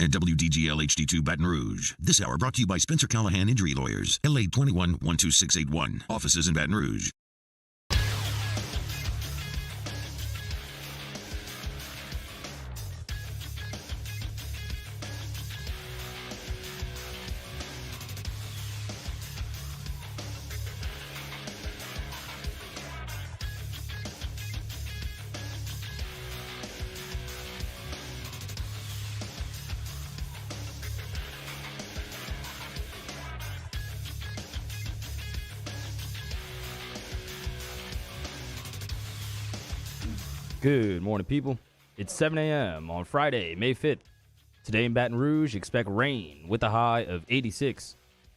at WDGL HD2 Baton Rouge. This hour brought to you by Spencer Callahan Injury Lawyers, LA 21-12681. Offices in Baton Rouge. Good morning, people. It's 7 a.m. on Friday, May 5th. Today in Baton Rouge, expect rain with a high of 86.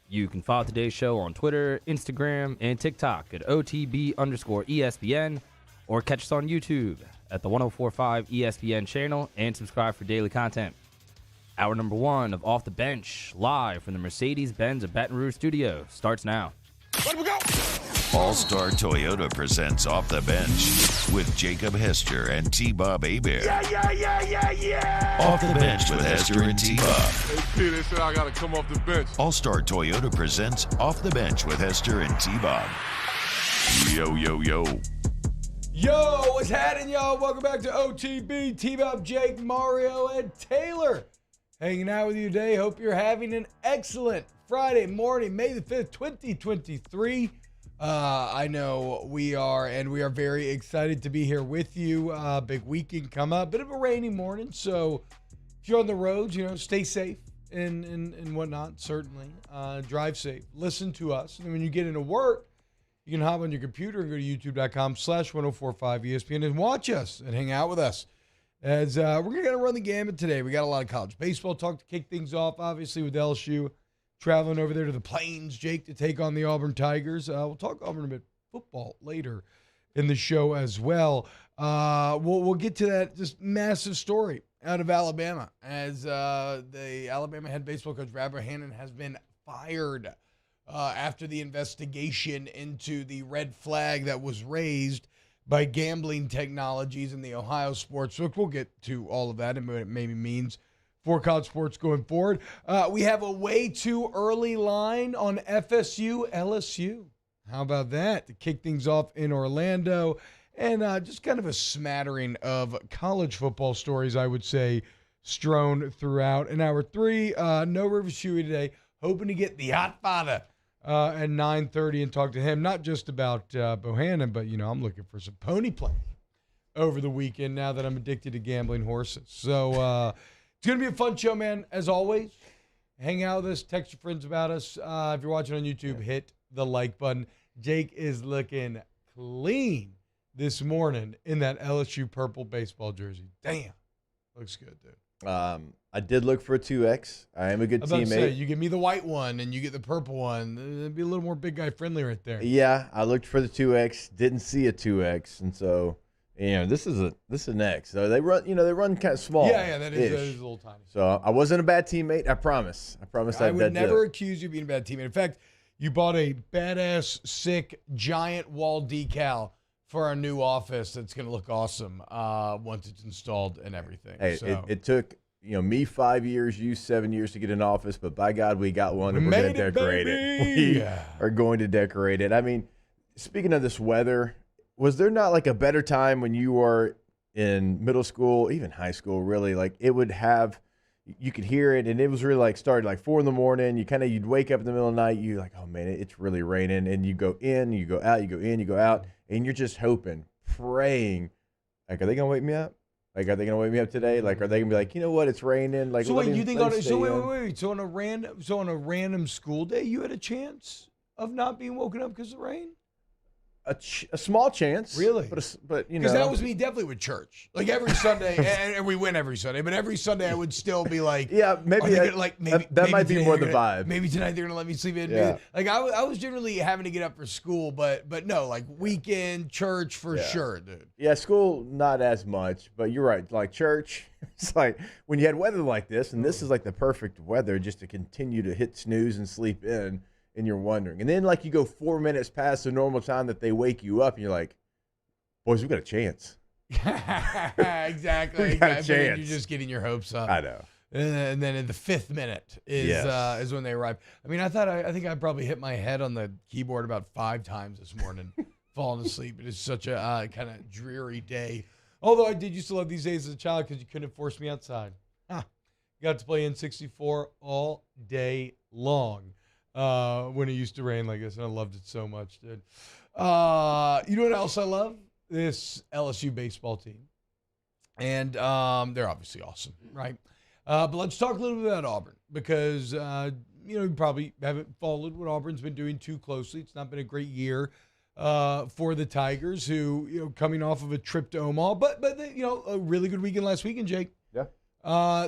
You can follow today's show on Twitter, Instagram, and TikTok at OTB_ESPN, or catch us on YouTube at the 1045 ESPN channel and subscribe for daily content. Hour number 1 of Off the Bench, live from the Mercedes-Benz of Baton Rouge studio, starts now. Let we go! All-Star Toyota presents Off the Bench with Jacob Hester and T-Bob Hebert. Yeah! Off the Bench with Hester and T-Bob. Hey, P, they said I gotta come off the bench. All-Star Toyota presents Off the Bench with Hester and T-Bob. Yo. Yo, what's happening, y'all? Welcome back to OTB. T-Bob, Jake, Mario, and Taylor hanging out with you today. Hope you're having an excellent Friday morning, May the 5th, 2023. I know we are, and we are very excited to be here with you. Big weekend come up, bit of a rainy morning, so if you're on the roads, stay safe and whatnot, certainly. Drive safe. Listen to us. And when you get into work, you can hop on your computer and go to youtube.com/1045ESPN and watch us and hang out with us. As we're going to run the gamut today. We got a lot of college baseball talk to kick things off, obviously, with LSU. Traveling over there to the Plains, Jake, to take on the Auburn Tigers. We'll talk Auburn a bit football later in the show as well. We'll get to that just massive story out of Alabama as the Alabama head baseball coach, Rabbi Hannon, has been fired after the investigation into the red flag that was raised by gambling technologies in the Ohio sportsbook. We'll get to all of that and what it maybe means for college sports going forward. We have a way too early line on FSU, LSU. How about that? To kick things off in Orlando. And just kind of a smattering of college football stories, I would say, strewn throughout. In hour 3, no Rivers Huey today. Hoping to get the hot father at 9:30 and talk to him. Not just about Bohannon, but, I'm looking for some pony play over the weekend now that I'm addicted to gambling horses. So, it's going to be a fun show, man, as always. Hang out with us. Text your friends about us. If you're watching on YouTube, hit the like button. Jake is looking clean this morning in that LSU purple baseball jersey. Damn. Looks good, dude. I did look for a 2X. I am a good teammate. Say, you give me the white one and you get the purple one. It'd be a little more big guy friendly right there. Yeah, I looked for the 2X. Didn't see a 2X, and so this is an X. So they run kind of small. Yeah, that is a little tiny. So I wasn't a bad teammate. I promise. I would never accuse you of being a bad teammate. In fact, you bought a badass, sick, giant wall decal for our new office that's going to look awesome once it's installed and everything. Hey, so. it took me 5 years, you 7 years to get an office, but by God, we got one and we're going to decorate it. We are going to decorate it. I mean, speaking of this weather, was there not like a better time when you were in middle school, even high school, really? Like you could hear it, and it was really like started like 4 a.m. You'd wake up in the middle of the night. You're like, oh man, it's really raining. And you go in, you go out, you go in, you go out, and you're just hoping, praying, like, are they gonna wake me up? Like, are they gonna wake me up today? Like, are they gonna be like, you know what, it's raining? Like, so wait, you think wait. So on a random school day, you had a chance of not being woken up because of rain? A small chance, really, but because that was me definitely with church. Like every Sunday, and we win every Sunday. But every Sunday, I would still be like, yeah, maybe that might be more the vibe. Maybe tonight they're gonna let me sleep in. Yeah. Like I was generally having to get up for school, but no, like weekend church for sure, dude. Yeah, school not as much, but you're right. Like church, it's like when you had weather like this, and this is like the perfect weather just to continue to hit snooze and sleep in. And you're wondering. And then, like, you go 4 minutes past the normal time that they wake you up, and you're like, boys, we got a chance. Exactly. We got a chance. You're just getting your hopes up. I know. And then in the 5th minute is when they arrive. I mean, I think I probably hit my head on the keyboard about 5 times this morning, falling asleep. It is such a kind of dreary day. Although I did used to love these days as a child because you couldn't force me outside. Got to play N64 all day long when it used to rain like this, and I loved it so much, dude. You know what else I love? This LSU baseball team. And they're obviously awesome, right? But let's talk a little bit about Auburn because, you probably haven't followed what Auburn's been doing too closely. It's not been a great year for the Tigers who, coming off of a trip to Omaha. But they, a really good weekend last weekend, Jake. Yeah.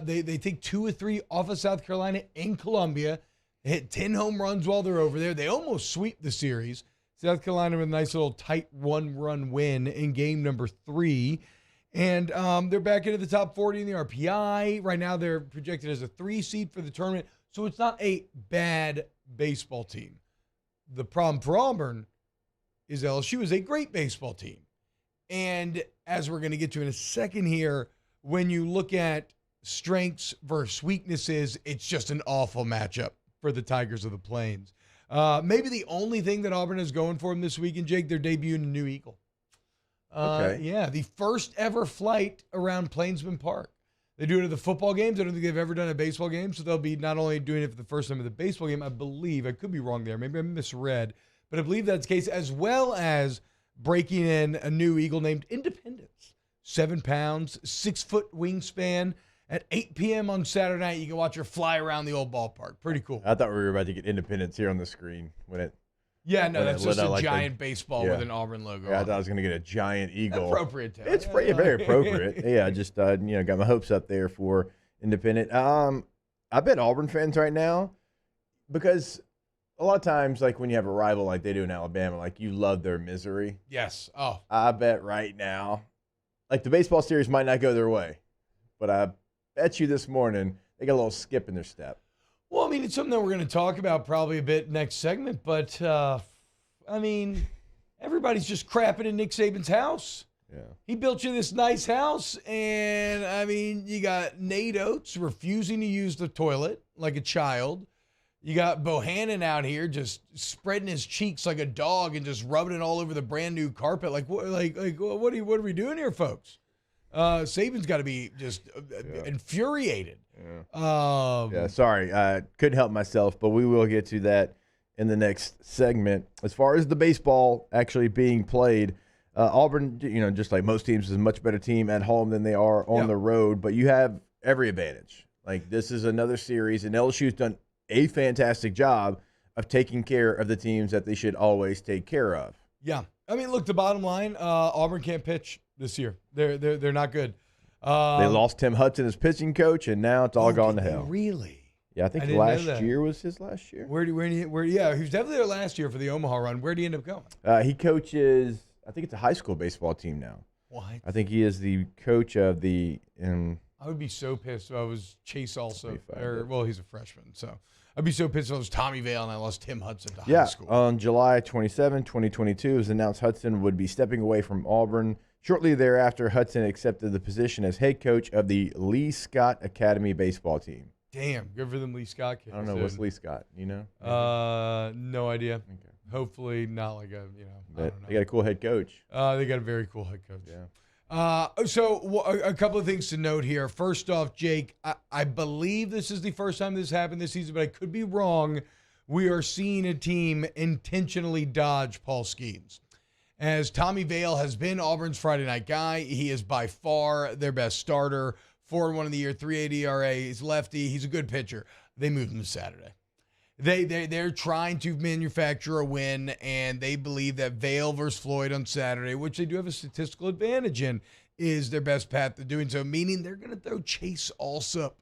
They take 2 or 3 off of South Carolina in Columbia. They hit 10 home runs while they're over there. They almost sweep the series. South Carolina with a nice little tight 1-run win in game number 3. And they're back into the top 40 in the RPI. Right now, they're projected as a 3 seed for the tournament. So it's not a bad baseball team. The problem for Auburn is LSU is a great baseball team. And as we're going to get to in a second here, when you look at strengths versus weaknesses, it's just an awful matchup for the Tigers of the Plains. Maybe the only thing that Auburn has going for them this weekend, Jake, they're debuting a new Eagle. Okay. Yeah, the first ever flight around Plainsman Park. They do it at the football games. I don't think they've ever done a baseball game, so they'll be not only doing it for the first time at the baseball game, I believe, I could be wrong there, maybe I misread, but I believe that's the case, as well as breaking in a new Eagle named Independence. 7 pounds, 6-foot wingspan. At 8 p.m. on Saturday night, you can watch her fly around the old ballpark. Pretty cool. I thought we were about to get Independence here on the screen when it. Yeah, no, that's just a giant baseball with an Auburn logo. Yeah, I on thought I was going to get a giant eagle. Appropriate. It's very appropriate. Yeah, I just got my hopes up there for Independent. I bet Auburn fans right now, because a lot of times, like when you have a rival like they do in Alabama, like you love their misery. Yes. Oh. I bet right now, like the baseball series might not go their way, but I bet you this morning they got a little skip in their step. Well, I mean, it's something that we're going to talk about probably a bit next segment, but, I mean, everybody's just crapping in Nick Saban's house. Yeah. He built you this nice house, and, I mean, you got Nate Oates refusing to use the toilet like a child. You got Bohannon out here just spreading his cheeks like a dog and just rubbing it all over the brand new carpet. What are we doing here, folks? Saban's got to be just infuriated. Yeah. Sorry, I couldn't help myself, but we will get to that in the next segment. As far as the baseball actually being played, Auburn, just like most teams, is a much better team at home than they are on the road, but you have every advantage. Like, this is another series, and LSU's done a fantastic job of taking care of the teams that they should always take care of. Yeah. I mean, look, the bottom line, Auburn can't pitch this year. They're not good. They lost Tim Hudson as pitching coach, and now it's all gone to hell. Really? Yeah, I think last year was his last year. Yeah, he was definitely there last year for the Omaha run. Where did he end up going? He coaches, I think it's a high school baseball team now. What? I think he is the coach of the. I would be so pissed if I was Chase also. He's a freshman, so I'd be so pissed if I was Tommy Vale and I lost Tim Hudson to high school. On July 27, 2022, it was announced Hudson would be stepping away from Auburn. Shortly thereafter, Hudson accepted the position as head coach of the Lee Scott Academy baseball team. Damn, good for them Lee Scott kids. I don't know, what's Lee Scott, you know? No idea. Okay. Hopefully not like a, I don't know. They got a cool head coach. They got a very cool head coach. Yeah. So a couple of things to note here. First off, Jake, I believe this is the first time this happened this season, but I could be wrong. We are seeing a team intentionally dodge Paul Skeens. As Tommy Vale has been Auburn's Friday night guy, he is by far their best starter. 4-1 in the year, 3.8 ERA. He's lefty. He's a good pitcher. They moved him to Saturday. They're trying to manufacture a win, and they believe that Vale versus Floyd on Saturday, which they do have a statistical advantage in, is their best path to doing so, meaning they're going to throw Chase Alsop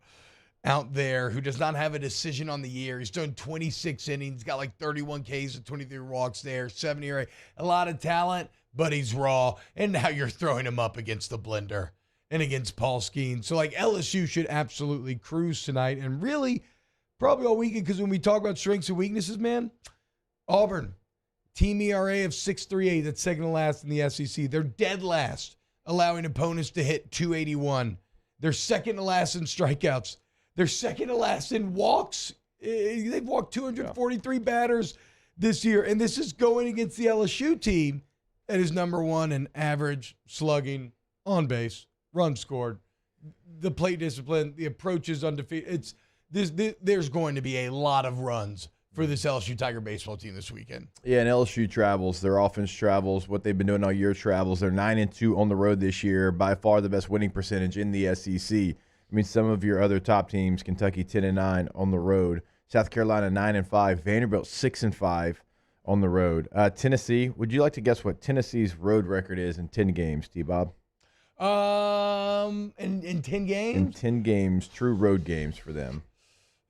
out there, who does not have a decision on the year. He's done 26 innings, got like 31 Ks and 23 walks there, 7 ERA. A lot of talent, but he's raw. And now you're throwing him up against the blender and against Paul Skeens. So, like, LSU should absolutely cruise tonight, and really probably all weekend, because when we talk about strengths and weaknesses, man, Auburn, team ERA of 6.38, that's second to last in the SEC. They're dead last, allowing opponents to hit 281. They're second to last in strikeouts. They're second to last in walks. They've walked 243 batters this year, and this is going against the LSU team that is number one in average, slugging, on base, runs scored, the plate discipline, the approach is undefeated. There's going to be a lot of runs for this LSU Tiger baseball team this weekend. Yeah, and LSU travels. Their offense travels. What they've been doing all year travels. They're 9-2 on the road this year, by far the best winning percentage in the SEC. I mean, some of your other top teams, Kentucky 10-9 on the road, South Carolina 9-5, Vanderbilt 6-5 on the road. Tennessee, would you like to guess what Tennessee's road record is in 10 games, T-Bob? In 10 games? In 10 games, true road games for them.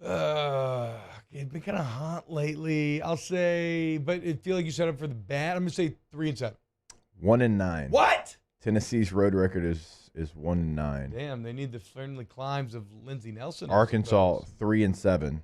It's been kind of hot lately, I'll say, but it feel like you set up for the bad. I'm going to say 3-7. 1-9. What? Tennessee's road record is 1-9. Damn, they need the friendly climbs of Lindsey Nelson. Arkansas 3-7.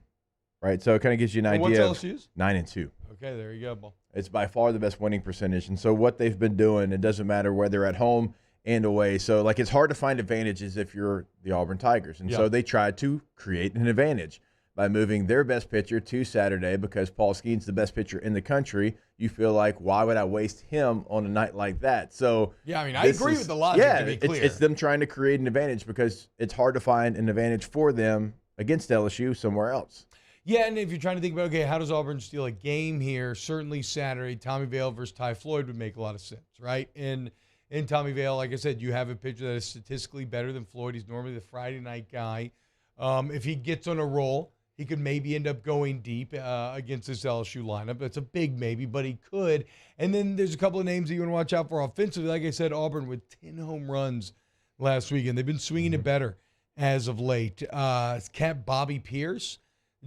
Right, so it kind of gives you an idea. What's LSU's? 9-2. Okay, there you go, Bull. It's by far the best winning percentage, and so what they've been doing, it doesn't matter whether at home and away. So, like, it's hard to find advantages if you're the Auburn Tigers, and so they tried to create an advantage by moving their best pitcher to Saturday because Paul Skeen's the best pitcher in the country. You feel like, why would I waste him on a night like that? So yeah, I mean, I agree with the logic, to be clear. It's them trying to create an advantage because it's hard to find an advantage for them against LSU somewhere else. Yeah, and if you're trying to think about, okay, how does Auburn steal a game here? Certainly Saturday, Tommy Vale versus Ty Floyd would make a lot of sense, right? And in Tommy Vale, like I said, you have a pitcher that is statistically better than Floyd. He's normally the Friday night guy. If he gets on a roll, he could maybe end up going deep against this LSU lineup. That's a big maybe, but he could. And then there's a couple of names that you want to watch out for offensively. Like I said, Auburn with 10 home runs last weekend. They've been swinging it better as of late. Cat Bobby Pierce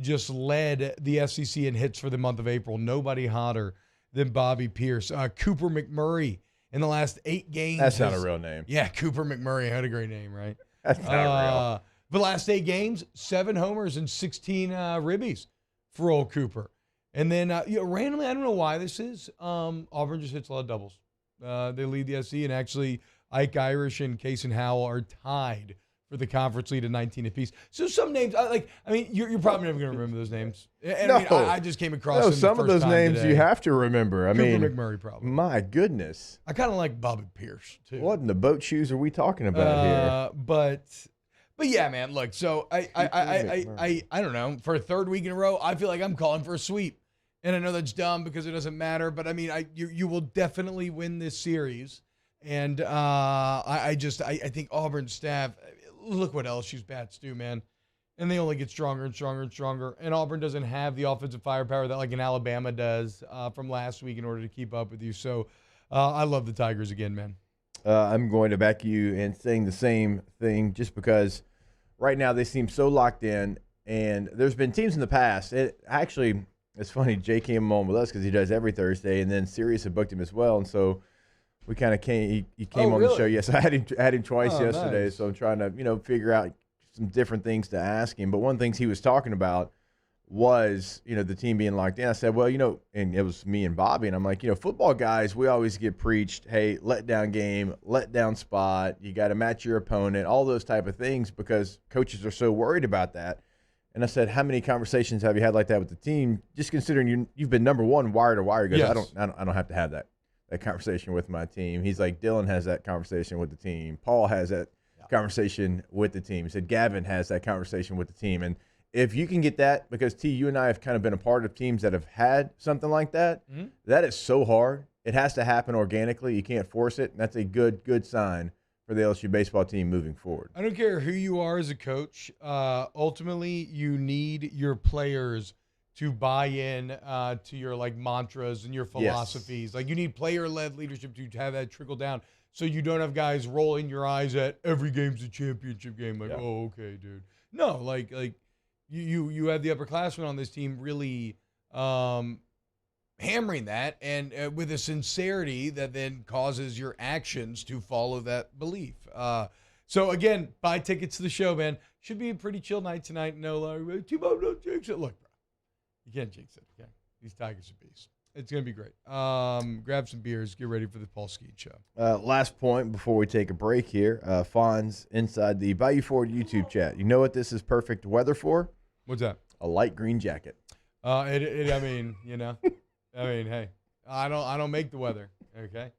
just led the SEC in hits for the month of April. Nobody hotter than Bobby Pierce. Cooper McMurray in the last 8 games. That's not a real name. Yeah, Cooper McMurray had a great name, right? That's not real. The last 8 games, 7 homers and 16 ribbies for old Cooper. And then, randomly, I don't know why this is, Auburn just hits a lot of doubles. They lead the SEC, and actually Ike Irish and Kason Howell are tied for the conference lead at 19 apiece. So some names, you're probably never going to remember those names. And no. I just came across them some the of first those time names today. you have to remember. Cooper McMurray probably. My goodness. I kind of like Bobby Pierce, too. What in the boat shoes are we talking about here? But yeah, man, look, so I don't know. For a third week in a row, I feel like I'm calling for a sweep. And I know that's dumb because it doesn't matter, but I mean, you will definitely win this series. And I think Auburn's staff, look what LSU's bats do, man. And they only get stronger and stronger and stronger. And Auburn doesn't have the offensive firepower that like an Alabama does from last week in order to keep up with you. So I love the Tigers again, man. I'm going to back you in saying the same thing just because right now they seem so locked in, and there's been teams in the past. It's funny, Jay came on with us because he does every Thursday, and then Sirius had booked him as well, and so we kind of came. He came on the show. Yes, I had him twice yesterday, nice. so I'm trying to figure out some different things to ask him. But one of the things he was talking about was, the team being locked in. I said, well, and it was me and Bobby, and I'm like, football guys, we always get preached, hey, let down game, let down spot, you got to match your opponent, all those type of things because coaches are so worried about that. And I said, how many conversations have you had like that with the team? Just considering you've been number one wire to wire. He goes, yes. I don't have to have that conversation with my team. He's like, Dylan has that conversation with the team. Paul has that conversation with the team. He said, Gavin has that conversation with the team. And if you can get that, because T, you and I have kind of been a part of teams that have had something like that, that is so hard. It has to happen organically. You can't force it. And that's a good sign for the LSU baseball team moving forward. I don't care who you are as a coach. Ultimately, you need your players to buy in to your mantras and your philosophies. Yes. You need player-led leadership to have that trickle down, so you don't have guys rolling your eyes at every game's a championship game. Oh, okay, dude. No, you have the upperclassmen on this team really hammering that, and with a sincerity that then causes your actions to follow that belief. So again, buy tickets to the show, man. Should be a pretty chill night tonight. No, T-Bob, don't jinx it. Look, bro, you can't jinx it. Okay, these Tigers are beasts. It's going to be great. Grab some beers. Get ready for the Paul Skeet Show. Last point before we take a break here. Fonz inside the Bayou Ford YouTube chat. You know what this is perfect weather for? What's that? A light green jacket. I mean, hey, I don't make the weather, okay?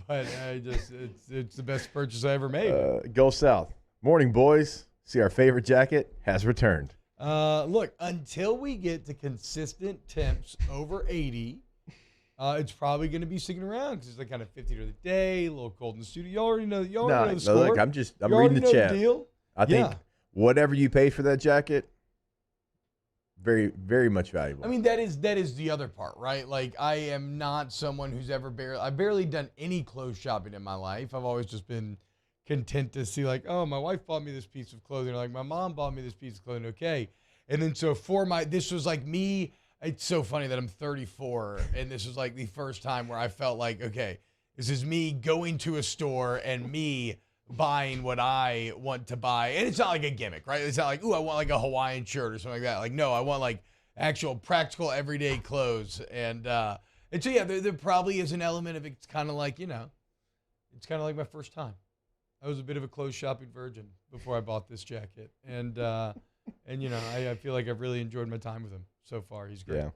But it's the best purchase I ever made. Go south. Morning, boys. See, our favorite jacket has returned. Look, until we get to consistent temps over 80, it's probably going to be sticking around because it's like kind of 50 during the day, a little cold in the studio. You already know the score. Look, I'm reading the chat. Deal? I think whatever you pay for that jacket, very, very much valuable. I mean, that is the other part, right? Like, I am not someone who's I've barely done any clothes shopping in my life. I've always just been content to see like, oh, my wife bought me this piece of clothing, or like my mom bought me this piece of clothing, okay. And then so this was like me. It's so funny that I'm 34, and this was like the first time where I felt like, okay, this is me going to a store and me buying what I want to buy. And it's not like a gimmick, right? It's not like, ooh, I want like a Hawaiian shirt or something like that. Like, no, I want like actual practical everyday clothes. And so, yeah, there probably is an element of it's kind of like, it's kind of like my first time. I was a bit of a clothes shopping virgin before I bought this jacket. And I feel like I've really enjoyed my time with him so far. He's great. Yeah.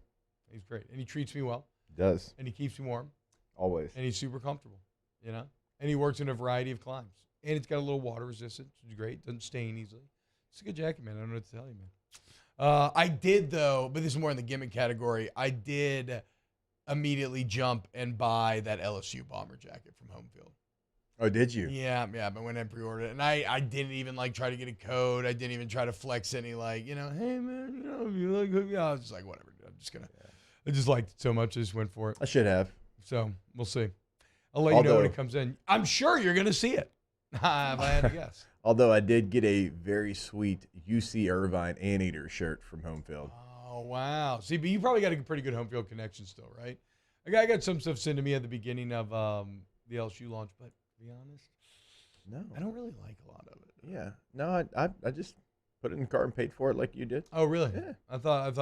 He's great. And he treats me well. He does. And he keeps me warm. Always. And he's super comfortable, And he works in a variety of climes. And it's got a little water resistance, which is great. Doesn't stain easily. It's a good jacket, man. I don't know what to tell you, man. I did, though, but this is more in the gimmick category. I did immediately jump and buy that LSU Bomber jacket from Home Field. Oh, did you? Yeah. But when I pre-ordered it, and I didn't even try to get a code. I didn't even try to flex any hey man, if you like, I was just like, whatever, dude. I'm just gonna. I just liked it so much, I just went for it. I should have. So we'll see. I'll let you know when it comes in. I'm sure you're gonna see it. If I had to guess. Although I did get a very sweet UC Irvine Anteater shirt from Home Field. Oh wow! See, but you probably got a pretty good Home Field connection still, right? I got some stuff sent to me at the beginning of the LSU launch, but to be honest, no, I don't really like a lot of it. Yeah, no, I just put it in the cart and paid for it like you did. Oh really? Yeah. I thought.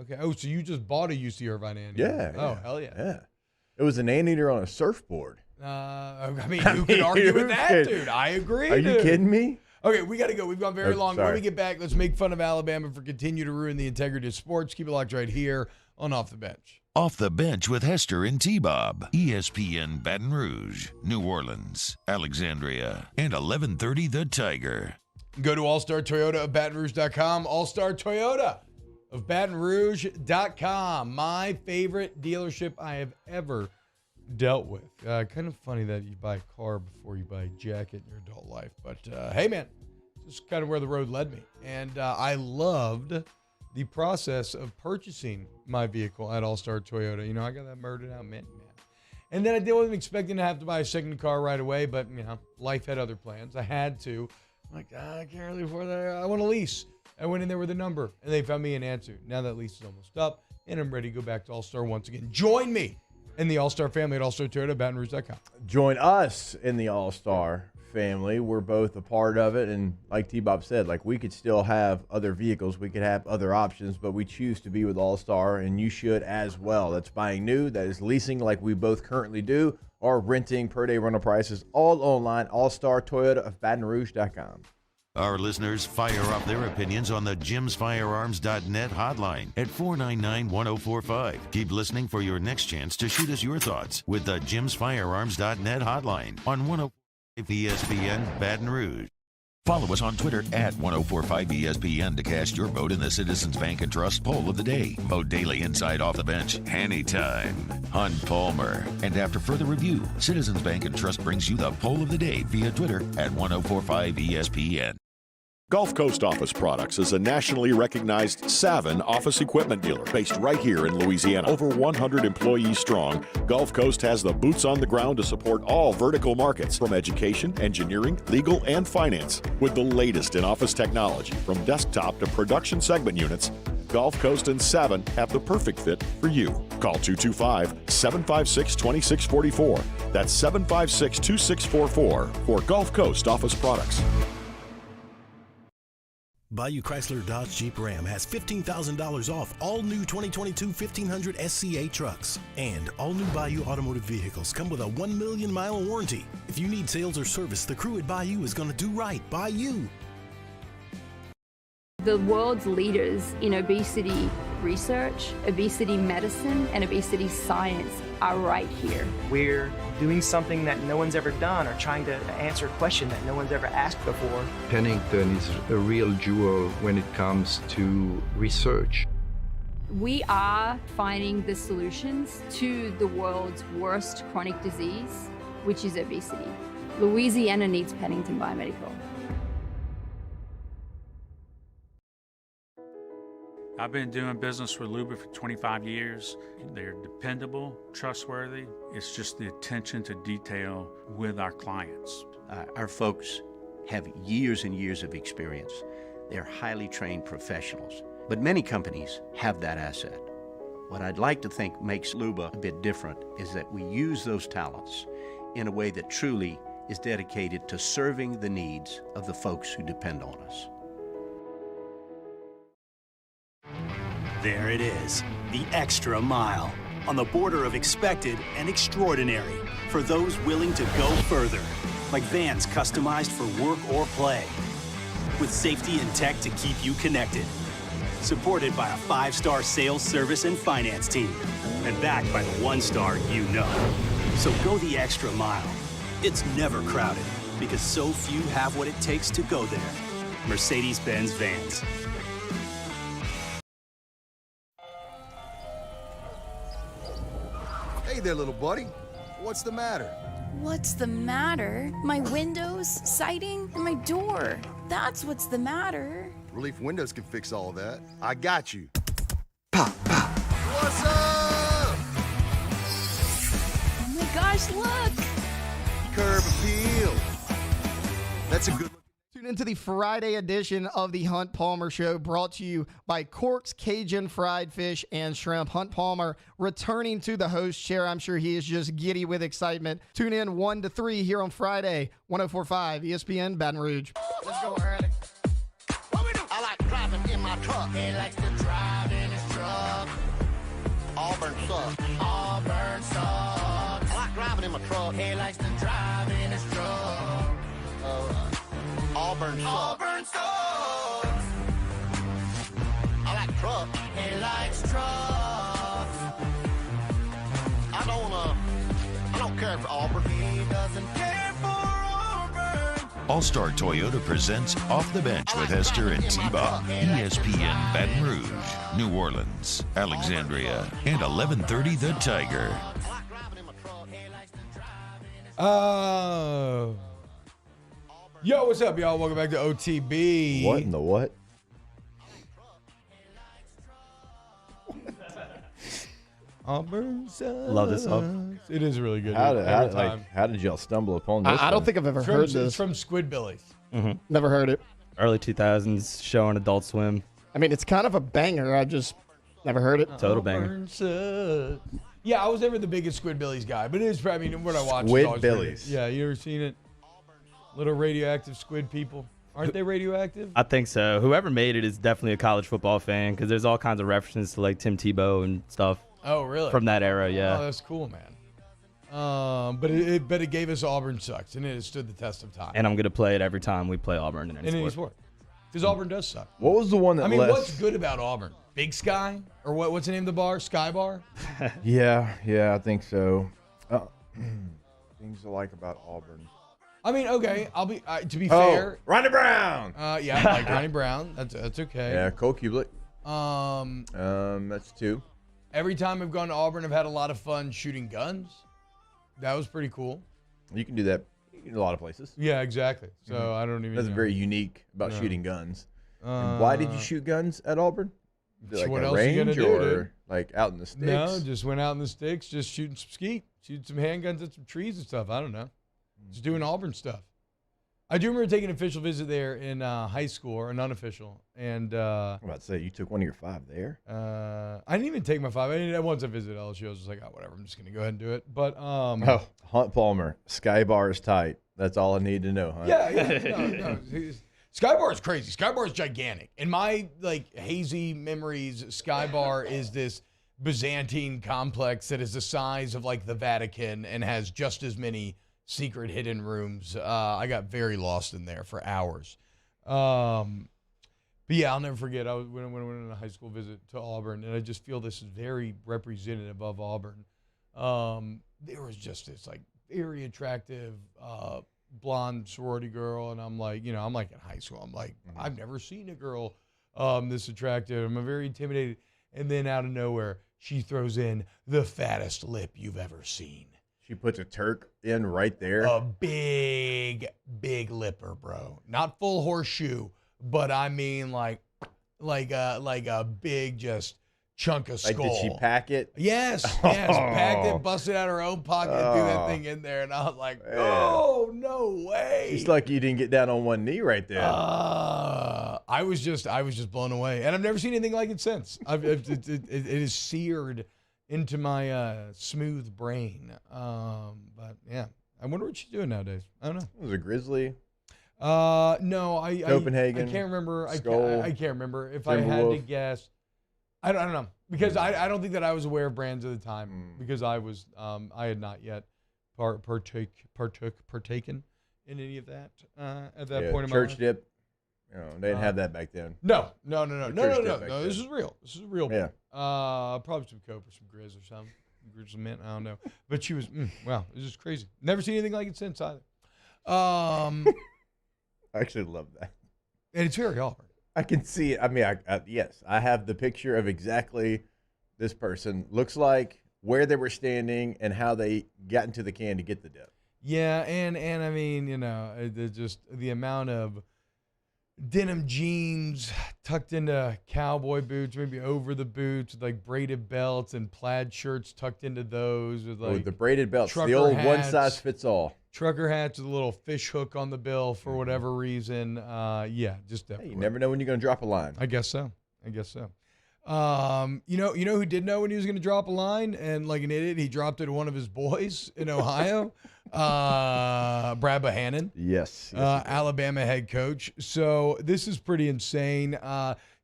Okay. Oh, so you just bought a UC Irvine Anteater? Yeah. Oh hell yeah. Yeah. It was an Anteater on a surfboard. I mean, who can argue with that, dude? I agree. Are you kidding me? Okay, we got to go. We've gone very long. Sorry. When we get back, let's make fun of Alabama for continue to ruin the integrity of sports. Keep it locked right here on Off the Bench. Off the Bench with Hester and T-Bob. ESPN Baton Rouge, New Orleans, Alexandria, and 1130 The Tiger. Go to All-Star Toyota of Baton Rouge.com. All-Star Toyota of Baton Rouge.com. My favorite dealership I have ever dealt with. Kind of funny that you buy a car before you buy a jacket in your adult life. But, hey, man, this is kind of where the road led me. And I loved the process of purchasing my vehicle at All-Star Toyota. I got that murdered out mint, man. And then I wasn't expecting to have to buy a second car right away, but, life had other plans. I had to. I'm like, I can't really afford that. I want a lease. I went in there with a number, and they found me an answer. Now that lease is almost up, and I'm ready to go back to All-Star once again. Join me in the All-Star family at All-Star Toyota, BatonRouge.com. Join us in the All-Star family. We're both a part of it, and like T-Bob said, we could still have other vehicles. We could have other options, but we choose to be with All-Star, and you should as well. That's buying new, that is leasing like we both currently do, or renting per-day rental prices, all online, All-Star Toyota of BatonRouge.com. Our listeners fire off their opinions on the jimsfirearms.net hotline at 499-1045. Keep listening for your next chance to shoot us your thoughts with the jimsfirearms.net hotline on 105 ESPN Baton Rouge. Follow us on Twitter at 1045ESPN to cast your vote in the Citizens Bank and Trust poll of the day. Vote daily inside Off the Bench, anytime. Hunt Palmer. And after further review, Citizens Bank and Trust brings you the poll of the day via Twitter at 1045ESPN. Gulf Coast Office Products is a nationally recognized Savin office equipment dealer based right here in Louisiana. Over 100 employees strong, Gulf Coast has the boots on the ground to support all vertical markets from education, engineering, legal, and finance. With the latest in office technology from desktop to production segment units, Gulf Coast and Savin have the perfect fit for you. Call 225-756-2644. That's 756-2644 for Gulf Coast Office Products. Bayou Chrysler Dodge Jeep Ram has $15,000 off all new 2022 1500 SCA trucks. And all new Bayou automotive vehicles come with a 1 million mile warranty. If you need sales or service, the crew at Bayou is going to do right by you. The world's leaders in obesity research, obesity medicine, and obesity science are right here. We're doing something that no one's ever done or trying to answer a question that no one's ever asked before. Pennington is a real jewel when it comes to research. We are finding the solutions to the world's worst chronic disease, which is obesity. Louisiana needs Pennington Biomedical. I've been doing business with Luba for 25 years. They're dependable, trustworthy. It's just the attention to detail with our clients. Our folks have years and years of experience. They're highly trained professionals, but many companies have that asset. What I'd like to think makes Luba a bit different is that we use those talents in a way that truly is dedicated to serving the needs of the folks who depend on us. There it is, the extra mile, on the border of expected and extraordinary for those willing to go further, like vans customized for work or play, with safety and tech to keep you connected, supported by a 5-star sales, service, and finance team, and backed by the 1-star you know. So go the extra mile. It's never crowded, because so few have what it takes to go there. Mercedes-Benz Vans. Hey there, little buddy. What's the matter? What's the matter? My windows, siding, and my door. That's what's the matter. Relief Windows can fix all of that. I got you. Pop, pop. What's up? Oh my gosh, look! Curb appeal. That's a good look. Tune into the Friday edition of the Hunt Palmer Show, brought to you by Cork's Cajun Fried Fish and Shrimp. Hunt Palmer returning to the host chair. I'm sure he is just giddy with excitement. Tune in 1 to 3 here on Friday, 104.5 ESPN Baton Rouge. Let's go early. What we do? I like driving in my truck. He likes to drive in his truck. Auburn sucks. Auburn sucks. I like driving in my truck. He likes to drive in his truck. Auburn sucks. Auburn sucks. I like trucks. He likes trucks. I don't care for Auburn. He doesn't care for Auburn. All-Star Toyota presents Off the Bench with Hester and T-Bob. ESPN Baton Rouge, New Orleans, Alexandria, and 1130 The Tiger. Yo, what's up, y'all? Welcome back to OTB. What in the what? Auburn sucks. Love this song. It is really good. How did y'all stumble upon this? I don't think I've ever heard this. It's from Squidbillies. Mm-hmm. Never heard it. Early 2000s show on Adult Swim. I mean, it's kind of a banger. I just never heard it. Total banger. Auburn sucks. Yeah, I was never the biggest Squidbillies guy, but it is. I mean, what I watch. Squidbillies. Yeah, you ever seen it? Little radioactive squid people. Aren't they radioactive? I think so. Whoever made it is definitely a college football fan, because there's all kinds of references to like Tim Tebow and stuff. Oh, really? From that era, yeah. Oh, that's cool, man. But it gave us Auburn sucks, and it has stood the test of time. And I'm gonna play it every time we play Auburn in any sport. Because Auburn does suck. What was the one that? What's good about Auburn? Big Sky, or what's the name of the bar? Sky Bar. Yeah, I think so. Things I like about Auburn. I mean, okay, I'll be to be fair. Ronnie Brown. Yeah, I like Ronnie Brown. That's okay. Yeah, Cole Kubelik. That's 2. Every time I've gone to Auburn, I've had a lot of fun shooting guns. That was pretty cool. You can do that in a lot of places. Yeah, exactly. So I don't even. That's very unique about shooting guns. And why did you shoot guns at Auburn? Like what a else range you gonna do, or dude? like out in the sticks? No, just went out in the sticks, just shooting some skeet, shooting some handguns at some trees and stuff. I don't know. Just doing Auburn stuff. I do remember taking an official visit there in high school, or an unofficial. And I'm about to say, you took one of your 5 there. I didn't even take my 5. Once I visited LSU, I was just like, oh, whatever. I'm just going to go ahead and do it. But Hunt Palmer, Sky Bar is tight. That's all I need to know, huh? Yeah. No. Sky Bar is crazy. Sky Bar is gigantic. In my hazy memories, Sky Bar is this Byzantine complex that is the size of the Vatican and has just as many secret hidden rooms. I got very lost in there for hours. But yeah, I'll never forget. I went on a high school visit to Auburn, and I just feel this is very representative of Auburn. There was just this very attractive blonde sorority girl, and I'm I'm in high school. I'm I've never seen a girl this attractive. I'm very intimidated. And then out of nowhere, she throws in the fattest lip you've ever seen. She puts a Turk in right there. A big lipper, bro. Not full horseshoe, but I mean like a big just chunk of skull. Did she pack it? Yes, packed it, busted out her own pocket, and threw that thing in there, and I was like, oh, no way. She's lucky you didn't get down on one knee right there. I was just blown away, and I've never seen anything like it since. It is seared into my smooth brain. But yeah, I wonder what she's doing nowadays. I don't know. Was it Grizzly? No, Copenhagen. I can't remember. I can't remember. If I Timberwolf. had to guess, I don't know, because I don't think that I was aware of brands at the time because I had not yet partaken in any of that at that point in my life. Church dip. They didn't have that back then. No. This is real. This is a real. Yeah. Probably some Coke or some Grizz or something. Some mint. I don't know. But she was. Wow. It was just crazy. Never seen anything like it since either. I actually love that. And it's very Auburn. I can see it. I mean, yes, I have the picture of exactly this person looks like, where they were standing, and how they got into the can to get the dip. Yeah, and I mean, just the amount of denim jeans tucked into cowboy boots, maybe over the boots, with braided belts and plaid shirts tucked into those with the braided belts, the old hats, one size fits all. Trucker hats with a little fish hook on the bill for whatever reason. Yeah, just hey, you never know when you're going to drop a line. I guess so. You know who did know when he was going to drop a line, and like an idiot, he dropped it to one of his boys in Ohio, Brad Bohannon. Yes. Alabama head coach. So this is pretty insane.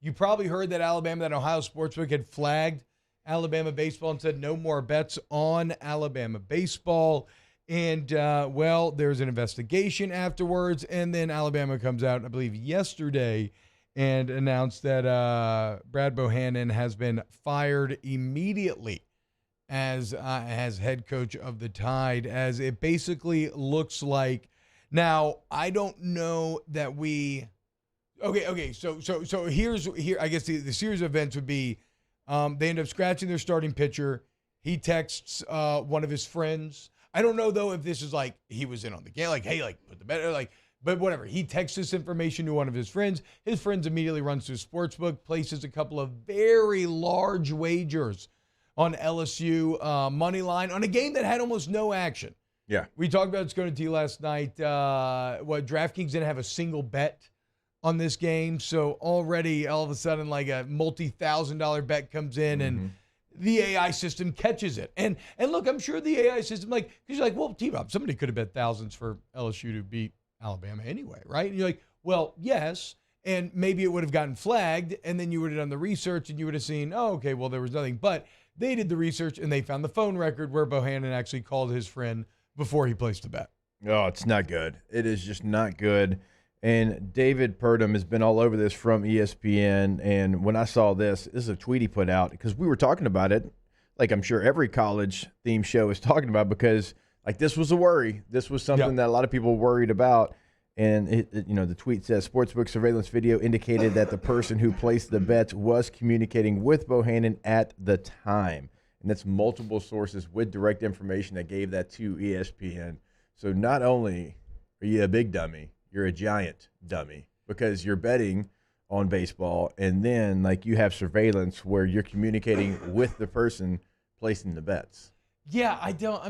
You probably heard that Ohio Sportsbook had flagged Alabama baseball and said no more bets on Alabama baseball. And, there's an investigation afterwards, and then Alabama comes out, I believe, yesterday and announced that Brad Bohannon has been fired immediately as head coach of the Tide, as it basically looks like. Now, I don't know that we – okay, so here I guess the series of events would be they end up scratching their starting pitcher. He texts one of his friends. I don't know, though, if this is he was in on the game, hey, put the bet, but whatever. He texts this information to one of his friends. His friends immediately runs to his sportsbook, places a couple of very large wagers on LSU money line on a game that had almost no action. Yeah. We talked about Scone T last night. DraftKings didn't have a single bet on this game. So already, all of a sudden, a multi-$1,000 bet comes in and the AI system catches it. And look, I'm sure the AI system, because you're well, T-Bob, somebody could have bet thousands for LSU to beat Alabama anyway, right? And you're like, well, yes, and maybe it would have gotten flagged, and then you would have done the research, and you would have seen, oh, okay, well, there was nothing. But they did the research, and they found the phone record where Bohannon actually called his friend before he placed the bet. Oh, it's not good. It is just not good. And David Purdom has been all over this from ESPN. And when I saw this is a tweet he put out, because we were talking about it, like I'm sure every college theme show is talking about, because this was a worry. This was something that a lot of people worried about. And the tweet says sportsbook surveillance video indicated that the person who placed the bets was communicating with Bohannon at the time. And that's multiple sources with direct information that gave that to ESPN. So not only are you a big dummy, you're a giant dummy, because you're betting on baseball, and then you have surveillance where you're communicating with the person placing the bets. Yeah, I guess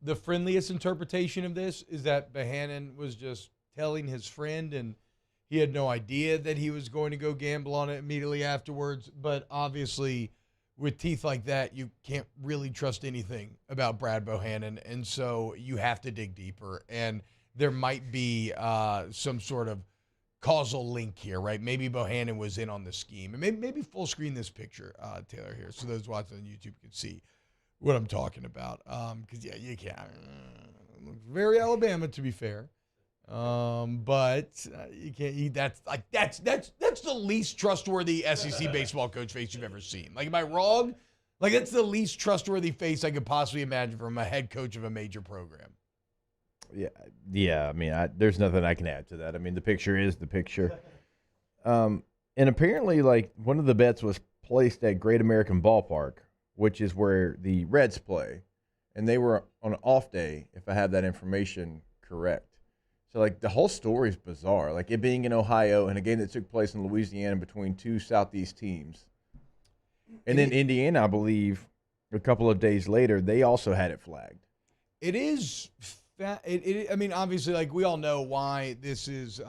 the friendliest interpretation of this is that Bohannon was just telling his friend, and he had no idea that he was going to go gamble on it immediately afterwards. But obviously, with teeth like that, you can't really trust anything about Brad Bohannon, and so you have to dig deeper. And there might be some sort of causal link here, right? Maybe Bohannon was in on the scheme. And maybe full screen this picture, Taylor, here, so those watching on YouTube can see what I'm talking about. Because, yeah, you can't. Very Alabama, to be fair. But you can't. That's the least trustworthy SEC baseball coach face you've ever seen. Like, am I wrong? Like, that's the least trustworthy face I could possibly imagine from a head coach of a major program. Yeah. I mean, there's nothing I can add to that. I mean, the picture is the picture. And apparently, like, one of the bets was placed at Great American Ballpark, which is where the Reds play, and they were on an off day, if I have that information correct. So, like, the whole story is bizarre. Like, it being in Ohio and a game that took place in Louisiana between two Southeast teams. And then Indiana, I believe, a couple of days later, they also had it flagged. It is I mean, obviously, like, we all know why this is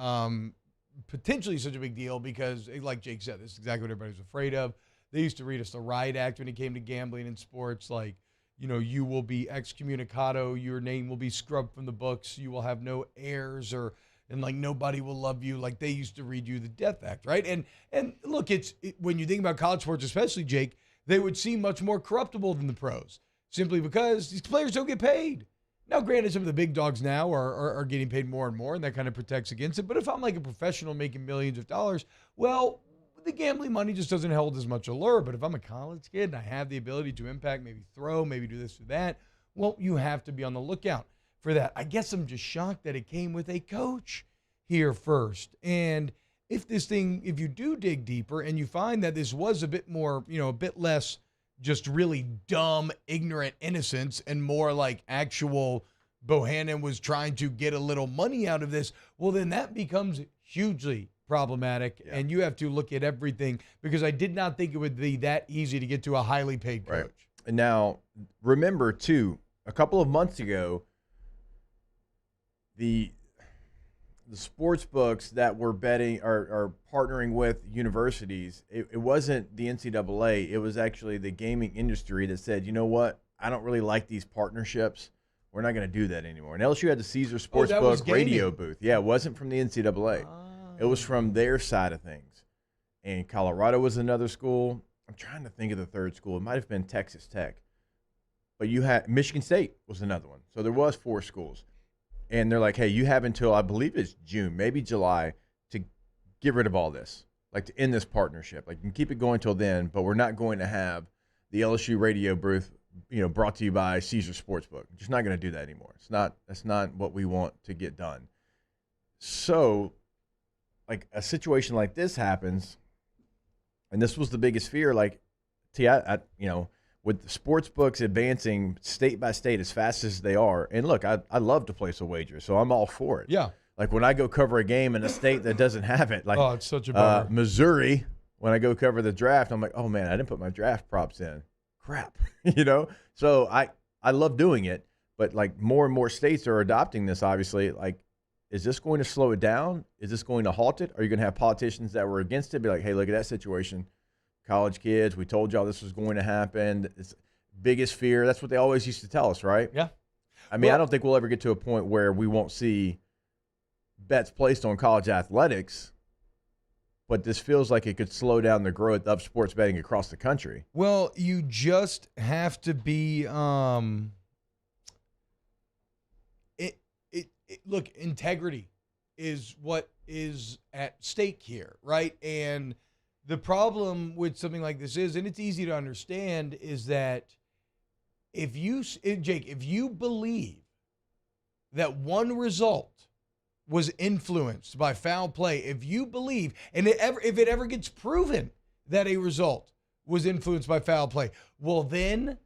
potentially such a big deal because, like Jake said, this is exactly what everybody was afraid of. They used to read us the Riot Act when it came to gambling in sports. Like, you know, you will be excommunicado. Your name will be scrubbed from the books. You will have no heirs and like nobody will love you. Like, they used to read you the Death Act, right? And look, when you think about college sports, especially, Jake, they would seem much more corruptible than the pros simply because these players don't get paid. Now, granted, some of the big dogs now are getting paid more and more, and that kind of protects against it. But if I'm like a professional making millions of dollars, well, the gambling money just doesn't hold as much allure. But if I'm a college kid and I have the ability to impact, maybe throw, maybe do this or that, well, you have to be on the lookout for that. I guess I'm just shocked that it came with a coach here first. And if you do dig deeper and you find that this was a bit more, a bit less just really dumb, ignorant innocence and more like actual Bohannon was trying to get a little money out of this, well, then that becomes hugely problematic. Yeah. And you have to look at everything because I did not think it would be that easy to get to a highly paid coach. Right. And now, remember, too, a couple of months ago, the sports books that were betting or partnering with universities, it wasn't the NCAA. It was actually the gaming industry that said, you know what? I don't really like these partnerships. We're not going to do that anymore. And LSU had the Caesar Sportsbook radio booth. Yeah, it wasn't from the NCAA. It was from their side of things. And Colorado was another school. I'm trying to think of the third school. It might have been Texas Tech. But you had Michigan State was another one. So there was 4 schools. And they're like, hey, you have until, I believe it's June, maybe July, to get rid of all this, like to end this partnership. Like, you can keep it going till then, but we're not going to have the LSU radio booth, brought to you by Caesar Sportsbook. We're just not going to do that anymore. That's not what we want to get done. So, like, a situation like this happens, and this was the biggest fear. Like, with the sports books advancing state by state as fast as they are, and look, I love to place a wager, so I'm all for it. Yeah. Like, when I go cover a game in a state that doesn't have it, like it's such a bummer. Missouri, when I go cover the draft, I'm like, oh man, I didn't put my draft props in. Crap, So I love doing it, but like more and more states are adopting this. Obviously, like, is this going to slow it down? Is this going to halt it? Are you going to have politicians that were against it be like, hey, look at that situation? College kids, we told y'all this was going to happen. It's biggest fear. That's what they always used to tell us, right? Yeah. I mean, I don't think we'll ever get to a point where we won't see bets placed on college athletics, but this feels like it could slow down the growth of sports betting across the country. Well, you just have to be look, integrity is what is at stake here, right? And the problem with something like this is, and it's easy to understand, is that if you believe that one result was influenced by foul play, if you believe, and if it ever gets proven that a result was influenced by foul play, well, then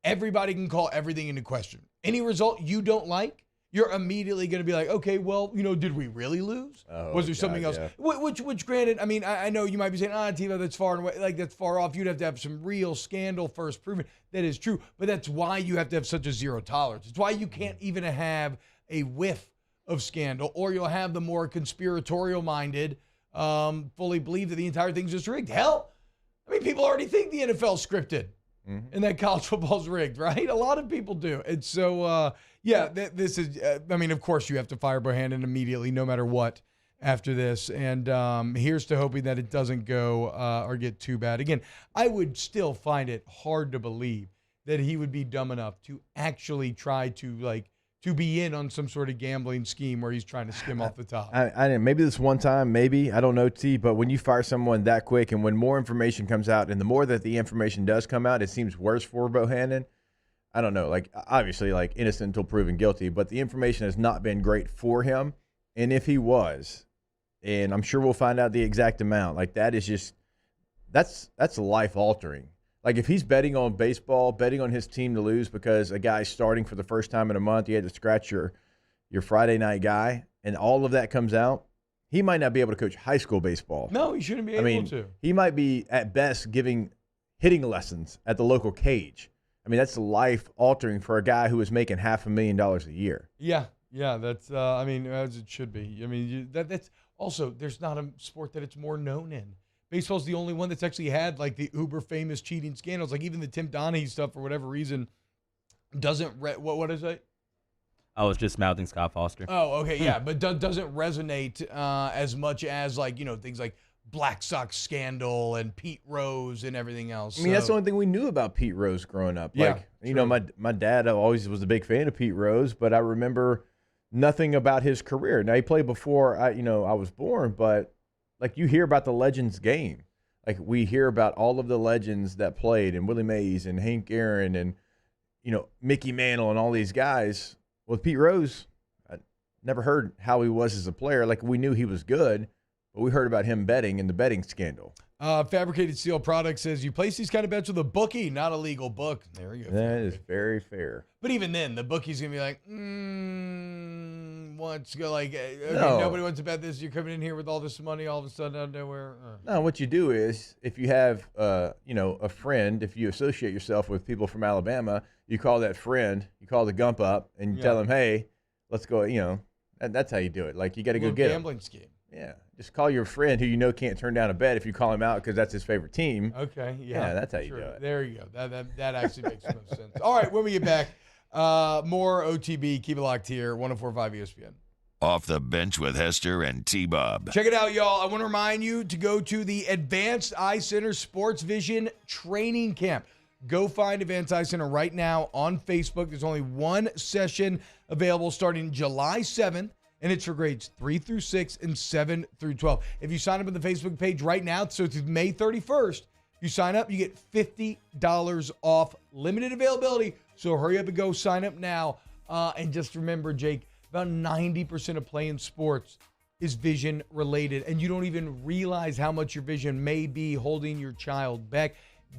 everybody can call everything into question. Any result you don't like, you're immediately going to be like, okay, well, did we really lose? Was there something else? Yeah. Which granted, I mean, I know you might be saying, Tebow, that's far away, like that's far off. You'd have to have some real scandal first proven. That is true, but that's why you have to have such a zero tolerance. It's why you can't even have a whiff of scandal, or you'll have the more conspiratorial-minded fully believe that the entire thing's just rigged. Hell, I mean, people already think the NFL's scripted. and that college football's rigged, right? A lot of people do. And so, this is, of course you have to fire Bohannon immediately, no matter what, after this. And here's to hoping that it doesn't go or get too bad. Again, I would still find it hard to believe that he would be dumb enough to actually try to be in on some sort of gambling scheme where he's trying to skim off the top. I maybe this one time, maybe, I don't know, T, but when you fire someone that quick and when more information comes out, and the more that the information does come out, it seems worse for Bohannon. I don't know, obviously, innocent until proven guilty, but the information has not been great for him. And if he was, and I'm sure we'll find out the exact amount, that is just, that's life-altering. If he's betting on baseball, betting on his team to lose because a guy's starting for the first time in a month, you had to scratch your Friday night guy, and all of that comes out, he might not be able to coach high school baseball. No, he shouldn't be able to. He might be, at best, giving hitting lessons at the local cage. That's life-altering for a guy who is making $500,000 a year. Yeah, that's, as it should be. That's also, there's not a sport that it's more known in. Baseball's the only one that's actually had the uber famous cheating scandals. Even the Tim Donaghy stuff, for whatever reason, doesn't what is it? I was just mouthing Scott Foster. Oh, okay, yeah, but doesn't resonate as much as things like Black Sox scandal and Pete Rose and everything else. That's the only thing we knew about Pete Rose growing up. Yeah, my dad always was a big fan of Pete Rose, but I remember nothing about his career. Now, he played before I was born, but you hear about the Legends game. We hear about all of the legends that played, and Willie Mays and Hank Aaron and, Mickey Mantle and all these guys. With Pete Rose, I never heard how he was as a player. We knew he was good, but we heard about him betting and the betting scandal. Fabricated Steel Products says you place these kind of bets with a bookie, not a legal book. There you go. That is very fair. But even then, the bookie's going to be like, what's go No. Nobody wants to bet this. You're coming in here with all this money all of a sudden out of nowhere. No, what you do is if you have, a friend, if you associate yourself with people from Alabama, you call that friend, you call the gump up, and you tell them, hey, let's go, that's how you do it. You got to go get him. Gambling scheme. Yeah. Just call your friend who can't turn down a bet if you call him out because that's his favorite team. Okay. Yeah, that's how you do it. There you go. That actually makes the most sense. All right, when we get back, more OTB. Keep it locked here, 104.5 ESPN. Off the Bench with Hester and T-Bob. Check it out, y'all. I want to remind you to go to the Advanced Eye Center Sports Vision Training Camp. Go find Advanced Eye Center right now on Facebook. There's only one session available starting July 7th. And it's for grades 3 through 6 and 7 through 12. If you sign up on the Facebook page right now, so through May 31st, you sign up, you get $50 off. Limited availability, so hurry up and go sign up now. And just remember, Jake, about 90% of playing sports is vision related, and you don't even realize how much your vision may be holding your child back.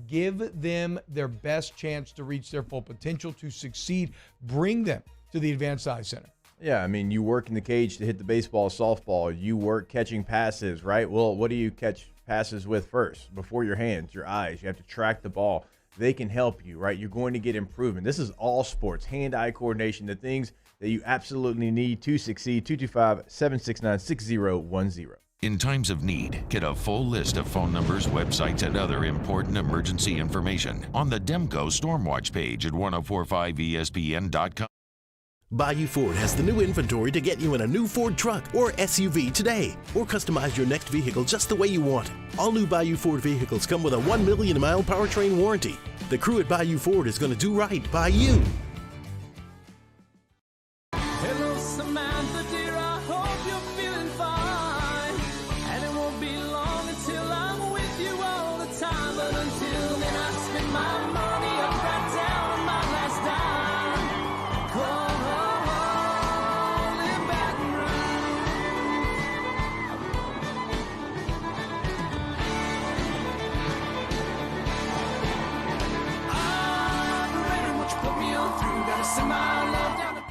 Give them their best chance to reach their full potential, to succeed. Bring them to the Advanced Eye Center. Yeah, you work in the cage to hit the baseball, softball. You work catching passes, right? Well, what do you catch passes with first? Before your hands, your eyes. You have to track the ball. They can help you, right? You're going to get improvement. This is all sports, hand-eye coordination, the things that you absolutely need to succeed. 225-769-6010. In times of need, get a full list of phone numbers, websites, and other important emergency information on the Demco Stormwatch page at 1045ESPN.com. Bayou Ford has the new inventory to get you in a new Ford truck or SUV today, or customize your next vehicle just the way you want. All new Bayou Ford vehicles come with a 1 million mile powertrain warranty. The crew at Bayou Ford is going to do right by you. Hello, Samantha, dear, I hope you're feeling fine. And it won't be long until I'm with you all the time. But until then, I spend my money up right down on my last dime. Come home in Baton Rouge. I'm ready, what you put me on through. Gotta send my love down to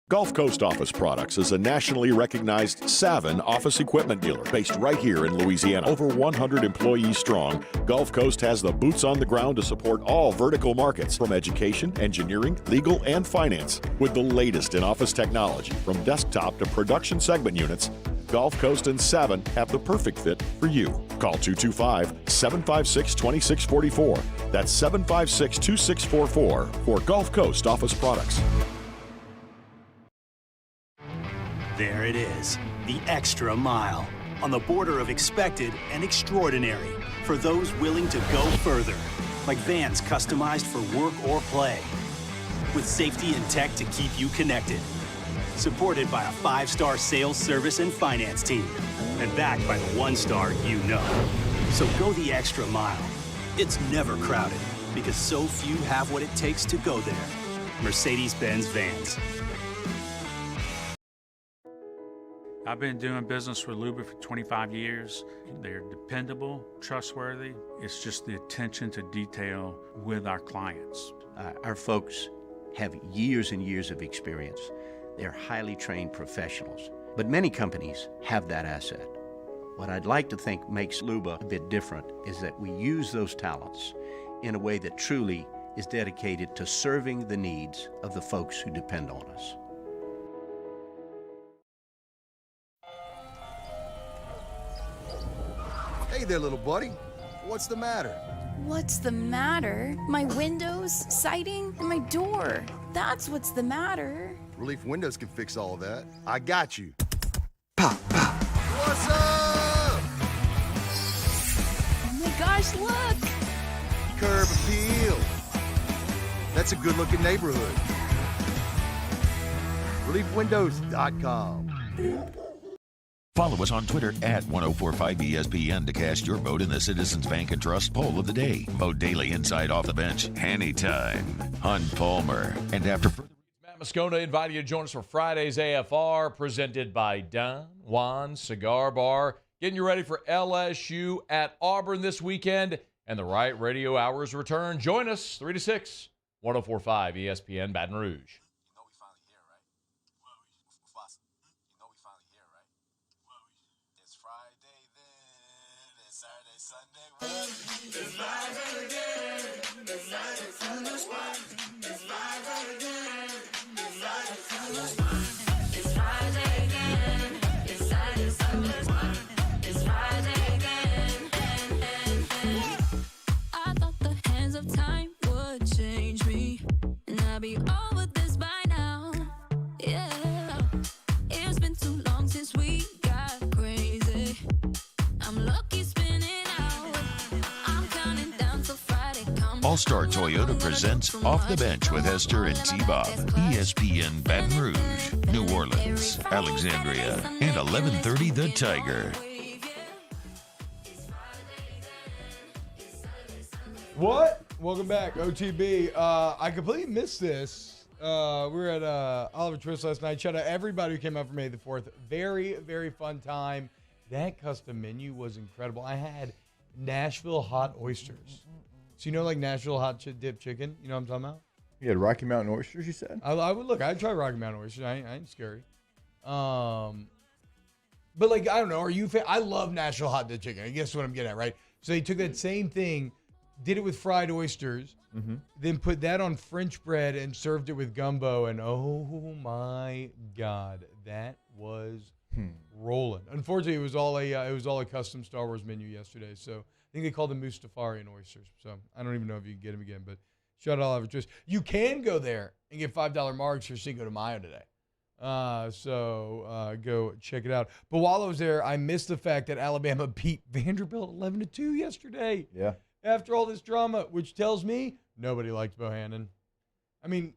Gulf Coast Office Products is a nationally recognized Savin office equipment dealer based right here in Louisiana. Over 100 employees strong, Gulf Coast has the boots on the ground to support all vertical markets, from education, engineering, legal, and finance. With the latest in office technology, from desktop to production segment units, Gulf Coast and Savin have the perfect fit for you. Call 225-756-2644. That's 756-2644 for Gulf Coast Office Products. There it is, the extra mile, on the border of expected and extraordinary, for those willing to go further, like vans customized for work or play, with safety and tech to keep you connected, supported by a 5-star sales, service, and finance team, and backed by the 1-star you know. So go the extra mile. It's never crowded, because so few have what it takes to go there. Mercedes-Benz Vans. I've been doing business with Luba for 25 years. They're dependable, trustworthy. It's just the attention to detail with our clients. Our folks have years and years of experience. They're highly trained professionals, but many companies have that asset. What I'd like to think makes Luba a bit different is that we use those talents in a way that truly is dedicated to serving the needs of the folks who depend on us. Hey there, little buddy. What's the matter? What's the matter? My windows, siding, and my door. That's what's the matter. Relief Windows can fix all of that. I got you. Pop, pop. What's up? Oh my gosh, look! Curb appeal. That's a good-looking neighborhood. ReliefWindows.com. Follow us on Twitter at 1045ESPN to cast your vote in the Citizens Bank and Trust poll of the day. Vote daily inside Off the Bench, anytime. Hunt Palmer. And after further... Matt Moscona inviting you to join us for Friday's AFR, presented by Don Juan Cigar Bar. Getting you ready for LSU at Auburn this weekend, and the Riot Radio Hours return. Join us 3 to 6, 1045 ESPN Baton Rouge. I thought the hands of time would change me, and I'll be over this by now. Yeah, it's been too long since we got crazy. I'm lucky spinning out. I'm counting down till Friday comes. All-Star Toyota presents Off the Bench with Hester and T-Bob. ESPN Baton Rouge, New Orleans, Alexandria, and 1130 The Tiger. What? Welcome back, OTB. I completely missed this. We were at Oliver Twist last night. Shout out everybody who came out for May the 4th. Very, very fun time. That custom menu was incredible. I had Nashville hot oysters. So you know, like Nashville hot dip chicken? You know what I'm talking about? You had Rocky Mountain oysters, you said? I would look. I'd try Rocky Mountain oysters. I ain't scary. But like, I don't know. Are you? I love Nashville hot dip chicken. I guess what I'm getting at, right? So they took that same thing, did it with fried oysters, then put that on French bread and served it with gumbo. And oh my God, that was rolling. Unfortunately, it was all a custom Star Wars menu yesterday. So I think they called them Mustafarian oysters. So I don't even know if you can get them again. But shout out Oliver Twist. You can go there and get $5 marks for Cinco de Mayo today. So go check it out. But while I was there, I missed the fact that Alabama beat Vanderbilt 11-2 yesterday. Yeah. After all this drama, which tells me nobody liked Bohannon. I mean,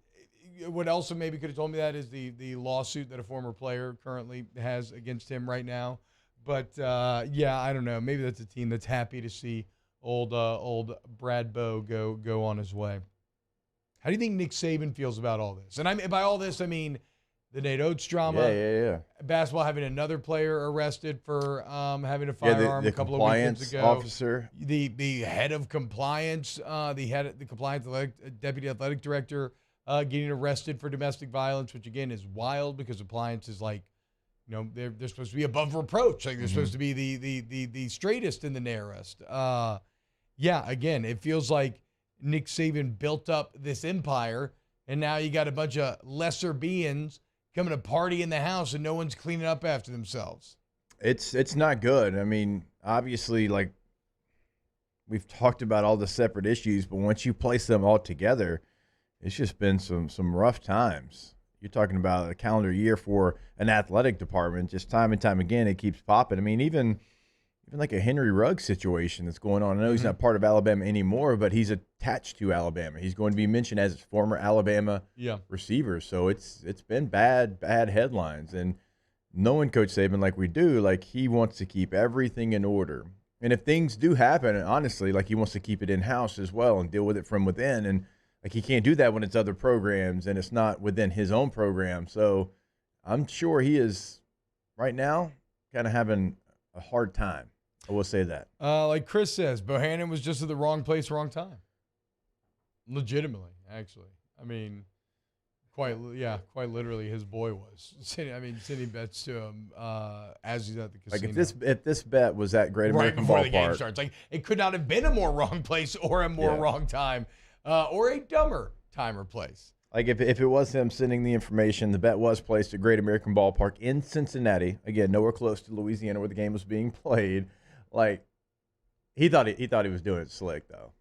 what also maybe could have told me that is the lawsuit that a former player currently has against him right now. But yeah, I don't know. Maybe that's a team that's happy to see old Brad Bowe go on his way. How do you think Nick Saban feels about all this? And by all this, I mean the Nate Oates drama. Yeah. Basketball having another player arrested for having a firearm a couple of weekends ago. Officer. The head of compliance, the compliance deputy athletic director getting arrested for domestic violence, which again is wild because compliance is like, you know, they're supposed to be above reproach. Like they're supposed to be the straightest in the narrowest. Yeah, again, it feels like Nick Saban built up this empire, and now you got a bunch of lesser beings coming to party in the house, and no one's cleaning up after themselves. It's not good. I mean, obviously, like we've talked about all the separate issues, but once you place them all together, it's just been some rough times. You're talking about a calendar year for an athletic department. Just time and time again, it keeps popping. I mean, even like a Henry Ruggs situation that's going on. I know he's not part of Alabama anymore, but he's attached to Alabama. He's going to be mentioned as former Alabama receiver. So it's been bad headlines. And knowing Coach Saban like we do, like he wants to keep everything in order. And if things do happen, honestly, like he wants to keep it in-house as well and deal with it from within. And like he can't do that when it's other programs and it's not within his own program. So I'm sure he is right now kind of having a hard time. I will say that. Like Chris says, Bohannon was just at the wrong place, wrong time. Legitimately, actually. I mean, quite literally, his boy was. Sending bets to him as he's at the casino. Like if this bet was at Great American before Ballpark, the game starts, like it could not have been a more wrong place or a more wrong time, or a dumber time or place. Like if it was him sending the information, the bet was placed at Great American Ballpark in Cincinnati. Again, nowhere close to Louisiana where the game was being played. Like he thought he was doing it slick though.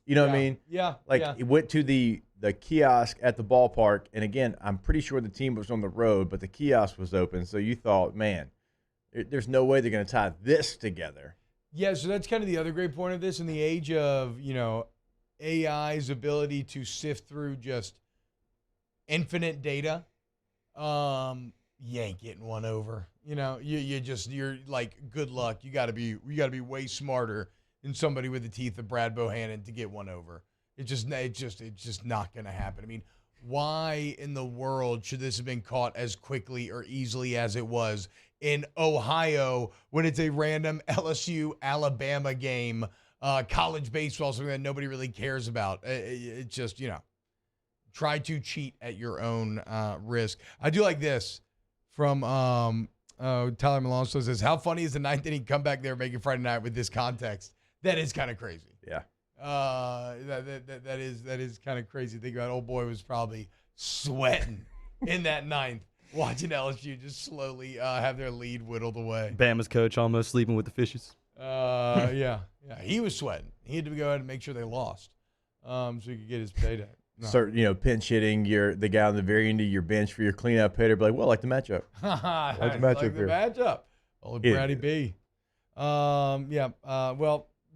You know what I mean? Yeah. Like he went to the kiosk at the ballpark, and again, I'm pretty sure the team was on the road, but the kiosk was open. So you thought, man, there's no way they're going to tie this together. Yeah. So that's kind of the other great point of this in the age of AI's ability to sift through just infinite data. You ain't getting one over. You're like, good luck. You got to be way smarter than somebody with the teeth of Brad Bohannon to get one over. It's just not going to happen. I mean, why in the world should this have been caught as quickly or easily as it was in Ohio when it's a random LSU-Alabama game, college baseball, something that nobody really cares about? It's just, try to cheat at your own risk. I do like this from Tyler Malone says, how funny is the ninth inning comeback there making Friday night with this context? That is kind of crazy. Yeah. That is kind of crazy. Think about it. Old boy was probably sweating in that ninth, watching LSU just slowly have their lead whittled away. Bama's coach almost sleeping with the fishes. Yeah. He was sweating. He had to go ahead and make sure they lost, so he could get his payday. No. Start, pinch hitting the guy on the very end of your bench for your cleanup hitter. Be like, well, like the matchup. Like the matchup. Old Braddy B. Well,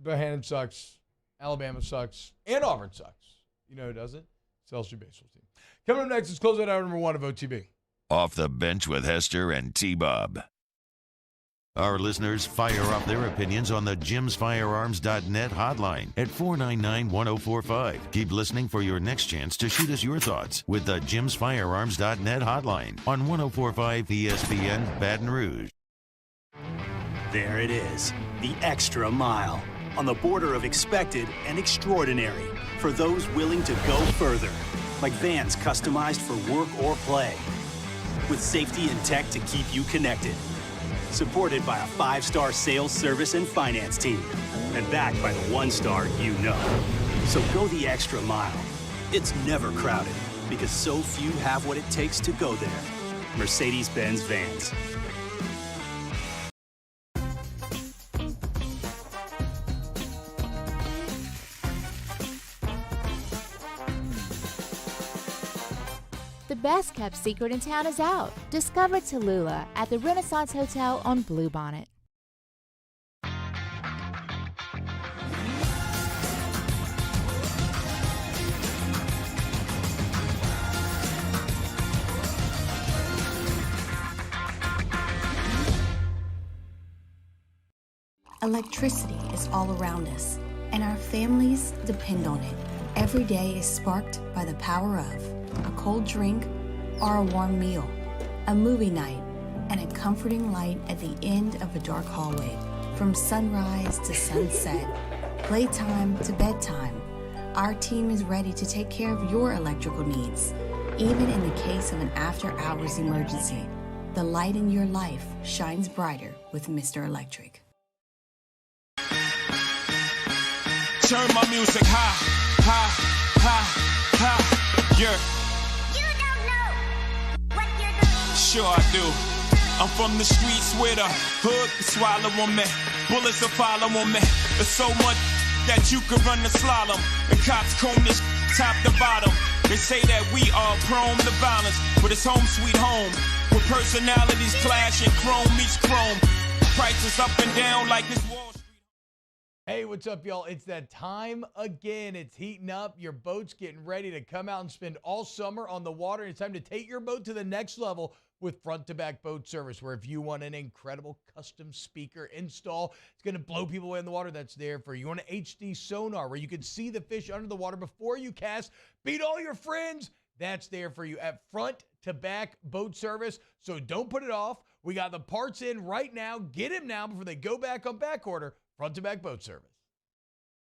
Bohannon sucks. Alabama sucks. And Auburn sucks. You know who doesn't? It's LSU baseball team. Coming up next, let's close out hour number 1 of OTB. Off the Bench with Hester and T-Bob. Our listeners fire up their opinions on the JimsFirearms.net hotline at 499-1045. Keep listening for your next chance to shoot us your thoughts with the JimsFirearms.net hotline on 104.5 ESPN Baton Rouge. There it is, the extra mile. On the border of expected and extraordinary for those willing to go further. Like vans customized for work or play. With safety and tech to keep you connected. Supported by a 5-star sales, service, and finance team. And backed by the 1-star you know. So go the extra mile. It's never crowded because so few have what it takes to go there. Mercedes-Benz Vans. The best kept secret in town is out. Discover Tallulah at the Renaissance Hotel on Bluebonnet. Electricity is all around us, and our families depend on it. Every day is sparked by the power of a cold drink or a warm meal, a movie night, and a comforting light at the end of a dark hallway. From sunrise to sunset, playtime to bedtime, our team is ready to take care of your electrical needs. Even in the case of an after-hours emergency, the light in your life shines brighter with Mr. Electric. Turn my music high, high, high, high, yeah. You don't know what you're doing. Sure I do. I'm from the streets where the hood can swallow on me. Bullets will follow on me. There's so much that you could run the slalom. And cops comb this top to bottom. They say that we are prone to violence, but it's home sweet home. Where personalities clash and chrome meets chrome. Prices up and down like this Wall Street. Hey, what's up, y'all? It's that time again. It's heating up. Your boat's getting ready to come out and spend all summer on the water. It's time to take your boat to the next level with front-to-back boat service, where if you want an incredible custom speaker install, it's going to blow people away in the water, that's there for you. You want an HD sonar where you can see the fish under the water before you cast, beat all your friends, that's there for you at front-to-back boat service. So don't put it off. We got the parts in right now. Get them now before they go back on back order. Front-to-back boat service.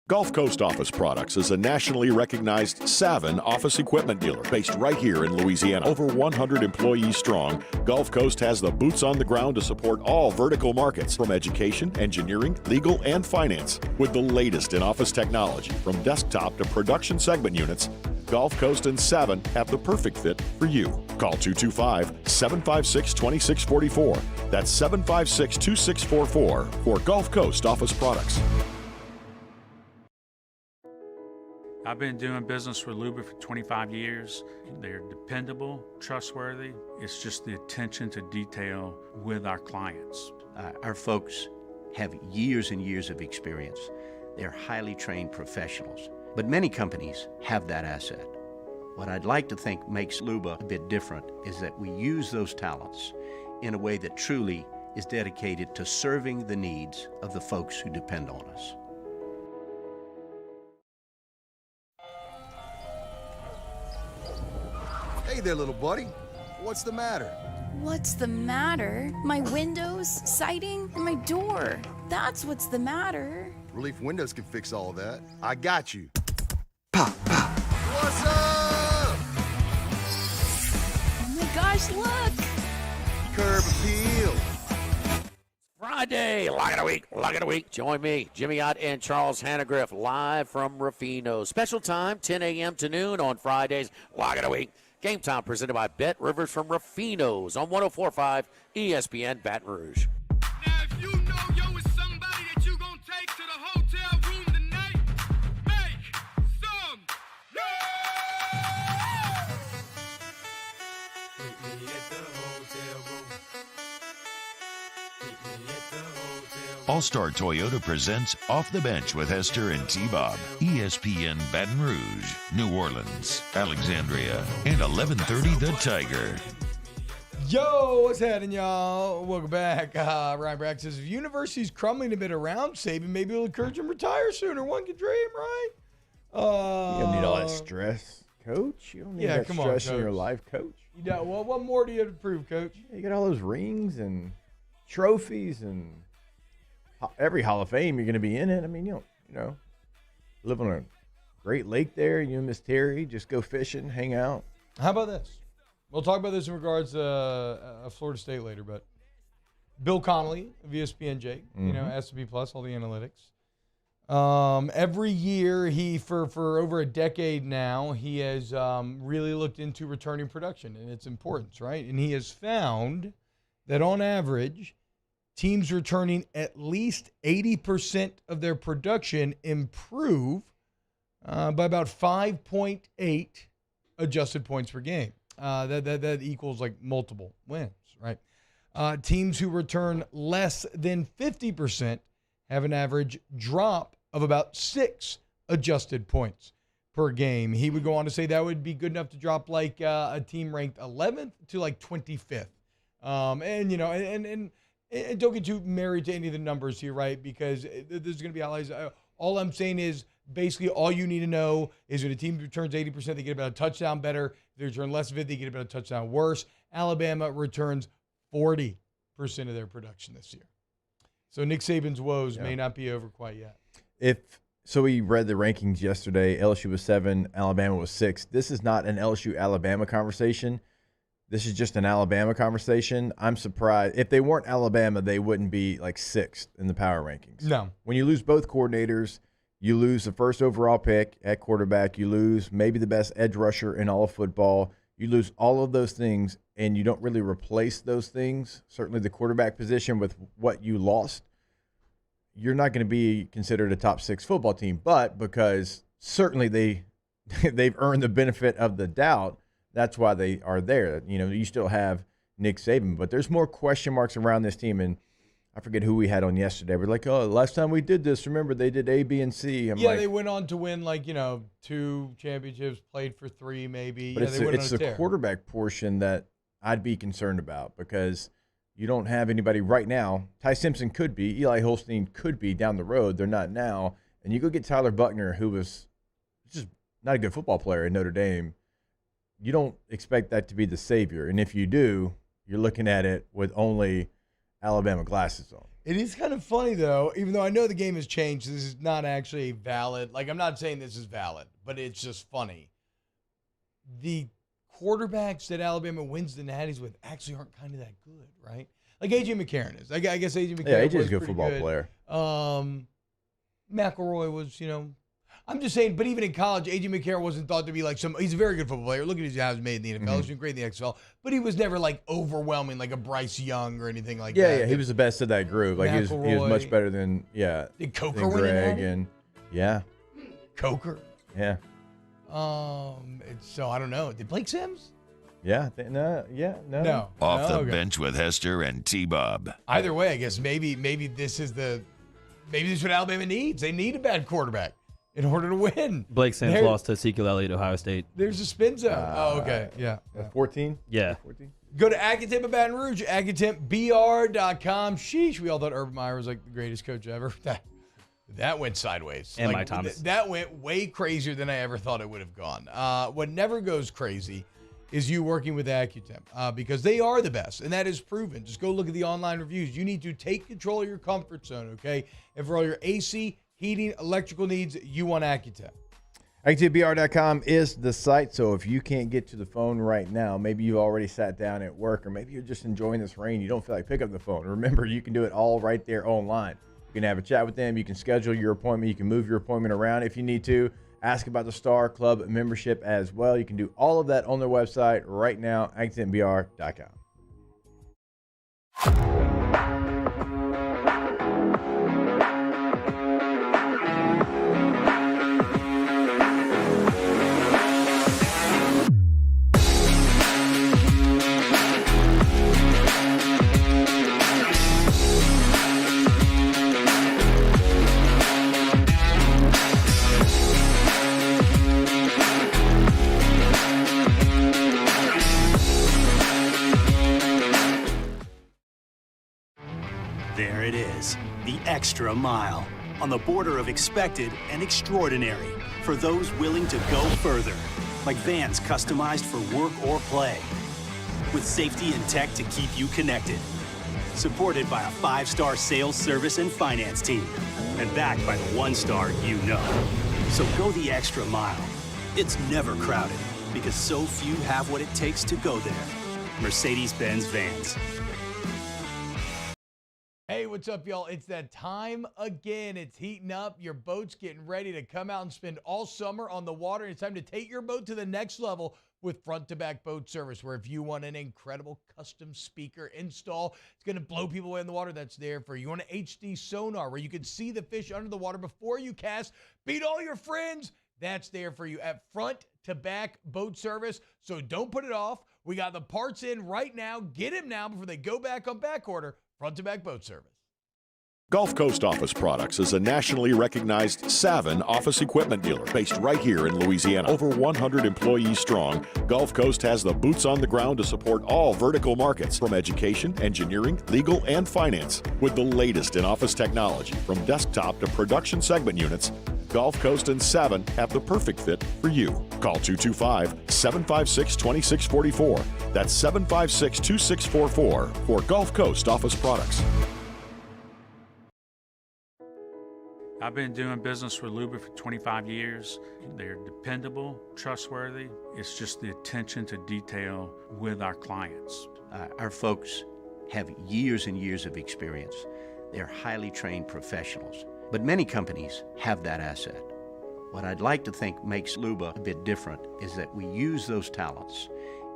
Gulf Coast Office Products is a nationally recognized Savin office equipment dealer based right here in Louisiana. Over 100 employees strong, Gulf Coast has the boots on the ground to support all vertical markets, from education, engineering, legal, and finance. With the latest in office technology, from desktop to production segment units, Gulf Coast and Savin have the perfect fit for you. Call 225-756-2644. That's 756-2644 for Gulf Coast Office Products. I've been doing business with Luba for 25 years. They're dependable, trustworthy. It's just the attention to detail with our clients. Our folks have years and years of experience. They're highly trained professionals. But many companies have that asset. What I'd like to think makes Luba a bit different is that we use those talents in a way that truly is dedicated to serving the needs of the folks who depend on us. Hey there, little buddy. What's the matter? What's the matter? My windows, siding, and my door. That's what's the matter. Relief Windows can fix all of that. I got you. Pop, pop. What's up? Oh my gosh, look! Curb appeal. Friday, lock of the week. Join me, Jimmy Ott and Charles Hannegriff, live from Rufino. Special time, 10 a.m. to noon on Fridays, lock of the week. Game time presented by Bet Rivers from Rufino's on 104.5 ESPN Baton Rouge. Now, if you know yo is somebody that you gonna take to the hotel room tonight, make some noise! Meet me at the hotel room. Meet me at the hotel room. All-Star Toyota presents Off the Bench with Hester and T-Bob. ESPN Baton Rouge, New Orleans, Alexandria, and 1130 The Tiger. Yo, what's happening, y'all? Welcome back. Ryan Brack says, if university's crumbling a bit around Saban, maybe it'll encourage him to retire sooner. One can dream, right? You don't need all that stress, Coach. You don't need that stress in your life, Coach. You know, well, what more do you have to prove, Coach? You got all those rings and trophies and every Hall of Fame you're going to be in it. I mean, you live on a great lake there. You and Miss Terry just go fishing, hang out. How about this? We'll talk about this in regards to Florida State later, but Bill Connolly of ESPN, Jake, S&P Plus, all the analytics. Every year, for over a decade now, he has really looked into returning production and its importance, right? And he has found that on average, teams returning at least 80% of their production improve by about 5.8 adjusted points per game. That equals like multiple wins, right? Teams who return less than 50% have an average drop of about 6 adjusted points per game. He would go on to say that would be good enough to drop like a team ranked 11th to like 25th. And don't get too married to any of the numbers here, right? Because there's going to be outliers. All I'm saying is basically all you need to know is when a team returns 80%, they get about a touchdown better. If they return less of it, they get about a touchdown worse. Alabama returns 40% of their production this year. So Nick Saban's woes may not be over quite yet. So we read the rankings yesterday. LSU was 7, Alabama was 6. This is not an LSU-Alabama conversation. This is just an Alabama conversation. I'm surprised. If they weren't Alabama, they wouldn't be like 6th in the power rankings. No. When you lose both coordinators, you lose the first overall pick at quarterback. You lose maybe the best edge rusher in all of football. You lose all of those things, and you don't really replace those things, certainly the quarterback position, with what you lost. You're not going to be considered a top 6 football team, but because certainly they've earned the benefit of the doubt, that's why they are there. You still have Nick Saban, but there's more question marks around this team, and I forget who we had on yesterday. We're like, oh, last time we did this, remember they did A, B, and C. They went on to win 2 championships, played for 3 maybe. But it's the quarterback portion that I'd be concerned about, because you don't have anybody right now. Ty Simpson could be. Eli Holstein could be down the road. They're not now. And you go get Tyler Buckner, who was just not a good football player at Notre Dame. You don't expect that to be the savior. And if you do, you're looking at it with only Alabama glasses on. It is kind of funny, though, even though I know the game has changed, this is not actually valid. I'm not saying this is valid, but it's just funny. The quarterbacks that Alabama wins the Natties with actually aren't kind of that good, right? Like A.J. McCarron is. I guess A.J. McCarron A.J.'s was a good pretty football good. player. McElroy was, I'm just saying, but even in college, A.J. McCarron wasn't thought to be he's a very good football player. Look at his hours made in the NFL. He's been great in the XFL, but he was never overwhelming like a Bryce Young or anything like that. Yeah, he was the best of that group. He was much better than, Did Coker than win Greg in Coker? Yeah. So I don't know. Did Blake Sims? Yeah. No. Off the okay. bench with Hester and T-Bob. Either way, I guess maybe this is what Alabama needs. They need a bad quarterback in order to win. Blake Sims lost to Ezekiel Elliott, Ohio State. There's a spin zone. Okay. Yeah. 14? Yeah. 14? Go to Accutemp at Baton Rouge, AccutempBR.com. Sheesh, we all thought Urban Meyer was the greatest coach ever. That went sideways. And Mike Thomas. That went way crazier than I ever thought it would have gone. What never goes crazy is you working with Accutemp, because they are the best, and that is proven. Just go look at the online reviews. You need to take control of your comfort zone, okay? And for all your AC, heating, electrical needs, you want Accutemp. AccutempBR.com is the site, so if you can't get to the phone right now, maybe you already sat down at work, or maybe you're just enjoying this rain, you don't feel like pick up the phone. Remember, you can do it all right there online. You can have a chat with them. You can schedule your appointment. You can move your appointment around if you need to. Ask about the Star Club membership as well. You can do all of that on their website right now, AccutempBR.com. There it is, the extra mile, on the border of expected and extraordinary, for those willing to go further, like vans customized for work or play, with safety and tech to keep you connected, supported by a 5-star sales, service, and finance team, and backed by the 1-star you know. So go the extra mile. It's never crowded, because so few have what it takes to go there. Mercedes-Benz Vans. Hey, what's up, y'all? It's that time again. It's heating up. Your boat's getting ready to come out and spend all summer on the water. It's time to take your boat to the next level with front-to-back boat service, where if you want an incredible custom speaker install, it's going to blow people away in the water, that's there for you. You want an HD sonar where you can see the fish under the water before you cast, beat all your friends, that's there for you at front-to-back boat service. So don't put it off. We got the parts in right now. Get them now before they go back on back order. Front-to-back boat service. Gulf Coast Office Products is a nationally recognized Savin office equipment dealer based right here in Louisiana. Over 100 employees strong, Gulf Coast has the boots on the ground to support all vertical markets, from education, engineering, legal, and finance. With the latest in office technology, from desktop to production segment units, Gulf Coast and Savin have the perfect fit for you. Call 225-756-2644. That's 756-2644 for Gulf Coast Office Products. I've been doing business with Luba for 25 years. They're dependable, trustworthy. It's just the attention to detail with our clients. Our folks have years and years of experience. They're highly trained professionals. But many companies have that asset. What I'd like to think makes Luba a bit different is that we use those talents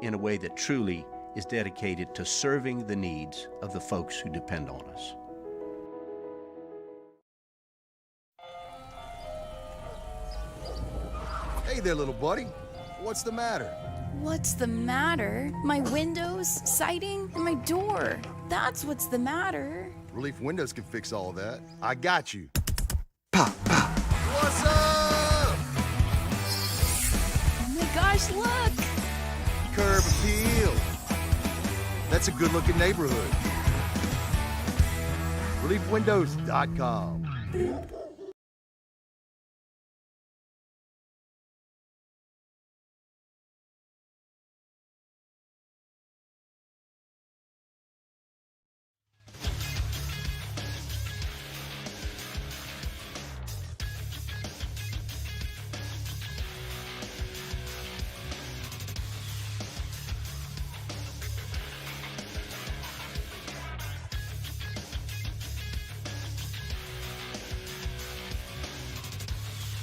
in a way that truly is dedicated to serving the needs of the folks who depend on us. Hey there, little buddy. What's the matter? What's the matter? My windows, siding, and my door. That's what's the matter. Relief Windows can fix all that. I got you. Pop, pop. What's up? Oh my gosh, look! Curb appeal. That's a good-looking neighborhood. ReliefWindows.com.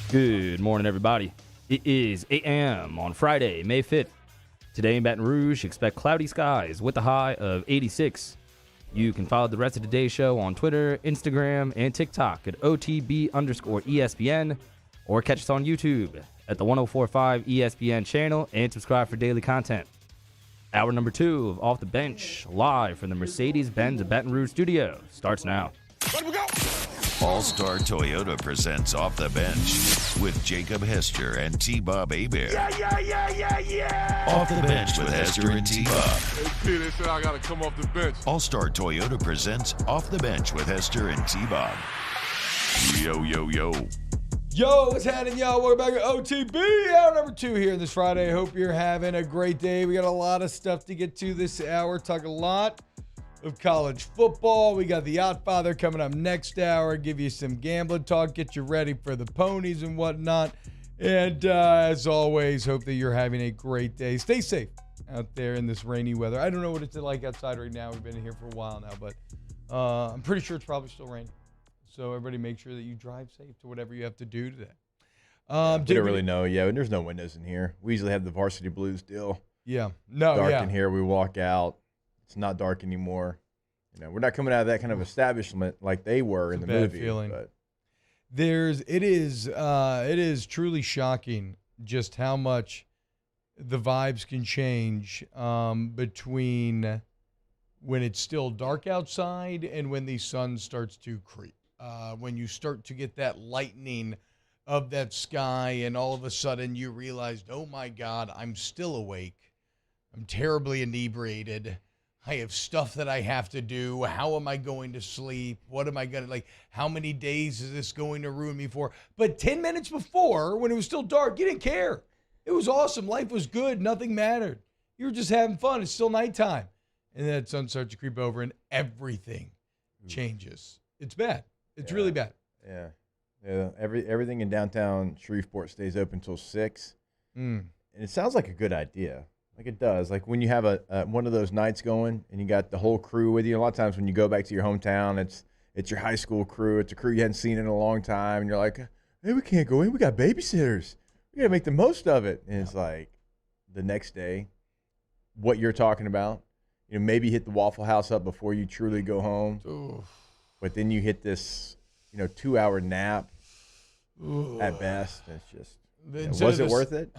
Good morning, everybody. It is 8 a.m. on Friday, May 5th. Today in Baton Rouge, expect cloudy skies with a high of 86. You can follow the rest of today's show on Twitter, Instagram, and TikTok at OTB_ESPN, or catch us on YouTube at the 1045 ESPN channel and subscribe for daily content. Hour number 2 of Off the Bench, live from the Mercedes-Benz Baton Rouge studio, starts now. All-Star Toyota presents Off the Bench with Jacob Hester and T-Bob Hebert. Yeah. Off the Bench with Hester and T-Bob. Hey, P, they said I got to come off the bench. All-Star Toyota presents Off the Bench with Hester and T-Bob. Yo, yo, yo. Yo, what's happening, y'all? Welcome back to OTB, hour number 2 here this Friday. Hope you're having a great day. We got a lot of stuff to get to this hour. Talk a lot of college football. We got the Oddfather coming up next hour. Give you some gambling talk. Get you ready for the ponies and whatnot. And as always, hope that you're having a great day. Stay safe out there in this rainy weather. I don't know what it's like outside right now. We've been here for a while now, but I'm pretty sure it's probably still raining. So everybody make sure that you drive safe to whatever you have to do today. We don't really know. Yeah, and there's no windows in here. We usually have the varsity blues deal. Yeah. No, dark in here. We walk out. It's not dark anymore. You know, we're not coming out of that kind of establishment like they were in the movie. Feeling. But it is truly shocking just how much the vibes can change between when it's still dark outside and when the sun starts to creep. When you start to get that lightening of that sky and all of a sudden you realize, oh my God, I'm still awake. I'm terribly inebriated. I have stuff that I have to do. How am I going to sleep? What am I going to, like, how many days is this going to ruin me for? But 10 minutes before, when it was still dark, you didn't care. It was awesome. Life was good. Nothing mattered. You were just having fun. It's still nighttime. And then that sun starts to creep over and everything changes. It's bad. It's really bad. Yeah. Everything in downtown Shreveport stays open till 6. And it sounds like a good idea. Like it does. Like when you have one of those nights going and you got the whole crew with you. A lot of times when you go back to your hometown, it's your high school crew. It's a crew you hadn't seen in a long time. And you're like, hey, we can't go in. We got babysitters. We got to make the most of it. And it's like the next day, what you're talking about, you know, maybe hit the Waffle House up before you truly go home. Oof. But then you hit this, 2-hour nap at best. It's just, was it worth it?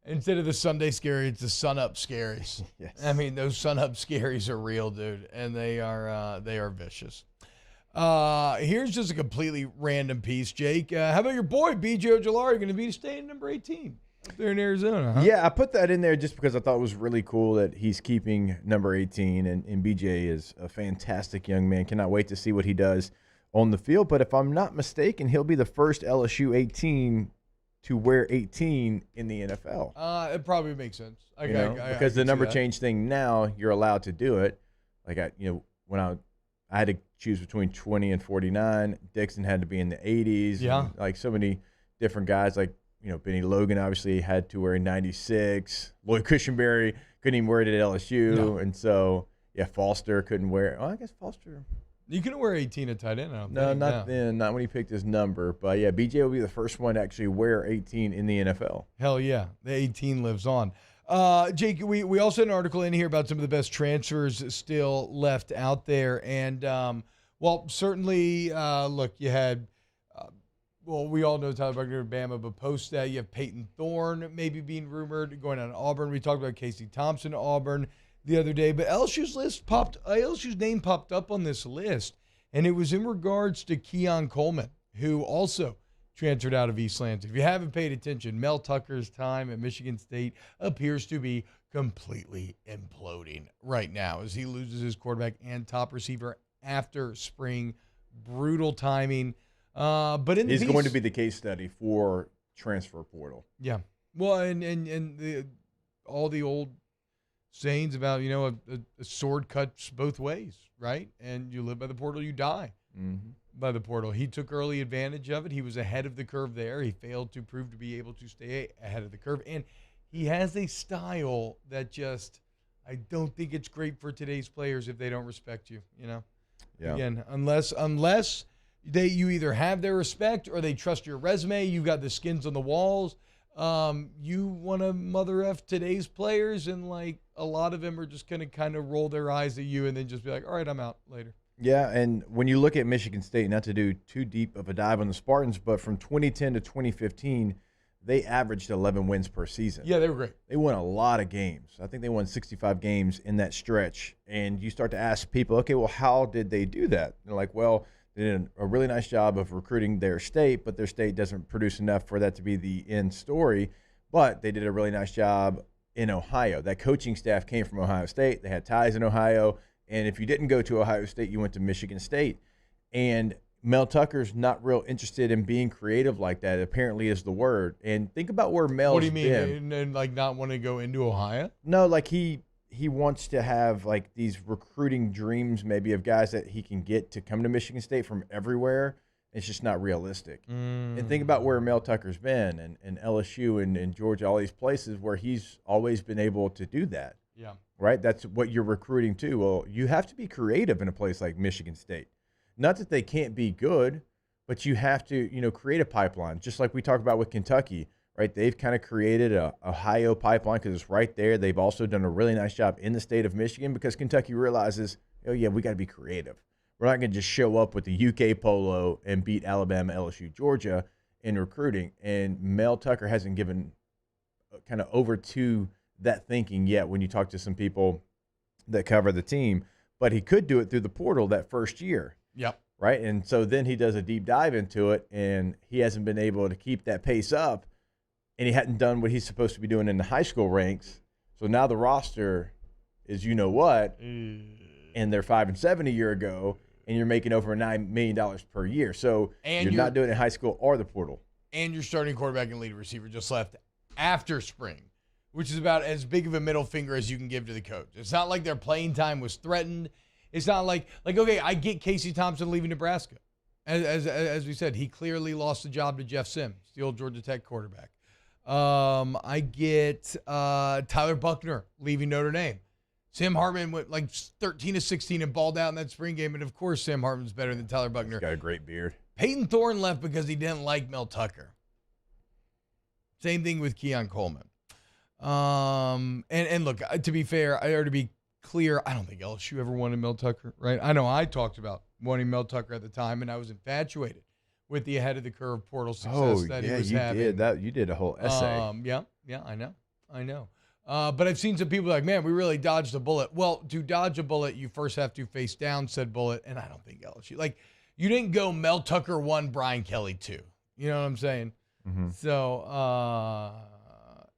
Instead of the Sunday scary, it's the sun-up scaries. Yes. I mean, those sun-up scaries are real, dude, and they are vicious. Here's just a completely random piece, Jake. How about your boy, B.J. Ojolari, going to be staying number 18 up there in Arizona, huh? Yeah, I put that in there just because I thought it was really cool that he's keeping number 18, and B.J. is a fantastic young man. Cannot wait to see what he does on the field. But if I'm not mistaken, he'll be the first LSU 18 to wear 18 in the NFL. It probably makes sense. Because the number change thing now, you're allowed to do it. Like when I had to choose between 20 and 49. Dixon had to be in the 80s. Yeah. And, like so many different guys, like Benny Logan obviously had to wear 96. Lloyd Cushenberry couldn't even wear it at LSU, No. and so Foster couldn't wear. Oh, I guess Foster. You couldn't wear 18 at tight end. No, not then. Not when he picked his number. But, BJ will be the first one to actually wear 18 in the NFL. Hell yeah. The 18 lives on. Jake, we also had an article in here about some of the best transfers still left out there. And, certainly, look, you had, we all know Tyler Buckner and Bama, but post that, you have Peyton Thorne maybe being rumored going on Auburn. We talked about Casey Thompson, Auburn the other day, but LSU's name popped up on this list, and it was in regards to Keon Coleman, who also transferred out of East Lansing. If you haven't paid attention, Mel Tucker's time at Michigan State appears to be completely imploding right now as he loses his quarterback and top receiver after spring. Brutal timing. But he's going to be the case study for transfer portal. Yeah. Well, and all the old sayings about, a sword cuts both ways, right? And you live by the portal, you die by the portal. He took early advantage of it. He was ahead of the curve there. He failed to prove to be able to stay ahead of the curve. And he has a style that I don't think it's great for today's players if they don't respect you, Yeah. Again, unless you either have their respect or they trust your resume, you've got the skins on the walls. You want to mother F today's players, and a lot of them are just going to kind of roll their eyes at you and then just be like, all right, I'm out later. Yeah, and when you look at Michigan State, not to do too deep of a dive on the Spartans, but from 2010 to 2015, they averaged 11 wins per season. Yeah, they were great. They won a lot of games. I think they won 65 games in that stretch. And you start to ask people, okay, well, how did they do that? They're like, well, they did a really nice job of recruiting their state, but their state doesn't produce enough for that to be the end story. But they did a really nice job in Ohio. That coaching staff came from Ohio State. They had ties in Ohio. And if you didn't go to Ohio State, you went to Michigan State. And Mel Tucker's not real interested in being creative like that, apparently is the word. And think about where Mel's What do you mean? been. And not want to go into Ohio? No, he wants to have these recruiting dreams maybe of guys that he can get to come to Michigan State from everywhere. It's just not realistic. And think about where Mel Tucker's been and LSU and Georgia, all these places where he's always been able to do that. Yeah. Right? That's what you're recruiting to. Well, you have to be creative in a place like Michigan State. Not that they can't be good, but you have to, create a pipeline, just like we talked about with Kentucky. Right, they've kind of created a Ohio pipeline because it's right there. They've also done a really nice job in the state of Michigan because Kentucky realizes, we got to be creative. We're not going to just show up with the UK polo and beat Alabama, LSU, Georgia in recruiting. And Mel Tucker hasn't given kind of over to that thinking yet when you talk to some people that cover the team. But he could do it through the portal that first year. Yep. Right, and so then he does a deep dive into it, and he hasn't been able to keep that pace up. And he hadn't done what he's supposed to be doing in the high school ranks. So now the roster is what, and they're 5-7 a year ago, and you're making over $9 million per year. So you're not doing it in high school or the portal. And your starting quarterback and lead receiver just left after spring, which is about as big of a middle finger as you can give to the coach. It's not like their playing time was threatened. It's not like okay, I get Casey Thompson leaving Nebraska. As we said, he clearly lost the job to Jeff Sims, the old Georgia Tech quarterback. I get Tyler Buckner leaving Notre Dame. Sam Hartman went 13-16 and balled out in that spring game, and of course Sam Hartman's better than Tyler Buckner. He's got a great beard. Peyton Thorne left because he didn't like Mel Tucker. Same thing with Keon Coleman. And look, to be fair, to be clear, I don't think LSU ever wanted Mel Tucker, right? I know I talked about wanting Mel Tucker at the time, and I was infatuated with the ahead of the curve portal success that he was having. You did a whole essay. Yeah, I know. But I've seen some people like, man, we really dodged a bullet. Well, to dodge a bullet, you first have to face down said bullet, and I don't think LSU you didn't go Mel Tucker 1, Brian Kelly 2. You know what I'm saying? Mm-hmm. So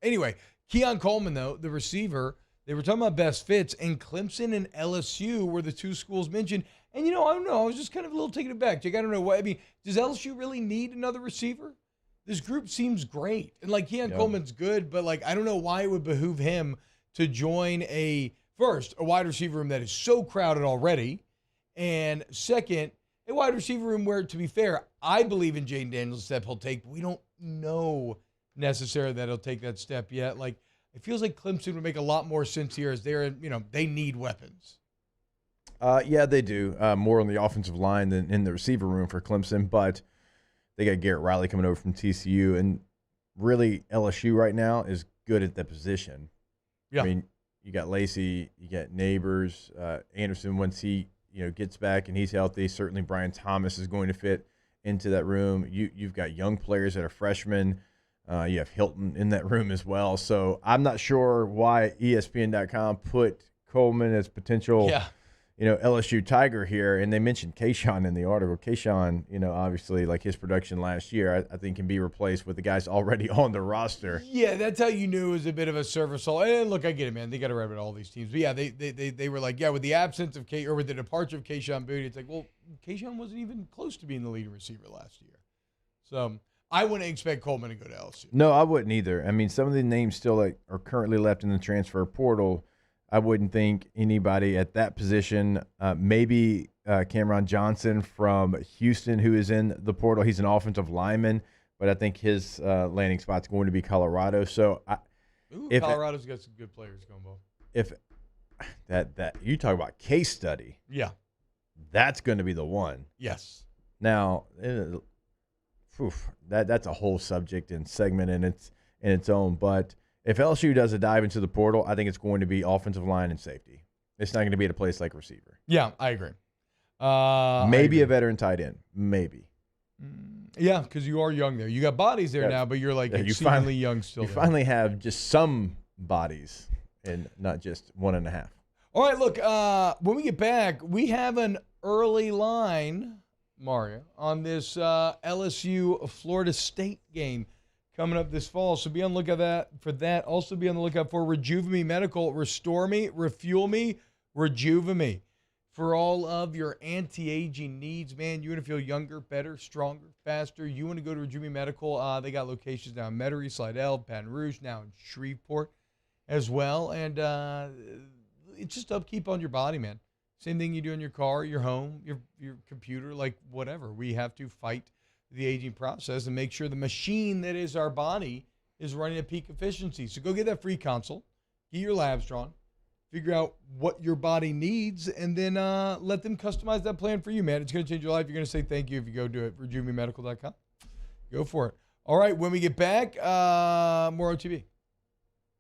anyway, Keon Coleman though, the receiver, they were talking about best fits, and Clemson and LSU were the two schools mentioned. And, I don't know. I was just kind of a little taken aback. Jake, I don't know what. I mean, does LSU really need another receiver? This group seems great. And, Keon Coleman's good, but, I don't know why it would behoove him to join a wide receiver room that is so crowded already. And second, a wide receiver room where, to be fair, I believe in Jaden Daniels' step he'll take, but we don't know necessarily that he'll take that step yet. It feels like Clemson would make a lot more sense here as they need weapons. Yeah, they do. More on the offensive line than in the receiver room for Clemson, but they got Garrett Riley coming over from TCU, and really LSU right now is good at that position. Yeah. I mean, you got Lacey, you got Neighbors, Anderson once he gets back and he's healthy. Certainly Brian Thomas is going to fit into that room. You've got young players that are freshmen. You have Hilton in that room as well. So I'm not sure why ESPN.com put Coleman as potential LSU Tiger here, and they mentioned Kayshawn in the article. Kayshawn, obviously, like his production last year, I think can be replaced with the guys already on the roster. Yeah, that's how you knew it was a bit of a service. And look, I get it, man. They got to rabbit all these teams. But yeah, they were like, with the absence of with the departure of Kayshawn Boutte, it's like, well, Kayshawn wasn't even close to being the leading receiver last year. So I wouldn't expect Coleman to go to LSU. No, I wouldn't either. I mean, some of the names still are currently left in the transfer portal. I wouldn't think anybody at that position, maybe Cameron Johnson from Houston, who is in the portal. He's an offensive lineman, but I think his landing spot's going to be Colorado. So, Colorado's got some good players going both. If that you talk about case study, that's going to be the one. Yes. Now, that's a whole subject and segment in its own, but. If LSU does a dive into the portal, I think it's going to be offensive line and safety. It's not going to be at a place like receiver. Yeah, I agree. Maybe a veteran tight end. Maybe. Yeah, because you are young there. You got bodies there now, but you're exceedingly young still. You finally have just some bodies and not just 1.5. All right, look, when we get back, we have an early line, Mario, on this LSU-Florida State game coming up this fall. So be on the lookout for that. Also be on the lookout for Rejuve Medical. Restore me, refuel me, rejuve me. For all of your anti-aging needs, man, you want to feel younger, better, stronger, faster. You want to go to Rejuve Medical. They got locations now in Metairie, Slidell, Baton Rouge, now in Shreveport as well. And it's just upkeep on your body, man. Same thing you do in your car, your home, your computer, like whatever. We have to fight the aging process and make sure the machine that is our body is running at peak efficiency. So go get that free consult, get your labs drawn, figure out what your body needs, and then let them customize that plan for you, man. It's going to change your life. You're going to say thank you if you go do it. RejuveMedical.com. Go for it. All right, when we get back, more OTB.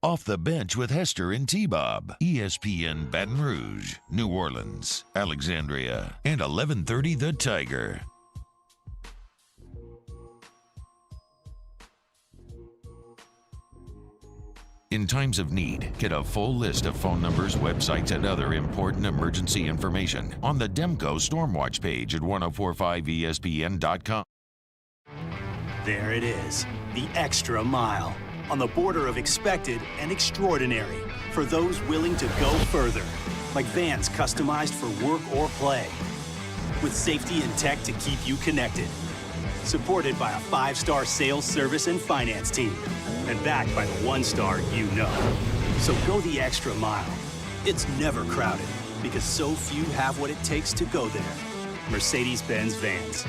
Off the Bench with Hester and T-Bob. ESPN Baton Rouge, New Orleans, Alexandria, and 1130 The Tiger. In times of need, get a full list of phone numbers, websites, and other important emergency information on the Demco Stormwatch page at 1045ESPN.com. There it is, the extra mile, on the border of expected and extraordinary, for those willing to go further, like vans customized for work or play, with safety and tech to keep you connected. Supported by a 5-star sales, service, and finance team. And backed by the 1-star you know. So go the extra mile. It's never crowded because so few have what it takes to go there. Mercedes-Benz Vans.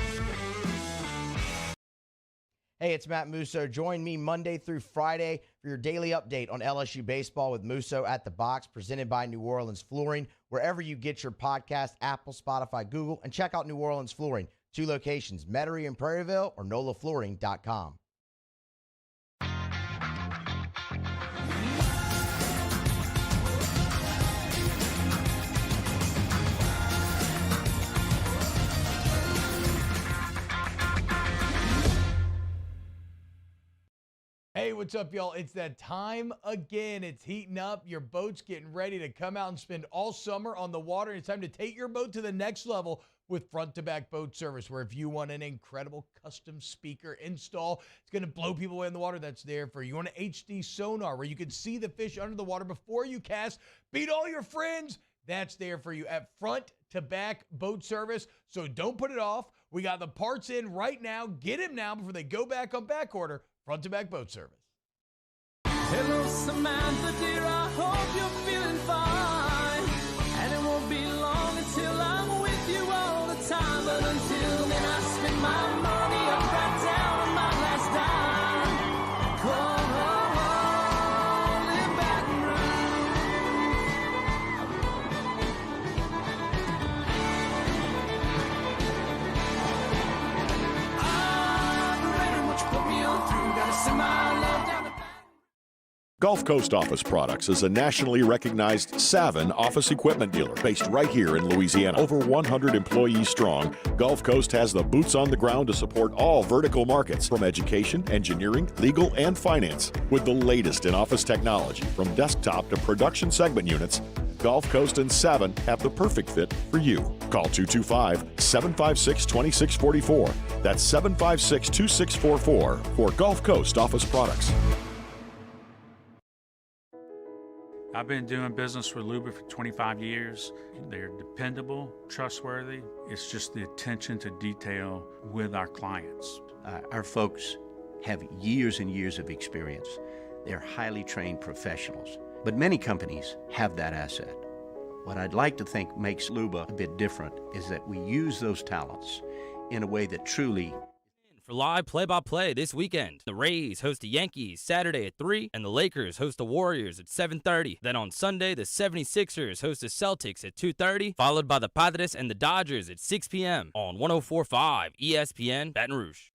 Hey, it's Matt Musso. Join me Monday through Friday for your daily update on LSU baseball with Musso at the Box, presented by New Orleans Flooring. Wherever you get your podcast, Apple, Spotify, Google, and check out New Orleans Flooring. 2 locations, Metairie and Prairieville, or NOLAFlooring.com. Hey, what's up, y'all? It's that time again. It's heating up. Your boat's getting ready to come out and spend all summer on the water. It's time to take your boat to the next level with front-to-back boat service, where if you want an incredible custom speaker install, it's going to blow people away in the water, that's there for you. You want an HD sonar where you can see the fish under the water before you cast, beat all your friends, that's there for you at front-to-back boat service. So don't put it off. We got the parts in right now. Get them now before they go back on back order. Front-to-back boat service. Hello, Samantha, dear, I hope you're feeling fine. And it won't be long until I'm with you all the time. But until then, I spend my money up right down on my last dime. Come on, live Baton Rouge. I'm ready, what you put me on through. Gotta send my love down. Gulf Coast Office Products is a nationally recognized Savin office equipment dealer based right here in Louisiana. Over 100 employees strong, Gulf Coast has the boots on the ground to support all vertical markets from education, engineering, legal, and finance. With the latest in office technology from desktop to production segment units, Gulf Coast and Savin have the perfect fit for you. Call 225-756-2644. That's 756-2644 for Gulf Coast Office Products. I've been doing business with Luba for 25 years. They're dependable, trustworthy. It's just the attention to detail with our clients. Our folks have years and years of experience. They're highly trained professionals. But many companies have that asset. What I'd like to think makes Luba a bit different is that we use those talents in a way that truly... For live play-by-play this weekend, the Rays host the Yankees Saturday at 3, and the Lakers host the Warriors at 7:30. Then on Sunday, the 76ers host the Celtics at 2:30, followed by the Padres and the Dodgers at 6 p.m. on 104.5 ESPN Baton Rouge.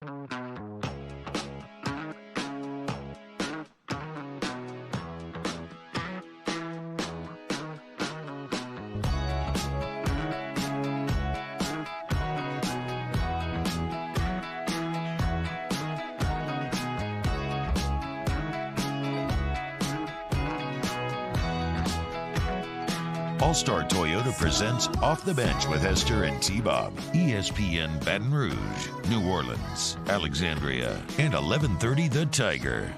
All-Star Toyota presents Off the Bench with Esther and T-Bob. ESPN Baton Rouge, New Orleans, Alexandria, and 1130 The Tiger.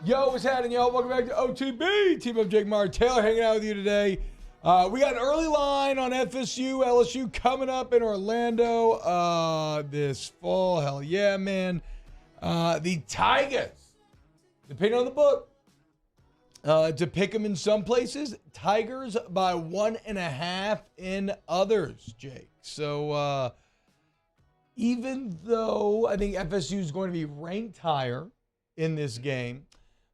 Yo, what's happening, y'all? Welcome back to OTB. T-Bob, Jake Meyer, Taylor hanging out with you today. We got an early line on FSU, LSU coming up in Orlando this fall. Hell yeah, man. The Tigers, depending on the book, to pick them in some places, Tigers by 1.5 in others, Jake. So even though I think FSU is going to be ranked higher in this game,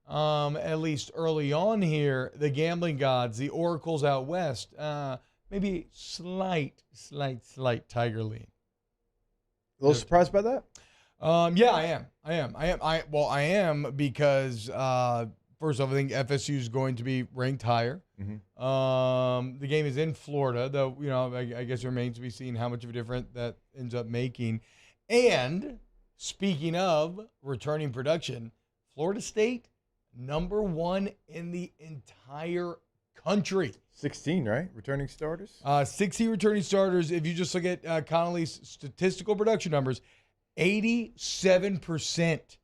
at least early on here, the gambling gods, the oracles out west, maybe slight Tiger lean. A little surprised by that? Yeah, I am. I am because first off, I think FSU is going to be ranked higher. Mm-hmm. The game is in Florida, though. You know, I guess it remains to be seen how much of a difference that ends up making. And speaking of returning production, Florida State #1 in the entire country. 16, right? Returning starters? 16 returning starters. If you just look at Connolly's statistical production numbers, 87%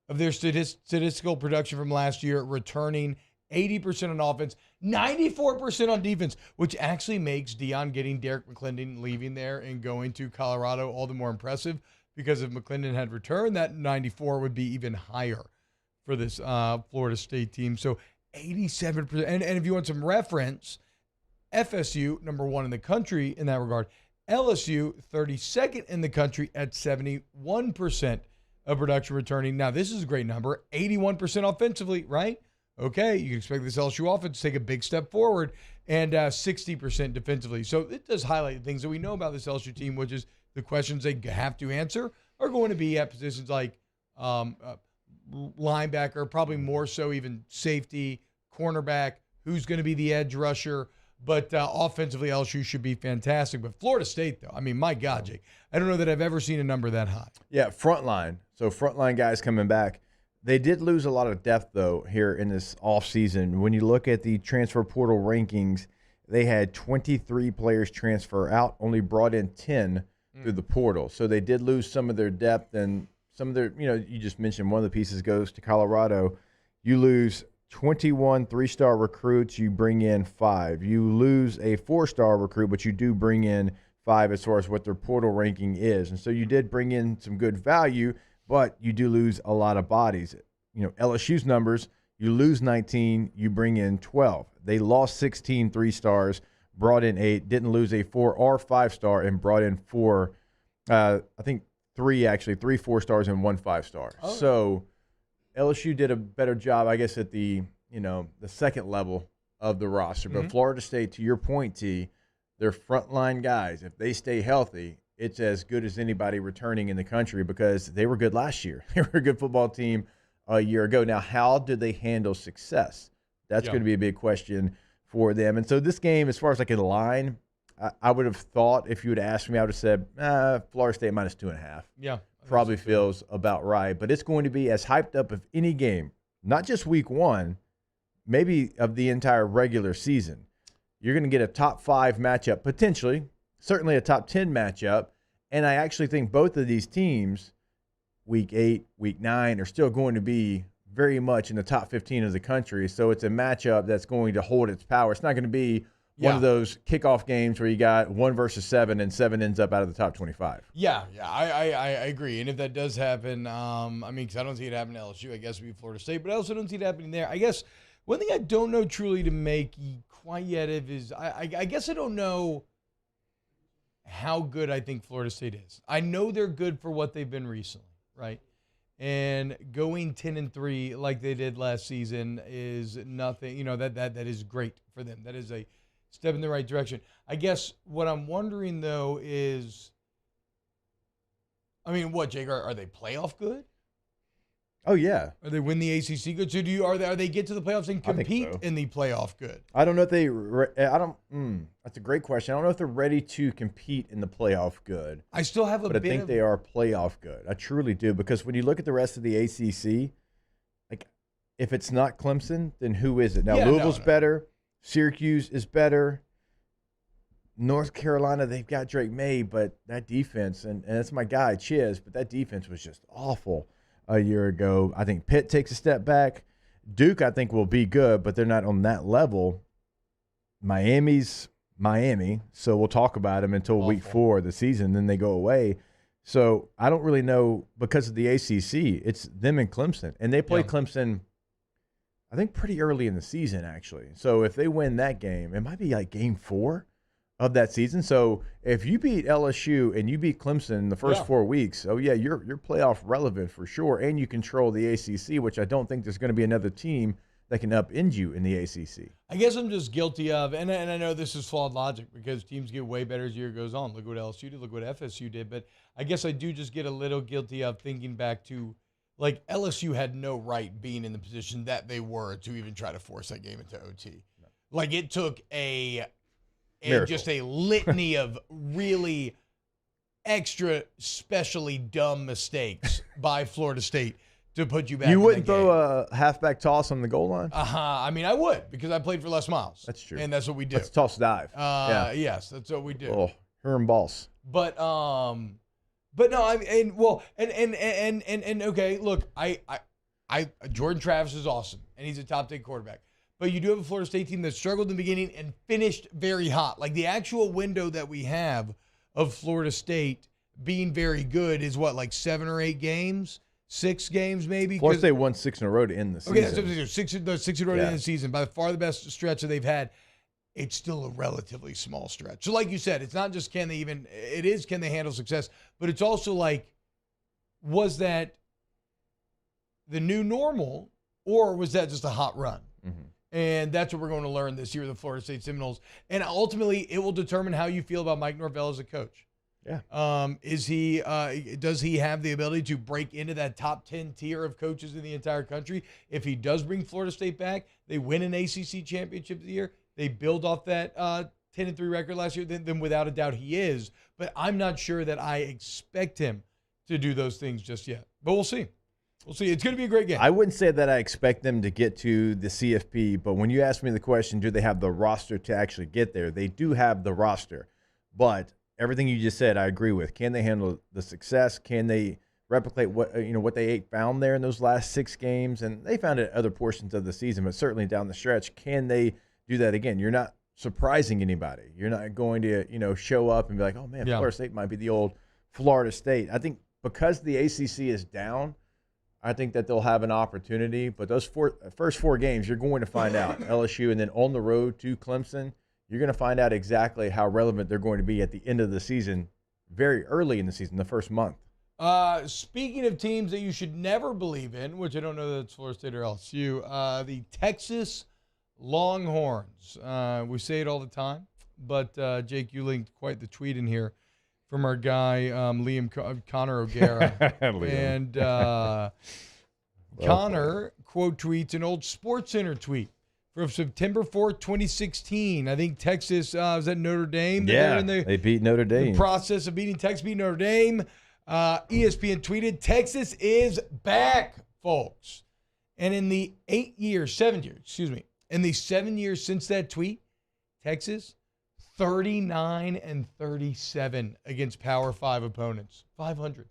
of their statistical production from last year returning, 80% on offense, 94% on defense, which actually makes Deion getting Derek McClendon leaving there and going to Colorado all the more impressive, because if McClendon had returned, that 94 would be even higher for this Florida State team. So 87%. And if you want some reference, FSU, #1 in the country in that regard. LSU, 32nd in the country at 71% of production returning. Now, this is a great number, 81% offensively, right? Okay, you can expect this LSU offense to take a big step forward, and 60% defensively. So it does highlight the things that we know about this LSU team, which is the questions they have to answer are going to be at positions like linebacker, probably more so even safety, cornerback, who's going to be the edge rusher. But offensively, LSU should be fantastic. But Florida State, though, I mean, my God, Jake, I don't know that I've ever seen a number that high. Yeah, frontline. So frontline guys coming back. They did lose a lot of depth, though, here in this offseason. When you look at the transfer portal rankings, they had 23 players transfer out, only brought in 10 through the portal. So they did lose some of their depth, and some of their, you just mentioned one of the pieces goes to Colorado. You lose 21 3-star recruits, you bring in 5. You lose a 4-star recruit, but you do bring in 5 as far as what their portal ranking is. And so you did bring in some good value, but you do lose a lot of bodies. LSU's numbers, you lose 19, you bring in 12. They lost 16 3-stars, brought in 8, didn't lose a 4 or 5-star, and brought in 4, I think 3 4-stars and 1 5-star. Oh. So LSU did a better job, I guess, at the second level of the roster. But Florida State, to your point, T, their frontline guys, if they stay healthy, it's as good as anybody returning in the country because they were good last year. They were a good football team a year ago. Now, how did they handle success? That's going to be a big question for them. And so this game, as far as like a line, I would have thought if you would ask me, I would have said Florida State minus 2.5. Yeah. Probably feels about right. But it's going to be as hyped up of any game, not just week one, maybe of the entire regular season. You're going to get a top 5 matchup, potentially, certainly a top 10 matchup. And I actually think both of these teams, week 8, week 9, are still going to be very much in the top 15 of the country. So it's a matchup that's going to hold its power. It's not going to be one of those kickoff games where you got 1 versus 7 and 7 ends up out of the top 25. Yeah, I agree. And if that does happen, because I don't see it happening at LSU, I guess it would be Florida State, but I also don't see it happening there. I guess one thing I don't know truly to make quite yet is I guess I don't know how good I think Florida State is. I know they're good for what they've been recently, right? And going 10-3 like they did last season is nothing. That is great for them. That is a step in the right direction. I guess what I'm wondering though is, what, Jake? Are they playoff good? Oh yeah. Are they win the ACC good? So are they get to the playoffs and compete in the playoff good? I don't know if they. That's a great question. I don't know if they're ready to compete in the playoff good. I still have but I think they are playoff good. I truly do, because when you look at the rest of the ACC, like if it's not Clemson, then who is it? Now Louisville's better. Syracuse is better. North Carolina, they've got Drake May, but that defense, and that's my guy, Chiz, but that defense was just awful a year ago. I think Pitt takes a step back. Duke, I think, will be good, but they're not on that level. Miami's Miami, so we'll talk about them until week 4 of the season, then they go away. So I don't really know, because of the ACC, it's them and Clemson. And they play Clemson, I think, pretty early in the season, actually. So if they win that game, it might be like game 4 of that season. So if you beat LSU and you beat Clemson in the first 4 weeks, you're playoff relevant for sure, and you control the ACC, which I don't think there's going to be another team that can upend you in the ACC. I guess I'm just guilty of, and I know this is flawed logic because teams get way better as the year goes on. Look what LSU did, look what FSU did, but I guess I do just get a little guilty of thinking back to, like, LSU had no right being in the position that they were to even try to force that game into OT. No. Like, it took just a litany of really extra specially dumb mistakes by Florida State to put you back. You wouldn't throw a halfback toss on the goal line? I would, because I played for Les Miles. That's true. And that's what we do. That's toss dive. Yes, that's what we do. Oh, Herm Boss. But no, okay, look, I Jordan Travis is awesome, and he's a top 10 quarterback. But you do have a Florida State team that struggled in the beginning and finished very hot. Like, the actual window that we have of Florida State being very good is what, like 7 or 8 games? 6 games maybe? Florida State won 6 in a row to end the season. Okay, that's 6 in a row to end the season. By far the best stretch that they've had. It's still a relatively small stretch. So like you said, it's not just can they handle success, but it's also like, was that the new normal, or was that just a hot run? Mm-hmm. And that's what we're going to learn this year, the Florida State Seminoles. And ultimately, it will determine how you feel about Mike Norvell as a coach. Yeah. Does he have the ability to break into that top 10 tier of coaches in the entire country? If he does bring Florida State back, they win an ACC championship of the year, they build off that 10-3 record last year, then without a doubt he is. But I'm not sure that I expect him to do those things just yet. But we'll see. We'll see. It's going to be a great game. I wouldn't say that I expect them to get to the CFP, but when you ask me the question, do they have the roster to actually get there? They do have the roster. But everything you just said, I agree with. Can they handle the success? Can they replicate what they found there in those last 6 games? And they found it at other portions of the season, but certainly down the stretch. Can they do that again? You're not surprising anybody. You're not going to show up and be like, oh, man, Florida State might be the old Florida State. I think because the ACC is down, I think that they'll have an opportunity. But those first 4 games, you're going to find out. LSU, and then on the road to Clemson, you're going to find out exactly how relevant they're going to be at the end of the season, very early in the season, the first month. Speaking of teams that you should never believe in, which I don't know that it's Florida State or LSU, the Texas Longhorns. We say it all the time, but Jake, you linked quite the tweet in here from our guy Connor O'Gara. And Connor quote tweets an old Sports Center tweet from September 4th, 2016. I think Texas was at Notre Dame. Yeah, they beat Notre Dame. The process of beating Texas, beat Notre Dame. ESPN tweeted, Texas is back, folks. And in the 7 years since that tweet, Texas 39-37 against Power 5 opponents. 500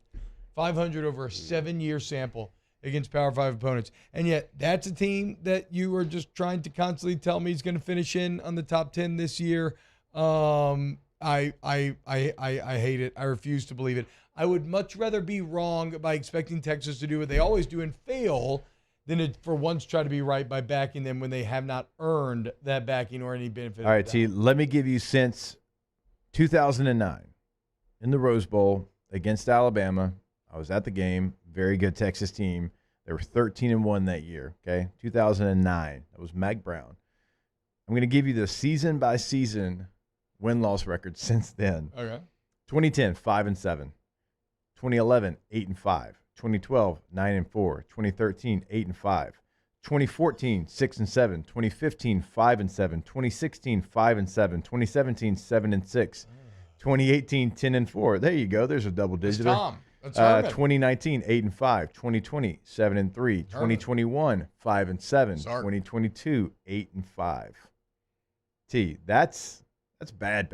over a 7-year sample against Power 5 opponents. And yet that's a team that you are just trying to constantly tell me is going to finish in on the top 10 this year. I hate it. I refuse to believe it. I would much rather be wrong by expecting Texas to do what they always do and fail than for once try to be right by backing them when they have not earned that backing or any benefit. All right, T, let me give you since 2009 in the Rose Bowl against Alabama. I was at the game. Very good Texas team. They were 13-1 that year, okay? 2009. That was Mack Brown. I'm going to give you the season-by-season win-loss record since then. Okay. 2010, 5-7. 2011, 8-5. 2012, 9-4. 2013, 8-5. 2014, 6-7. 2015, 5-7. 2016, 5-7. 2017, 7-6. 2018, 10-4. There you go. There's a double digit. That's Tom. That's Herman. 2019, 8-5. 2020, 7-3. 2021, 5-7. 2022, 8-5. T, that's bad.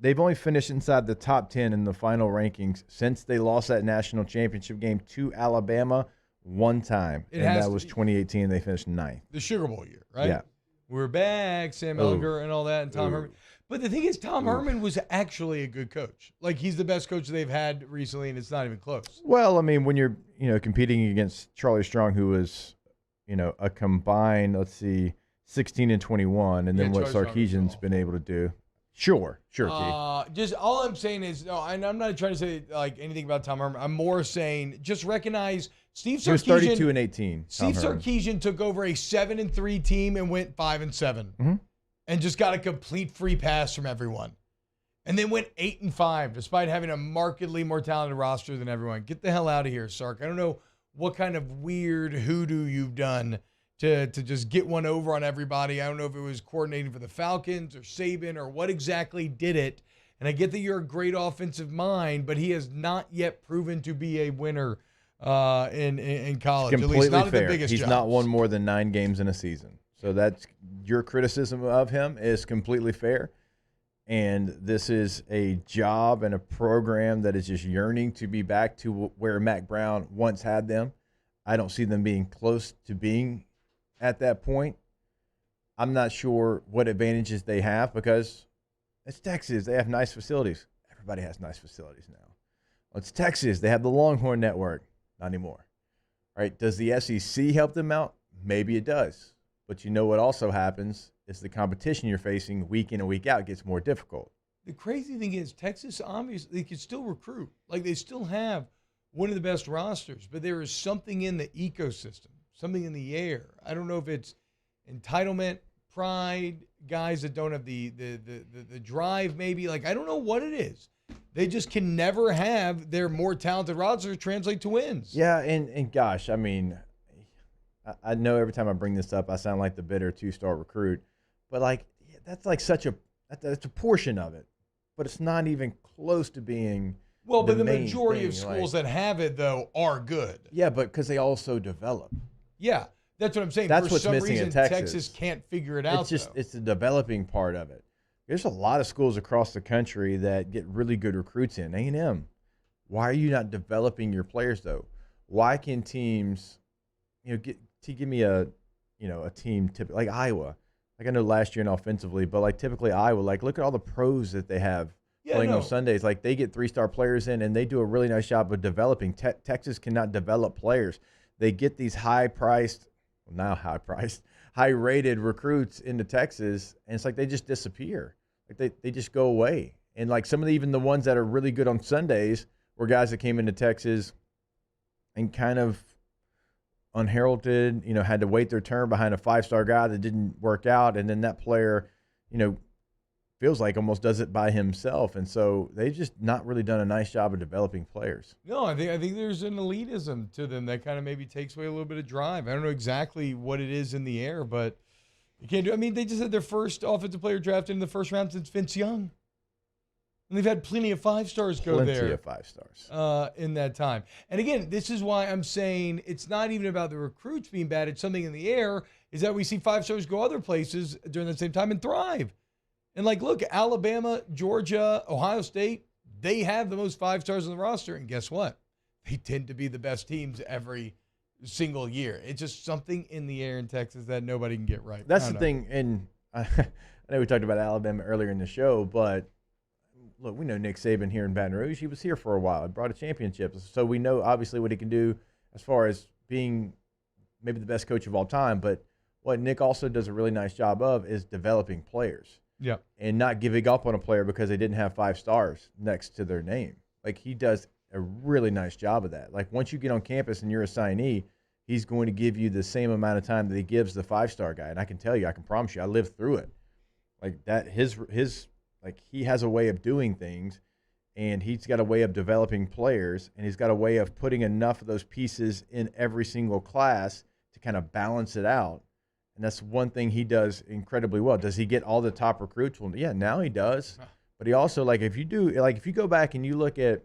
They've only finished inside the top 10 in the final rankings since they lost that national championship game to Alabama one time. That was 2018. They finished 9th. The Sugar Bowl year, right? Yeah. We're back, Sam Ellinger and all that, and Tom Herman. But the thing is, Tom Herman was actually a good coach. Like, he's the best coach they've had recently, and it's not even close. Well, I mean, when you're, competing against Charlie Strong, who was, a combined, 16-21, and then what Sarkisian's been able to do. Sure, Keith. Just all I'm saying is, and I'm not trying to say like anything about Tom Herman. I'm more saying just recognize Steve Sarkisian. He was 32-18. Steve Sarkisian took over a 7-3 team and went 5-7, and just got a complete free pass from everyone, and then went 8-5 despite having a markedly more talented roster than everyone. Get the hell out of here, Sark. I don't know what kind of weird hoodoo you've done to just get one over on everybody. I don't know if it was coordinating for the Falcons or Saban or what exactly did it. And I get that you're a great offensive mind, but he has not yet proven to be a winner in college. Completely at least not fair. At the biggest He's jobs. not won more than 9 games in a season. So that's your criticism of him is completely fair. And this is a job and a program that is just yearning to be back to where Mack Brown once had them. I don't see them being close to being at that point. I'm not sure what advantages they have because it's Texas. They have nice facilities. Everybody has nice facilities now. Well, it's Texas. They have the Longhorn Network. Not anymore. Right? Does the SEC help them out? Maybe it does. But you know what also happens is the competition you're facing week in and week out gets more difficult. The crazy thing is Texas, obviously, they can still recruit. Like, they still have one of the best rosters, but there is something in the ecosystem, something in the air. I don't know if it's entitlement, pride, guys that don't have the drive maybe. Like, I don't know what it is. They just can never have their more talented roster translate to wins. Yeah, and gosh, I mean, I know every time I bring this up, I sound like the bitter 2-star recruit. But, like, that's like that's a portion of it. But it's not even close to being but the majority of schools that have it, though, are good. Yeah, but because they also develop. Yeah, that's what I'm saying. That's For what's some missing reason, in Texas. Texas can't figure it out. It's the developing part of it. There's a lot of schools across the country that get really good recruits in. A&M. Why are you not developing your players though? Why can teams, give me a team like Iowa. Like I know last year and offensively, but like typically Iowa, like look at all the pros that they have playing on Sundays. Like they get 3-star players in and they do a really nice job of developing. Texas cannot develop players. They get these high-rated recruits into Texas, and it's like they just disappear. Like they just go away. And like some of even the ones that are really good on Sundays were guys that came into Texas and kind of unheralded, had to wait their turn behind a 5-star guy that didn't work out, and then that player, feels like almost does it by himself. And so they've just not really done a nice job of developing players. No, I think there's an elitism to them that kind of maybe takes away a little bit of drive. I don't know exactly what it is in the air, but you can't do. I mean, they just had their first offensive player drafted in the first round since Vince Young. And they've had plenty of 5-stars go there. Plenty of 5-stars. In that time. And again, this is why I'm saying it's not even about the recruits being bad. It's something in the air is that we see 5-stars go other places during that same time and thrive. And like, look, Alabama, Georgia, Ohio State, they have the most 5-stars on the roster. And guess what? They tend to be the best teams every single year. It's just something in the air in Texas that nobody can get right. That's the thing. And I know we talked about Alabama earlier in the show, but look, we know Nick Saban here in Baton Rouge. He was here for a while. He brought a championship. So we know obviously what he can do as far as being maybe the best coach of all time. But what Nick also does a really nice job of is developing players. Yeah. And not giving up on a player because they didn't have 5 stars next to their name. Like, he does a really nice job of that. Like, once you get on campus and you're a signee, he's going to give you the same amount of time that he gives the 5-star guy. And I can tell you, I can promise you, I lived through it. Like, that, like, he has a way of doing things, and he's got a way of developing players, and he's got a way of putting enough of those pieces in every single class to kind of balance it out. And that's one thing he does incredibly well. Does he get all the top recruits? Well, yeah, now he does. But he also, like, if you go back and you look at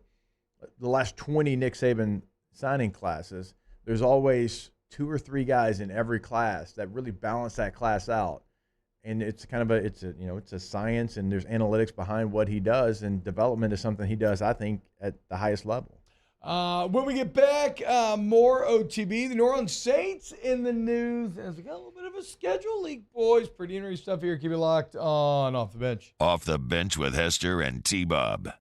the last 20 Nick Saban signing classes, there's always 2 or 3 guys in every class that really balance that class out. And it's kind of it's a science, and there's analytics behind what he does, and development is something he does, I think, at the highest level. When we get back, more OTB. The New Orleans Saints in the news as we got a little bit of a schedule leak, boys. Pretty interesting stuff here. Keep it locked on Off the Bench. Off the Bench with Hester and T-Bob.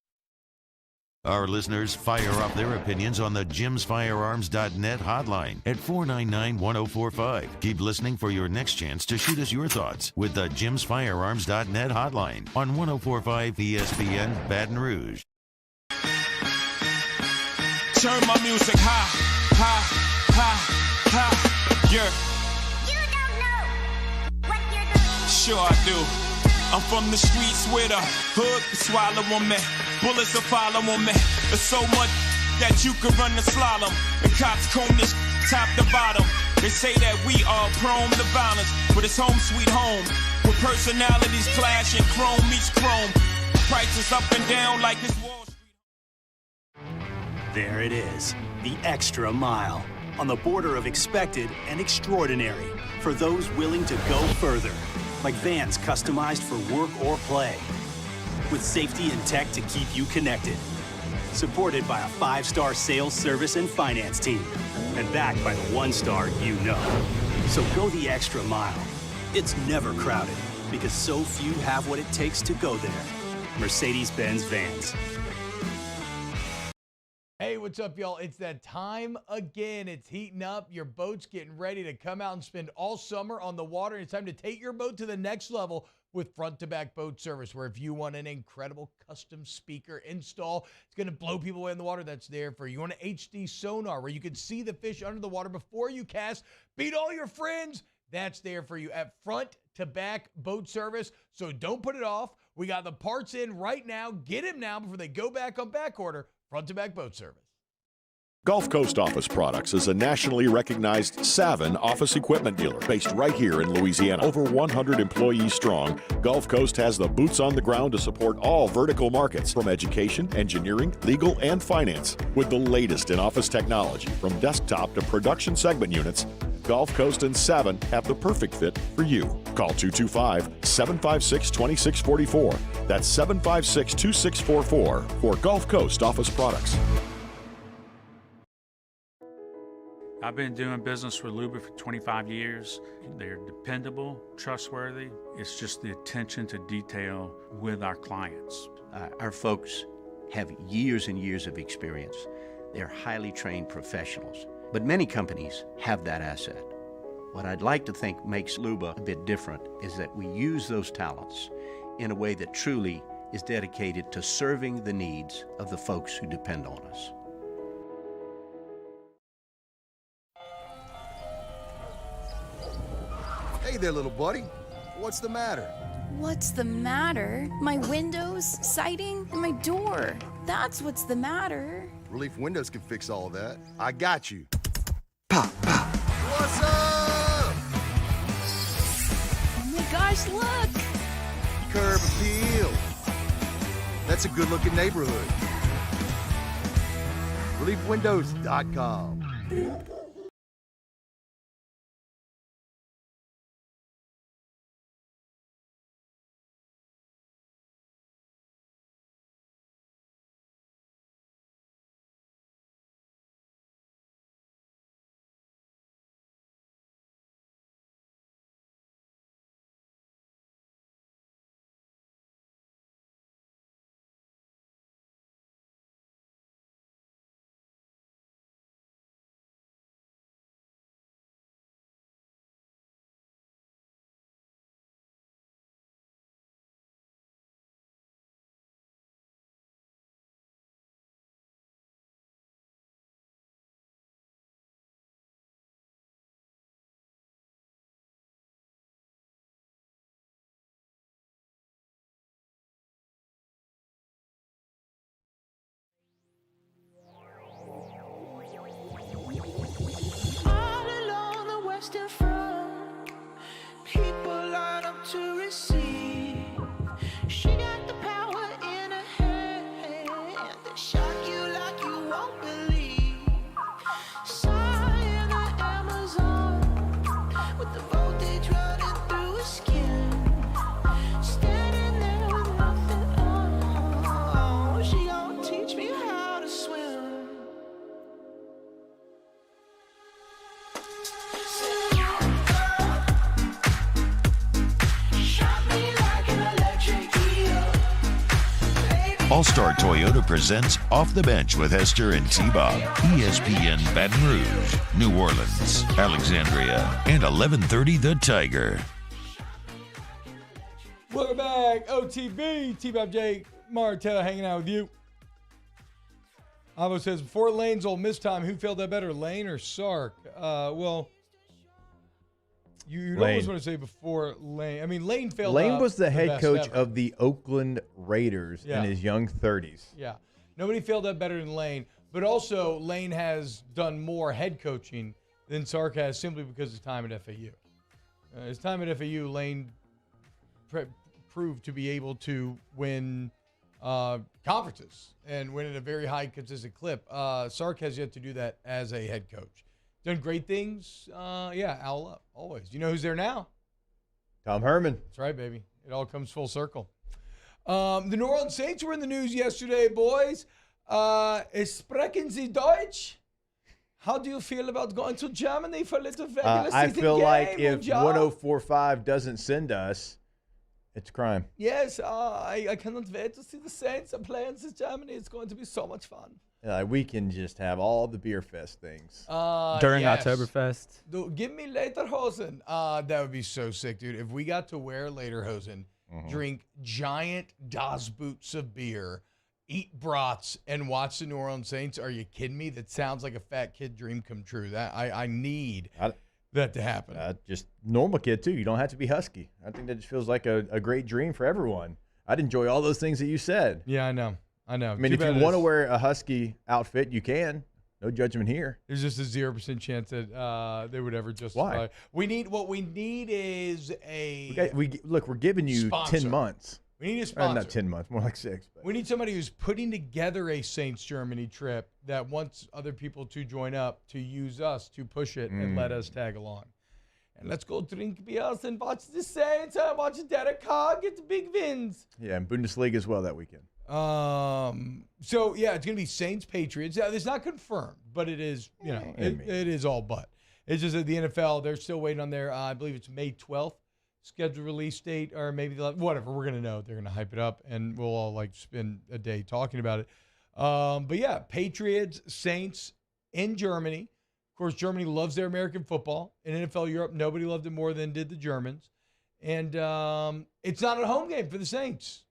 Our listeners fire up their opinions on the jimsfirearms.net hotline at 499-1045. Keep listening for your next chance to shoot us your thoughts with the jimsfirearms.net hotline on 1045 ESPN Baton Rouge. Turn my music high, high, high, high, yeah. You don't know what you're doing. Sure I do. I'm from the streets where the hood can swallow on me. Bullets will follow on me. There's so much that you could run the slalom. And cops comb this top to bottom. They say that we are prone to violence, but it's home sweet home. With personalities clashing, chrome meets chrome. Prices up and down like this Wall Street. There it is, the extra mile, on the border of expected and extraordinary, for those willing to go further, like vans customized for work or play, with safety and tech to keep you connected, supported by a 5-star sales, service, and finance team, and backed by the 1-star you know. So go the extra mile. It's never crowded, because so few have what it takes to go there. Mercedes-Benz Vans. Hey, what's up, y'all? It's that time again. It's heating up. Your boat's getting ready to come out and spend all summer on the water. It's time to take your boat to the next level with front-to-back boat service, where if you want an incredible custom speaker install, it's going to blow people away in the water, that's there for you. You want an HD sonar where you can see the fish under the water before you cast, beat all your friends, that's there for you at front-to-back boat service. So don't put it off. We got the parts in right now. Get them now before they go back on back order. Front-to-back boat service. Gulf Coast Office Products is a nationally recognized Savin office equipment dealer based right here in Louisiana. Over 100 employees strong, Gulf Coast has the boots on the ground to support all vertical markets, from education, engineering, legal, and finance. With the latest in office technology, from desktop to production segment units, Gulf Coast and Savin have the perfect fit for you. Call 225-756-2644. That's 756-2644 for Gulf Coast Office Products. I've been doing business with Luba for 25 years. They're dependable, trustworthy. It's just the attention to detail with our clients. Our folks have years and years of experience. They're highly trained professionals. But many companies have that asset. What I'd like to think makes Luba a bit different is that we use those talents in a way that truly is dedicated to serving the needs of the folks who depend on us. Hey there, little buddy. What's the matter? What's the matter? My windows, siding, and my door. That's what's the matter. Relief Windows can fix all of that. I got you. Pop, pop. What's up? Oh my gosh, look! Curb appeal. That's a good-looking neighborhood. ReliefWindows.com. All along the Western Front, people line up to receive. She got the power in her hand that shock you like you won't believe. Saw in the Amazon with the voltage running through her skin, standing there with nothing on. She gon' teach me how to swim. All-Star Toyota presents Off the Bench with Hester and T-Bob. ESPN Baton Rouge, New Orleans, Alexandria, and 1130 The Tiger. Welcome back, OTB. T-Bob J. Martell hanging out with you. Avo says, before Lane's Ole Miss time, who failed that better, Lane or Sark? Well, you'd always want to say before Lane. I mean, Lane failed. Lane was the head best coach ever. of the Oakland Raiders in his young 30s. Yeah. Nobody failed that better than Lane. But also, Lane has done more head coaching than Sark has simply because of his time at FAU. His time at FAU, Lane proved to be able to win conferences and win at a very high, consistent clip. Sark has yet to do that as a head coach. Done great things. Owl up, always. You know who's there now? Tom Herman. That's right, baby. It all comes full circle. The New Orleans Saints were in the news yesterday, boys. Sprechen Sie Deutsch? How do you feel about going to Germany for a little regular season I feel game, like if Joe? 1045 doesn't send us, it's a crime. Yes, I cannot wait to see the Saints play in Germany. It's going to be so much fun. We can just have all the beer fest things. During Oktoberfest. Give me Lederhosen. That would be so sick, dude. If we got to wear Lederhosen, drink giant Das boots of beer, eat brats, and watch the New Orleans Saints, are you kidding me? That sounds like a fat kid dream come true. That I need that to happen. Just normal kid, too. You don't have to be husky. I think that just feels like a great dream for everyone. I'd enjoy all those things that you said. Yeah, I know. I mean, if you want to wear a husky outfit, you can. No judgment here. There's just a 0% chance that they would ever justify. What we need is a look. We're giving you sponsor. 10 months. We need a sponsor. Not 10 months, more like 6. But. We need somebody who's putting together a Saints Germany trip that wants other people to join up, to use us, to push it, and let us tag along. And let's go drink beers and watch the Saints, watch Derek Carr get the big wins. Yeah, and Bundesliga as well that weekend. It's going to be Saints Patriots. It's not confirmed, but it is, it is all but. It's just that the NFL, they're still waiting on their, I believe it's May 12th scheduled release date, or maybe whatever. We're going to know. They're going to hype it up, and we'll all spend a day talking about it. But yeah, Patriots, Saints in Germany. Of course, Germany loves their American football. In NFL Europe, nobody loved it more than did the Germans. And it's not a home game for the Saints.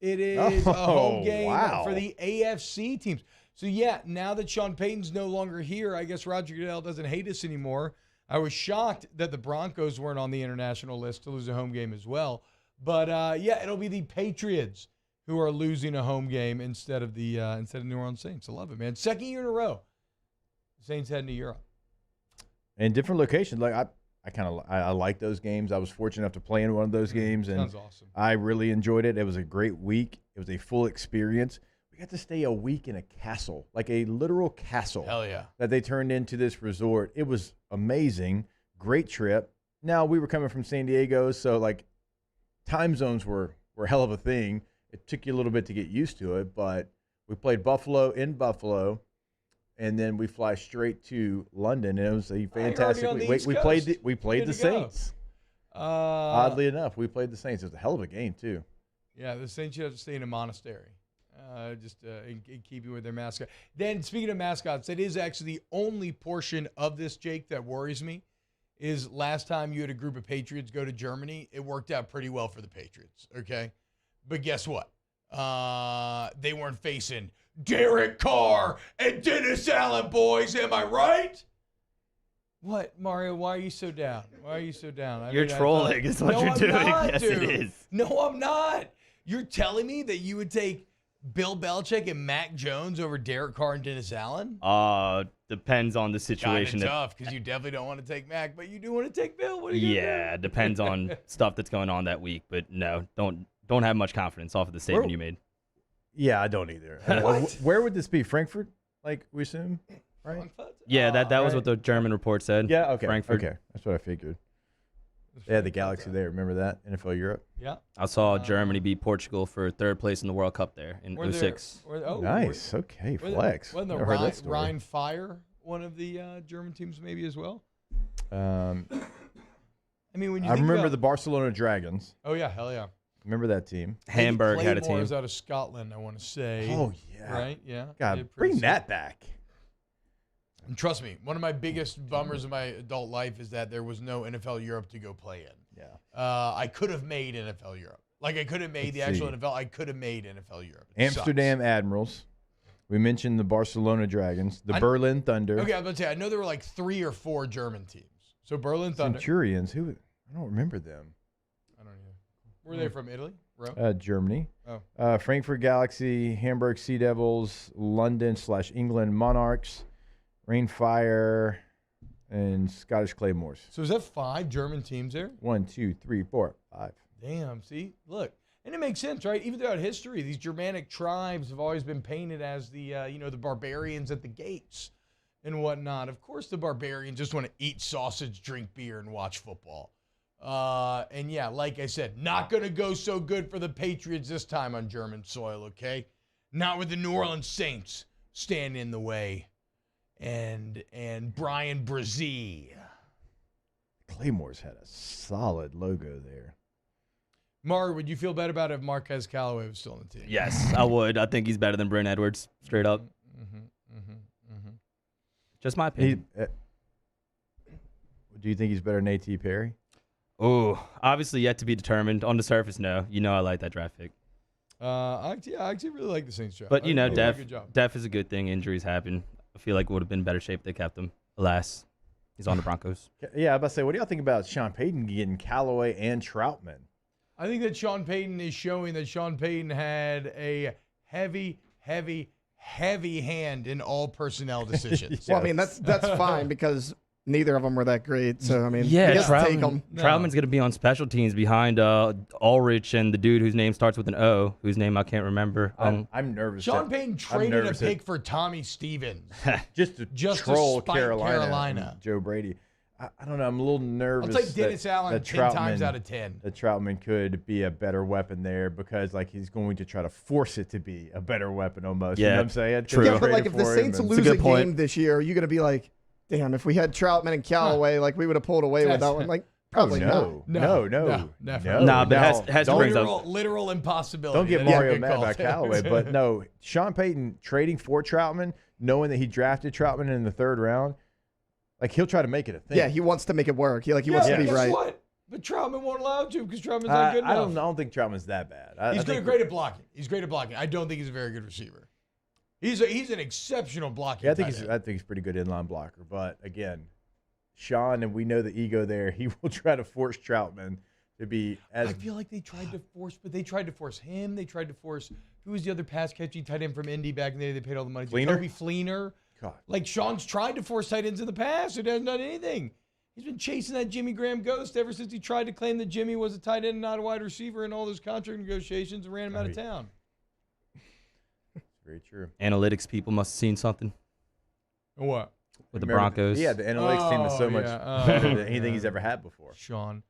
It is a home game for the AFC teams. So, yeah, now that Sean Payton's no longer here, I guess Roger Goodell doesn't hate us anymore. I was shocked that the Broncos weren't on the international list to lose a home game as well. But yeah, it'll be the Patriots who are losing a home game instead of the New Orleans Saints. I love it, man. Second year in a row, the Saints heading to Europe. And different locations. Like I like those games. I was fortunate enough to play in one of those games, and Sounds awesome. I really enjoyed it. It was a great week. It was a full experience. We got to stay a week in a castle, like a literal castle. Hell yeah. That they turned into this resort. It was amazing. Great trip. Now, we were coming from San Diego, so like time zones were a hell of a thing. It took you a little bit to get used to it, but we played Buffalo, and then we fly straight to London, and it was a fantastic week. We played the Saints. Oddly enough, we played the Saints. It was a hell of a game too. Yeah, the Saints should have to stay in a monastery, just in keeping with their mascot. Then, speaking of mascots, it is actually the only portion of this, Jake, that worries me. Is last time you had a group of Patriots go to Germany, it worked out pretty well for the Patriots, okay? But guess what? They weren't facing Derek Carr and Dennis Allen, boys. Am I right? What, Mario? Why are you so down? You're trolling is what you're doing. Yes, dude. it is. No, I'm not. You're telling me that you would take Bill Belichick and Mac Jones over Derek Carr and Dennis Allen? Depends on the situation. Kind of tough, because you definitely don't want to take Mac, but you do want to take Bill. What are you gonna do? Depends on stuff that's going on that week. But no, don't have much confidence off of the statement you made. Yeah, I don't either. Where would this be? Frankfurt? Like, we assume, right? Yeah, that was what the German report said. Yeah, okay. Frankfurt. Okay, that's what I figured. They had the Galaxy there. Remember that? NFL Europe? Yeah. I saw Germany beat Portugal for third place in the World Cup there in 06. Nice. Okay, flex. Wasn't the Rhine Fire one of the German teams maybe as well? I mean, when you I think remember about, the Barcelona Dragons. Oh, yeah, hell yeah. Remember that team? Hamburg had a team. Claymores out of Scotland, I want to say. Oh, yeah. Right? Yeah. God, bring that back. And trust me, one of my biggest bummers of my adult life is that there was no NFL Europe to go play in. Yeah. I could have made NFL Europe. Like, I could have made the actual NFL. I could have made NFL Europe. Amsterdam Admirals. We mentioned the Barcelona Dragons, the Berlin Thunder. Okay, I was about to say, I know there were like 3 or 4 German teams. So Berlin Thunder. Centurions. I don't remember them. I don't know. Were they from Italy? Rome? Germany. Oh. Frankfurt Galaxy, Hamburg Sea Devils, London/England Monarchs, Rainfire, and Scottish Claymores. So is that 5 German teams there? 1, 2, 3, 4, 5. Damn, see? Look. And it makes sense, right? Even throughout history, these Germanic tribes have always been painted as the, the barbarians at the gates and whatnot. Of course, the barbarians just want to eat sausage, drink beer, and watch football. And yeah, like I said, not going to go so good for the Patriots this time on German soil, okay? Not with the New Orleans Saints standing in the way. And Brian Brzee. Claymores had a solid logo there. Mario, would you feel better about it if Marquez Callaway was still on the team? Yes, I would. I think he's better than Brent Edwards, straight up. Just my opinion. Do you think he's better than A.T. Perry? Oh, obviously yet to be determined. On the surface, no. I like that draft pick. I actually really like the Saints draft. But, Def def is a good thing. Injuries happen. I feel like it would have been better shape if they kept him. Alas, he's on the Broncos. Yeah, I was about to say, what do y'all think about Sean Payton getting Callaway and Troutman? I think that Sean Payton is showing that Sean Payton had a heavy hand in all personnel decisions. Yes. Well, I mean, that's fine because neither of them were that great. So, I mean, yeah, take them. Troutman's going to be on special teams behind Ulrich and the dude whose name starts with an O, whose name I can't remember. I'm nervous. Sean Payton traded a pick for Tommy Stevens. just to troll Carolina. Joe Brady. I don't know. I'm a little nervous. I'll take Dennis Allen 10 times out of 10. That Troutman could be a better weapon there because, like, he's going to try to force it to be a better weapon almost. Yeah, you know what I'm saying? True. Yeah, but, like, if the Saints lose a game this year, you're going to be like, damn, if we had Troutman and Callaway, like, we would have pulled away with that one. Like, probably no. Nah, but has to bring up literal impossibility. Don't get Mario mad about Callaway, but no, Sean Payton trading for Troutman, knowing that he drafted Troutman in the 3rd round, like, he'll try to make it a thing. Yeah, he wants to make it work. He wants to be right. What? But Troutman won't allow to because Troutman's not good enough. I don't think Troutman's that bad. He's great at blocking. He's great at blocking. I don't think he's a very good receiver. He's an exceptional blocking. Yeah, I think he's pretty good inline blocker. But again, Sean, and we know the ego there. He will try to force Troutman I feel like they tried to force him. They tried to force who was the other pass catching tight end from Indy back in the day? They paid all the money. Toby Fleener. God. Like Sean's tried to force tight ends in the past. It hasn't done anything. He's been chasing that Jimmy Graham ghost ever since he tried to claim that Jimmy was a tight end and not a wide receiver in all those contract negotiations and ran him out of town. Very true. Analytics people must have seen something. What? With the Broncos. Yeah, the analytics team is so much better than anything he's ever had before. Sean.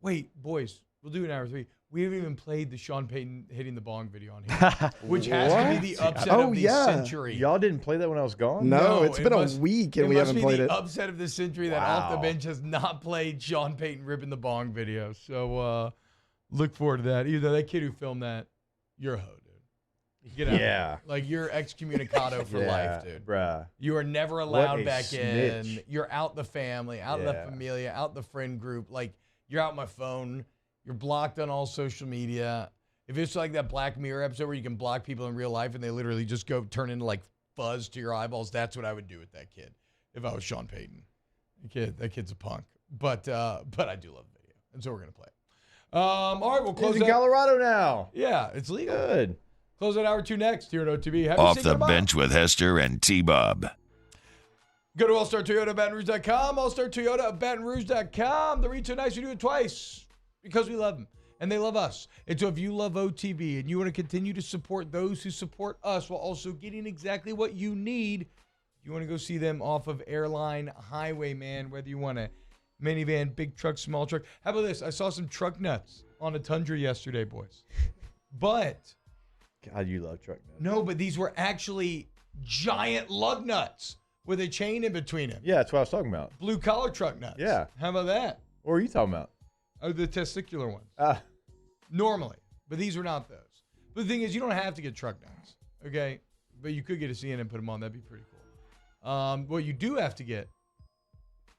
Wait, boys, we'll do an hour 3. We haven't even played the Sean Payton hitting the bong video on here, which has to be the upset of the century. Y'all didn't play that when I was gone? No, it's been a week and we haven't played it. It must be the upset of the century that off the bench has not played Sean Payton ripping the bong video. So look forward to that. Even though that kid who filmed that, you're a hoe, dude. Get out. Yeah. Like you're excommunicado for life, dude. Bruh. You are never allowed back snitch. in. You're out the family, out the familia, out the friend group. Like you're out my phone. You're blocked on all social media. If it's like that Black Mirror episode where you can block people in real life and they literally just go turn into like fuzz to your eyeballs, that's what I would do with that kid if I was Sean Payton. That kid's a punk. But I do love the video, and so we're gonna play it. All right, we'll close. He's in Colorado now. Yeah, it's legal. Good. Close out hour 2 next here at OTB. Happy Off Cinco the de Mayo. bench with Hester and T-Bob. Go to All-Star Toyota BatonRouge.com, All-Star Toyota BatonRouge.com. The reach so nice, we do it twice because we love them and they love us. And so if you love OTB and you want to continue to support those who support us while also getting exactly what you need, you want to go see them off of Airline Highway, man, whether you want a minivan, big truck, small truck. How about this? I saw some truck nuts on a Tundra yesterday, boys. But God, you love truck nuts. no, but these were actually giant lug nuts with a chain in between them. Yeah, that's what I was talking about. Blue collar truck nuts. Yeah. How about that? What are you talking about? Oh, the testicular ones. Normally. But these are not those. But the thing is, you don't have to get truck nuts. Okay? But you could get a CNN and put them on. That'd be pretty cool. What you do have to get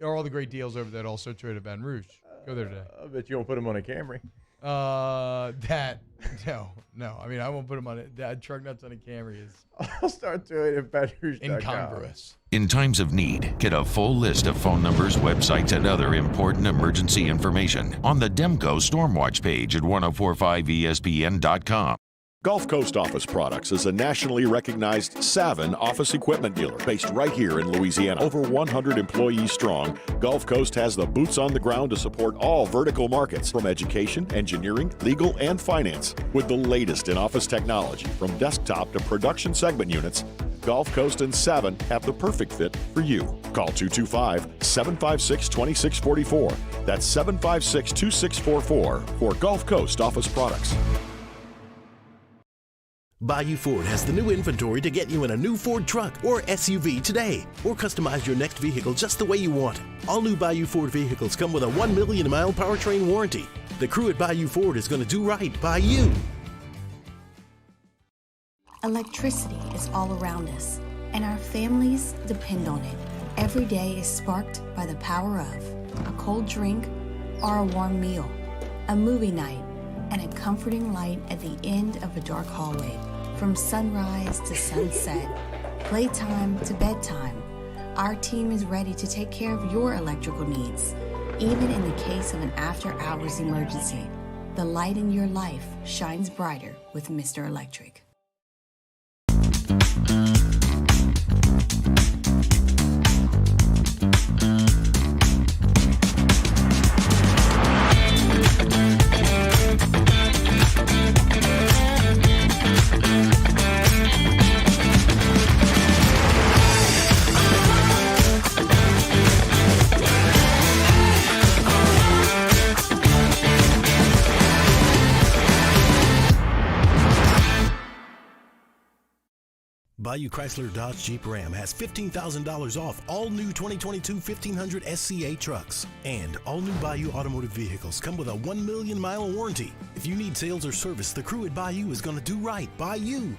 are all the great deals over that All-Star Toyota Baton Rouge. Go there today. I bet you won't put them on a Camry. No. I mean, I won't put them on it. That truck nuts on a Camry is I'll start doing it at incongruous. In times of need, get a full list of phone numbers, websites, and other important emergency information on the Demco Stormwatch page at 1045ESPN.com. Gulf Coast Office Products is a nationally recognized Savin office equipment dealer based right here in Louisiana. Over 100 employees strong, Gulf Coast has the boots on the ground to support all vertical markets, from education, engineering, legal, and finance. With the latest in office technology, from desktop to production segment units, Gulf Coast and Savin have the perfect fit for you. Call 225-756-2644. That's 756-2644 for Gulf Coast Office Products. Bayou Ford has the new inventory to get you in a new Ford truck or SUV today, or customize your next vehicle just the way you want. All new Bayou Ford vehicles come with a 1 million mile powertrain warranty. The crew at Bayou Ford is going to do right by you. Electricity is all around us, and our families depend on it. Every day is sparked by the power of a cold drink or a warm meal, a movie night, and a comforting light at the end of a dark hallway. From sunrise to sunset, playtime to bedtime, our team is ready to take care of your electrical needs. Even in the case of an after-hours emergency, the light in your life shines brighter with Mr. Electric. Bayou Chrysler Dodge Jeep Ram has $15,000 off all new 2022 1500 SCA trucks. And all new Bayou automotive vehicles come with a 1 million mile warranty. If you need sales or service, the crew at Bayou is going to do right by you.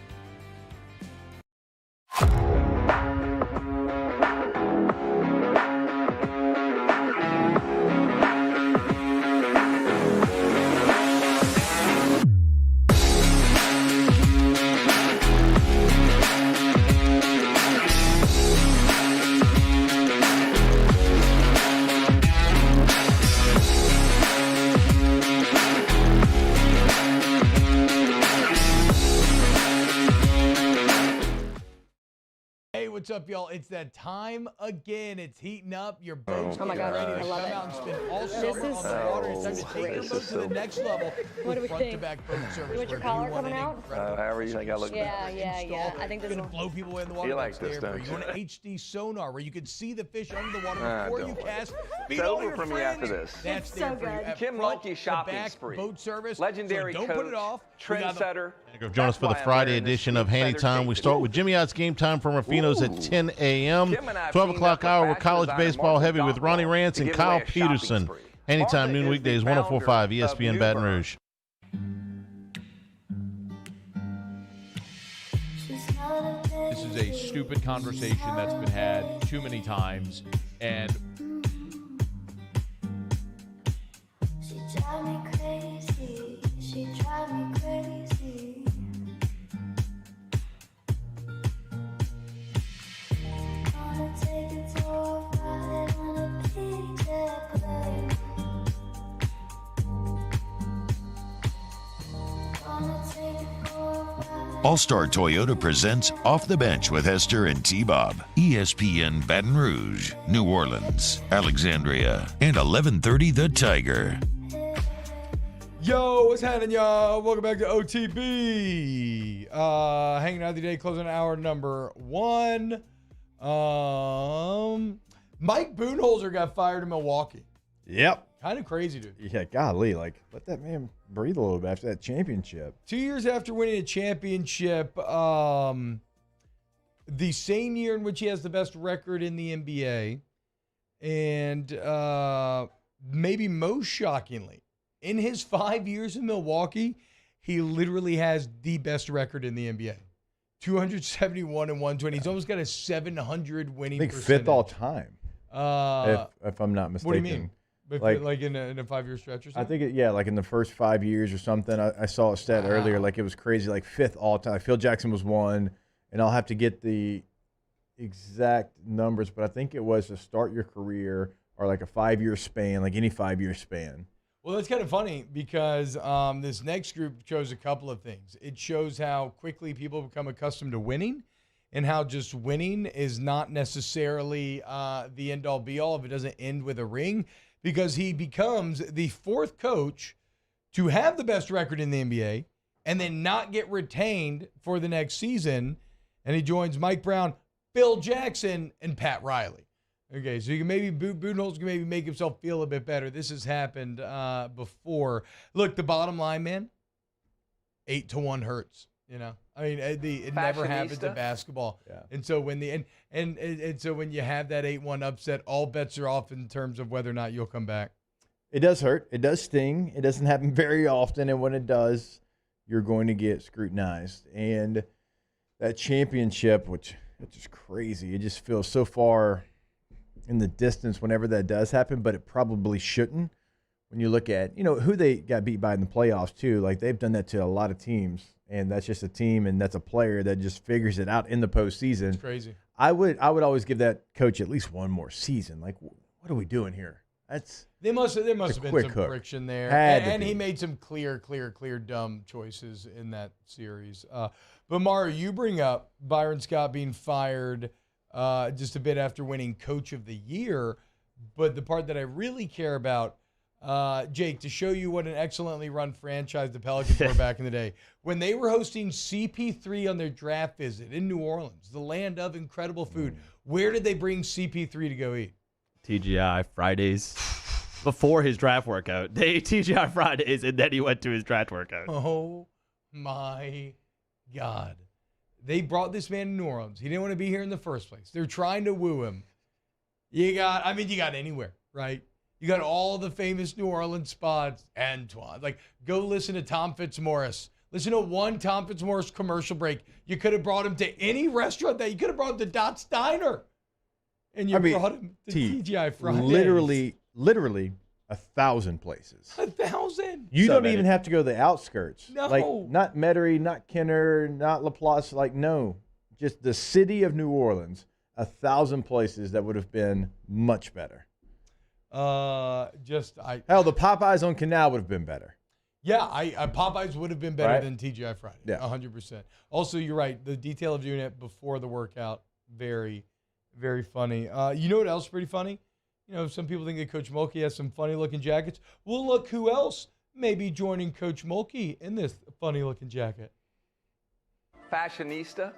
up, y'all? It's that time again. It's heating up. Your boat's Oh my getting gosh, ready I to love come it. out and spend all This summer is on the water. It's time to take your boat to the next level What do we with think? front-to-back boat service. You want your where collar you want coming an out? incredible However you think I look Yeah. I think this You're going to blow people in the water. You like this, there, don't you you? want an HD sonar where you can see the fish under the water before you cast. Meet It's all over your for me friends. after this. That's It's there so for you. good. At Kim front Mulkey to shopping back spree. boat service. Legendary so don't put it coach, off. trendsetter. Join us for the Friday edition of Handy Time. We start with Jimmy Ott's Game Time from Rafino's at 10 a.m. Kim and I have 12 teamed o'clock up with hour with fashion college designer baseball Martha heavy with Ronnie Gotwell Rance to and give Kyle away a shopping Peterson. spree. Anytime Martha noon is weekdays, the 104.5 founder of ESPN Baton New Rouge. This is a stupid conversation that's been had too many times, and She drive me crazy. She drive me crazy. Wanna take it to a ride on a big jet plane. Wanna take it for a ride. All-Star Toyota presents Off the Bench with Hester and T-Bob. ESPN Baton Rouge, New Orleans, Alexandria, and 1130 The Tiger. Yo, what's happening, y'all? Welcome back to OTB. Hanging out today, closing hour number 1. Mike Budenholzer got fired in Milwaukee. Yep. Kind of crazy, dude. Yeah, golly, like let that man breathe a little bit after that championship. 2 years after winning a championship, the same year in which he has the best record in the NBA, and maybe most shockingly, in his 5 years in Milwaukee, he literally has the best record in the NBA. 271 and 120. He's almost got a 700 winning I think percentage. fifth all time. If I'm not mistaken. What do you mean? But like in a 5-year stretch or something? I think like in the first 5 years or something. I saw a stat earlier, like it was crazy, like fifth all time. Phil Jackson was one, and I'll have to get the exact numbers, but I think it was to start your career or like a 5-year span, like any 5-year span. Well, that's kind of funny because this next group shows a couple of things. It shows how quickly people become accustomed to winning and how just winning is not necessarily the end-all, be-all if it doesn't end with a ring, because he becomes the 4th coach to have the best record in the NBA and then not get retained for the next season, and he joins Mike Brown, Phil Jackson, and Pat Riley. Okay, so you can maybe Budenholzer can maybe make himself feel a bit better. This has happened before. Look, the bottom line, man, 8-1 hurts. You know, I mean, it never happens in basketball. Yeah. And so when so when you have that 8-1 upset, all bets are off in terms of whether or not you'll come back. It does hurt. It does sting. It doesn't happen very often, and when it does, you're going to get scrutinized. And that championship, which is crazy, it just feels so far in the distance whenever that does happen, but it probably shouldn't. When you look at, who they got beat by in the playoffs too, like they've done that to a lot of teams, and that's just a team and that's a player that just figures it out in the postseason. It's crazy. I would always give that coach at least one more season. Like, what are we doing here? There must have been some friction there, and he made some clear dumb choices in that series. But Mario, you bring up Byron Scott being fired just a bit after winning Coach of the Year, but the part that I really care about, Jake, to show you what an excellently run franchise the Pelicans were back in the day, when they were hosting CP3 on their draft visit in New Orleans, the land of incredible food. Where did they bring CP3 to go eat? TGI Fridays. Before his draft workout. They ate TGI Fridays, and then he went to his draft workout. Oh, my God. They brought this man to New Orleans. He didn't want to be here in the first place. They're trying to woo him. You got anywhere, right? You got all the famous New Orleans spots. Antoine. Like, go listen to Tom Fitzmaurice. Listen to one Tom Fitzmaurice commercial break. You could have brought him to any restaurant that you could have brought him to Dot's Diner. And you brought him to TGI Fridays. Literally 1,000 places. 1,000? You don't even have to go to the outskirts. No. Like, not Metairie, not Kenner, not LaPlace. Like, no. Just the city of New Orleans. 1,000 places that would have been much better. Hell, the Popeyes on Canal would have been better. Yeah, Popeyes would have been better Right? than TGI Fridays. Yeah. 100%. Also, you're right. The detail of doing it before the workout, Very, very funny. You know what else is pretty funny? You know, some people think that Coach Mulkey has some funny-looking jackets. Well, look who else may be joining Coach Mulkey in this funny-looking jacket. Fashionista.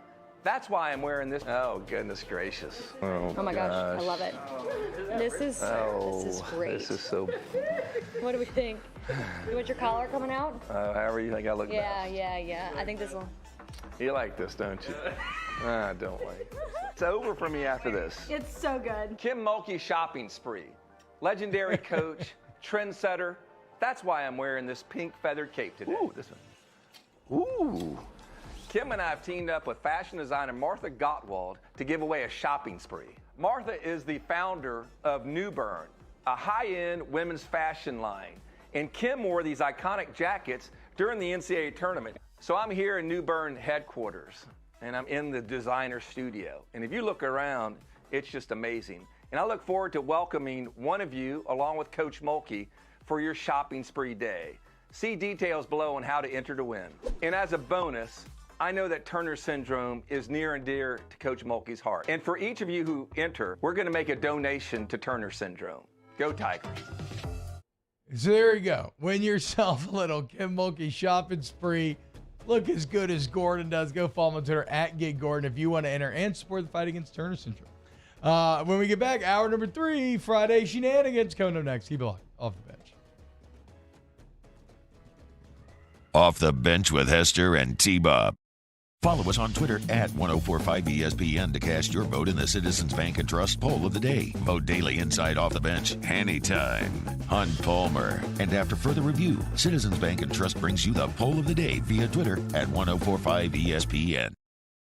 That's why I'm wearing this. Oh, goodness gracious. Oh my gosh, I love it. This is great. This is so. What do we think? You want your collar coming out? However you think I look best. Yeah. I think this will. You like this, don't you? I don't like. It's over for me after this. It's so good. Kim Mulkey shopping spree. Legendary coach, trendsetter. That's why I'm wearing this pink feathered cape today. Ooh, this one. Ooh. Kim and I have teamed up with fashion designer Martha Gottwald to give away a shopping spree. Martha is the founder of New Bern, a high-end women's fashion line. And Kim wore these iconic jackets during the NCAA tournament. So I'm here in New Bern headquarters, and I'm in the designer studio. And if you look around, it's just amazing. And I look forward to welcoming one of you, along with Coach Mulkey, for your shopping spree day. See details below on how to enter to win. And as a bonus, I know that Turner syndrome is near and dear to Coach Mulkey's heart. And for each of you who enter, we're gonna make a donation to Turner syndrome. Go Tigers. So there you go. Win yourself a little Kim Mulkey shopping spree. Look as good as Gordon does. Go follow him on Twitter at GigGordon if you want to enter and support the fight against Turner syndrome. When we get back, hour number 3, Friday Shenanigans coming up next. Keep it locked. Off the bench. Off the bench with Hester and T-Bob. Follow us on Twitter at 1045ESPN to cast your vote in the Citizens Bank and Trust poll of the day. Vote daily inside Off the Bench anytime. Hunt Palmer. And after further review, Citizens Bank and Trust brings you the poll of the day via Twitter at 1045ESPN.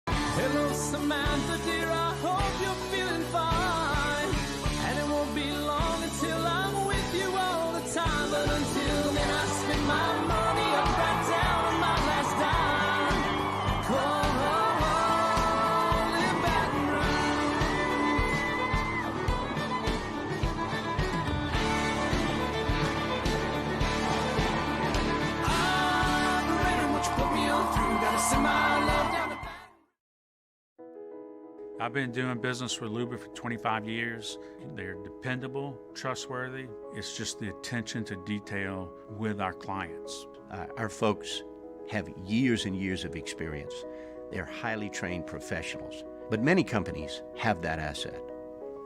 Hello, Samantha, dear, I hope you're feeling fine. And it won't be long until I'm with you all the time. But until then, I spend my money up and down on my last dime. Come on, in Baton Rouge. I'm ready, what you put me on through. Gotta send my love down the I've been doing business with Luba for 25 years. They're dependable, trustworthy. It's just the attention to detail with our clients. Our folks have years and years of experience. They're highly trained professionals. But many companies have that asset.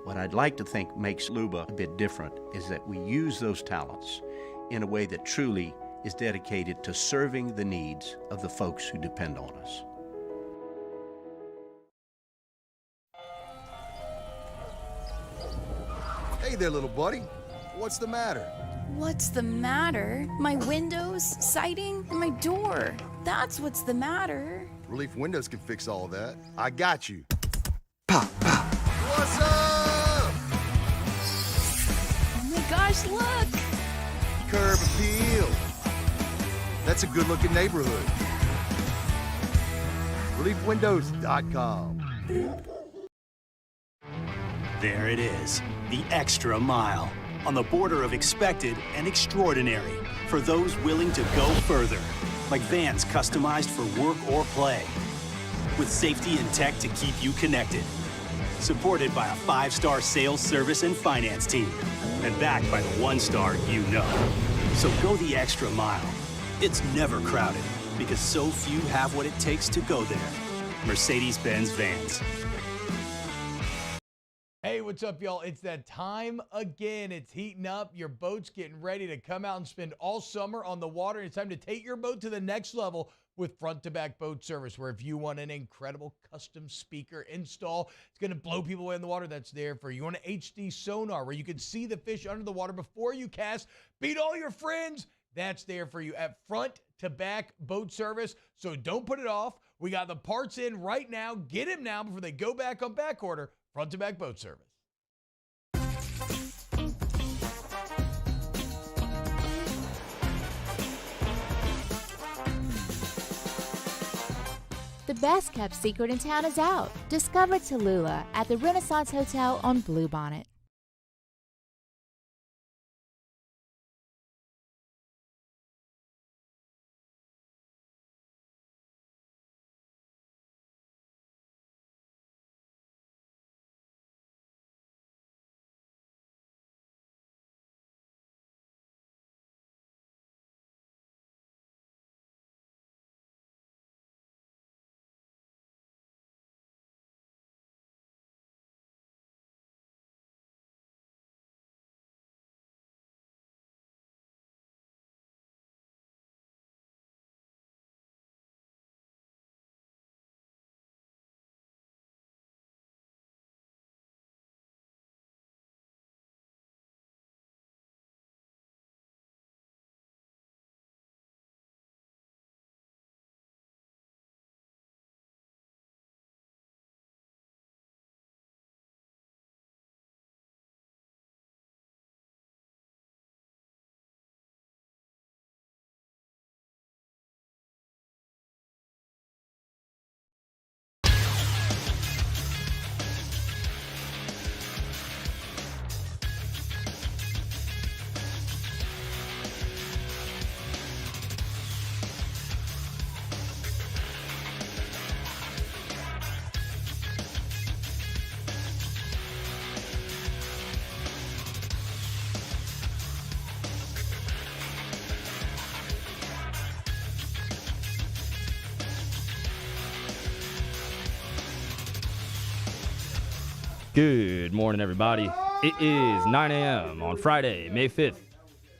What I'd like to think makes Luba a bit different is that we use those talents in a way that truly is dedicated to serving the needs of the folks who depend on us. Hey there, little buddy. What's the matter? What's the matter? My windows, siding, and my door. That's what's the matter. Relief Windows can fix all of that. I got you. Pop, pop. What's up? Oh my gosh, look! Curb appeal. That's a good-looking neighborhood. ReliefWindows.com. There it is, the extra mile, on the border of expected and extraordinary, for those willing to go further, like vans customized for work or play, with safety and tech to keep you connected, supported by a 5-star sales, service, and finance team, and backed by the 1-star you know. So go the extra mile. It's never crowded, because so few have what it takes to go there. Mercedes-Benz Vans. Hey, what's up, y'all? It's that time again. It's heating up. Your boat's getting ready to come out and spend all summer on the water. It's time to take your boat to the next level with front-to-back boat service, where if you want an incredible custom speaker install, it's going to blow people away in the water, that's there for you. You want an HD sonar where you can see the fish under the water before you cast, beat all your friends, that's there for you at front-to-back boat service. So don't put it off. We got the parts in right now. Get them now before they go back on back order. Front-to-back boat service. The best kept secret in town is out. Discover Tallulah at the Renaissance Hotel on Bluebonnet. Good morning, everybody. It is 9 a.m. on Friday, May 5th.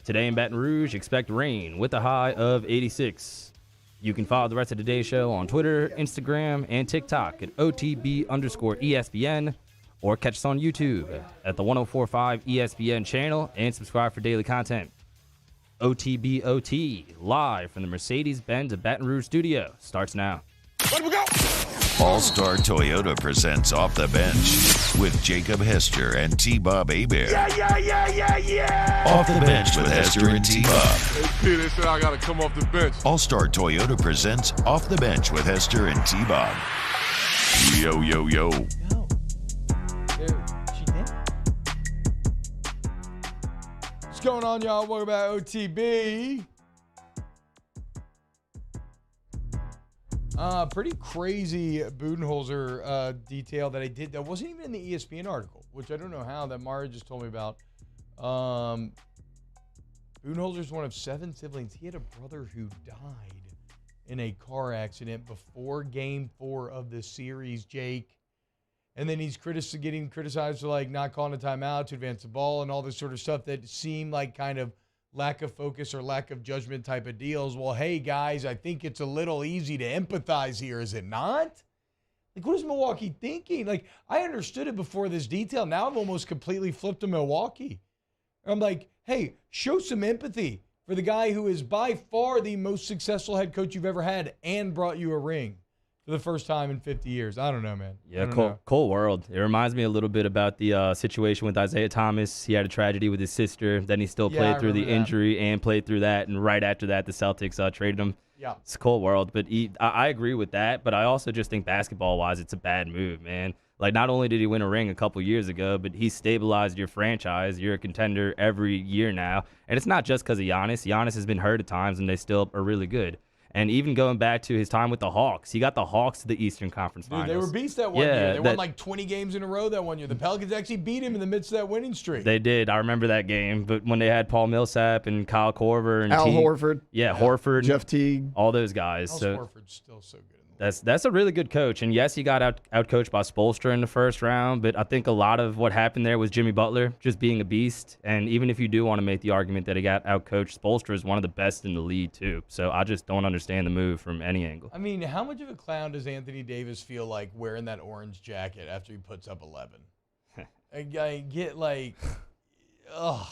Today in Baton Rouge, expect rain with a high of 86. You can follow the rest of today's show on Twitter, Instagram, and TikTok at OTB_ESPN, or catch us on YouTube at the 1045 ESPN channel and subscribe for daily content. OTBOT, live from the Mercedes-Benz of Baton Rouge studio, starts now. Let we go! All-Star Toyota presents Off the Bench with Jacob Hester and T-Bob Hebert. Yeah. Off the Bench with Hester and T-Bob. Hey, they said I got to come off the bench. All-Star Toyota presents Off the Bench with Hester and T-Bob. Yo, yo, yo. What's going on, y'all? Welcome back to OTB. Pretty crazy Budenholzer detail that I did that wasn't even in the ESPN article, which I don't know how, that Mara just told me about. Budenholzer's one of 7 siblings. He had a brother who died in a car accident before Game 4 of the series, Jake. And then he's getting criticized for not calling a timeout to advance the ball and all this sort of stuff that seemed like kind of lack of focus or lack of judgment type of deals. Well, hey, guys, I think it's a little easy to empathize here, is it not? What is Milwaukee thinking? I understood it before this detail. Now I've almost completely flipped to Milwaukee. I'm like, hey, show some empathy for the guy who is by far the most successful head coach you've ever had and brought you a ring for the first time in 50 years. I don't know, man. Yeah, cool world. It reminds me a little bit about the situation with Isaiah Thomas. He had a tragedy with his sister. Then he still played through the injury and played through that. And right after that, the Celtics traded him. Yeah. It's a cold world. But I agree with that. But I also just think basketball-wise, it's a bad move, man. Not only did he win a ring a couple years ago, but he stabilized your franchise. You're a contender every year now. And it's not just because of Giannis. Giannis has been hurt at times, and they still are really good. And even going back to his time with the Hawks, he got the Hawks to the Eastern Conference Finals. Dude, they were beasts that one year. They won 20 games in a row that one year. The Pelicans actually beat him in the midst of that winning streak. They did. I remember that game. But when they had Paul Millsap and Kyle Korver and Al Horford. Yeah, Horford. Jeff Teague. All those guys. Horford's still so good. That's a really good coach. And yes, he got out-coached by Spoelstra in the first round, but I think a lot of what happened there was Jimmy Butler just being a beast. And even if you do want to make the argument that he got out-coached, Spoelstra is one of the best in the league too. So I just don't understand the move from any angle. I mean, how much of a clown does Anthony Davis feel like wearing that orange jacket after he puts up 11? I get ugh.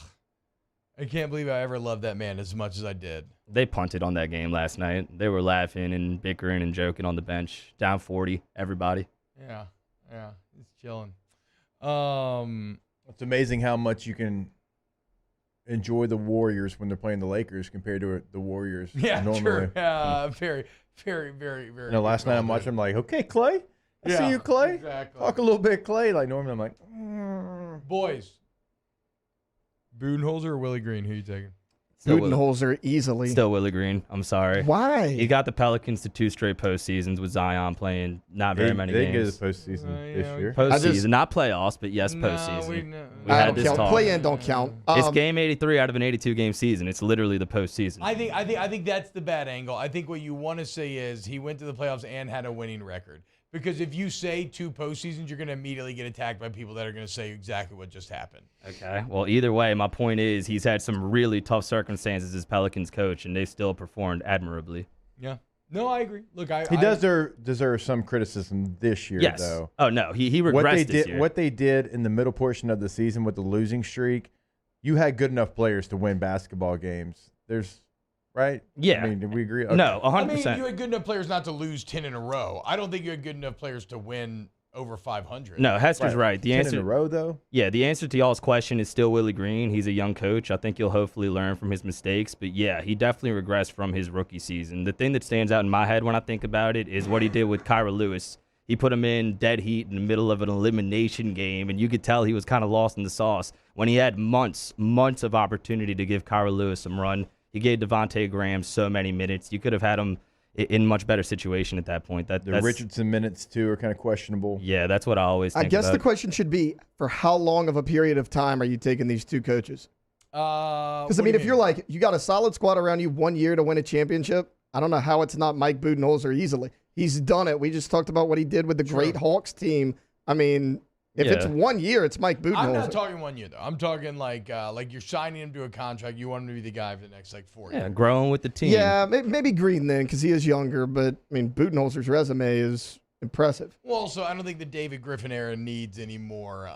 I can't believe I ever loved that man as much as I did. They punted on that game last night. They were laughing and bickering and joking on the bench. Down 40, everybody. Yeah, it's chilling. It's amazing how much you can enjoy the Warriors when they're playing the Lakers compared to the Warriors normally. True. Very, very, very, very. Last night I'm watching, I'm like, okay, Clay. I see you, Clay. Exactly. Talk a little bit, Clay. Normally I'm like, Boys. Budenholzer or Willie Green? Who are you taking? Budenholzer easily. Still Willie Green. I'm sorry. Why? He got the Pelicans to 2 straight postseasons with Zion playing not very many games. They get the postseason this year. Postseason, not playoffs, but yes, postseason. We had this talk. Play-in don't count. It's game 83 out of an 82-game season. It's literally the postseason. I think that's the bad angle. I think what you want to say is he went to the playoffs and had a winning record. Because if you say 2 postseasons, you're going to immediately get attacked by people that are going to say exactly what just happened. Okay. Well, either way, my point is he's had some really tough circumstances as Pelicans coach, and they've still performed admirably. Yeah. No, I agree. Look, he does deserve some criticism this year, though. Oh, no. He regressed this year. What they did in the middle portion of the season with the losing streak, you had good enough players to win basketball games. Right? Yeah. I mean, do we agree? Okay. No, 100%. I mean, you had good enough players not to lose 10 in a row. I don't think you had good enough players to win over 500. No, Hester's right. The 10 answer in a row, though? Yeah, the answer to y'all's question is still Willie Green. He's a young coach. I think he'll hopefully learn from his mistakes. But, yeah, he definitely regressed from his rookie season. The thing that stands out in my head when I think about it is what he did with Kyra Lewis. He put him in dead heat in the middle of an elimination game, and you could tell he was kind of lost in the sauce when he had months of opportunity to give Kyra Lewis some run. He gave Devontae Graham so many minutes. You could have had him in a much better situation at that point. The Richardson minutes, too, are kind of questionable. Yeah, that's what I always think I guess about. the question should be, for how long of a period of time are you taking these 2 coaches? Because, I mean, if you're like, you got a solid squad around you 1 year to win a championship, I don't know how it's not Mike Budenholzer easily. He's done it. We just talked about what he did with the great Hawks team. I mean, If it's 1 year, it's Mike Budenholzer. I'm not talking 1 year, though. I'm talking like you're signing him to a contract. You want him to be the guy for the next, 4 years. Yeah, growing with the team. Yeah, maybe Green then because he is younger. But, I mean, Budenholzer's resume is impressive. Well, also, I don't think the David Griffin era needs any more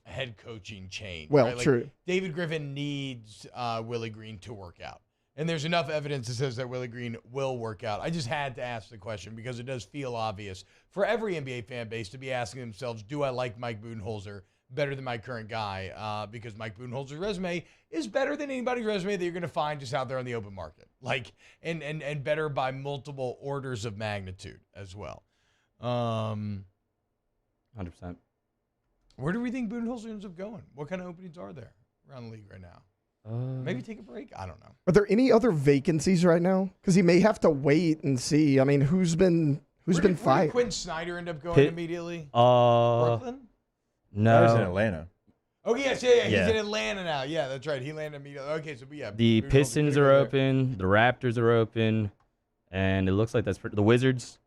head coaching change. Well, right? true. David Griffin needs Willie Green to work out. And there's enough evidence that says that Willie Green will work out. I just had to ask the question because it does feel obvious for every NBA fan base to be asking themselves, do I like Mike Budenholzer better than my current guy? Because Mike Budenholzer's resume is better than anybody's resume that you're going to find just out there on the open market. And better by multiple orders of magnitude as well. 100%. Where do we think Budenholzer ends up going? What kind of openings are there around the league right now? Maybe take a break? I don't know. Are there any other vacancies right now? Because he may have to wait and see. I mean, who's been fired? Where did Quinn Snyder end up going immediately? No. Brooklyn? That was in Atlanta. Oh, yes, yeah. He's in Atlanta now. Yeah, that's right. He landed immediately. Okay, so yeah. The Pistons are open. The Raptors are open. And it looks like that's the Wizards.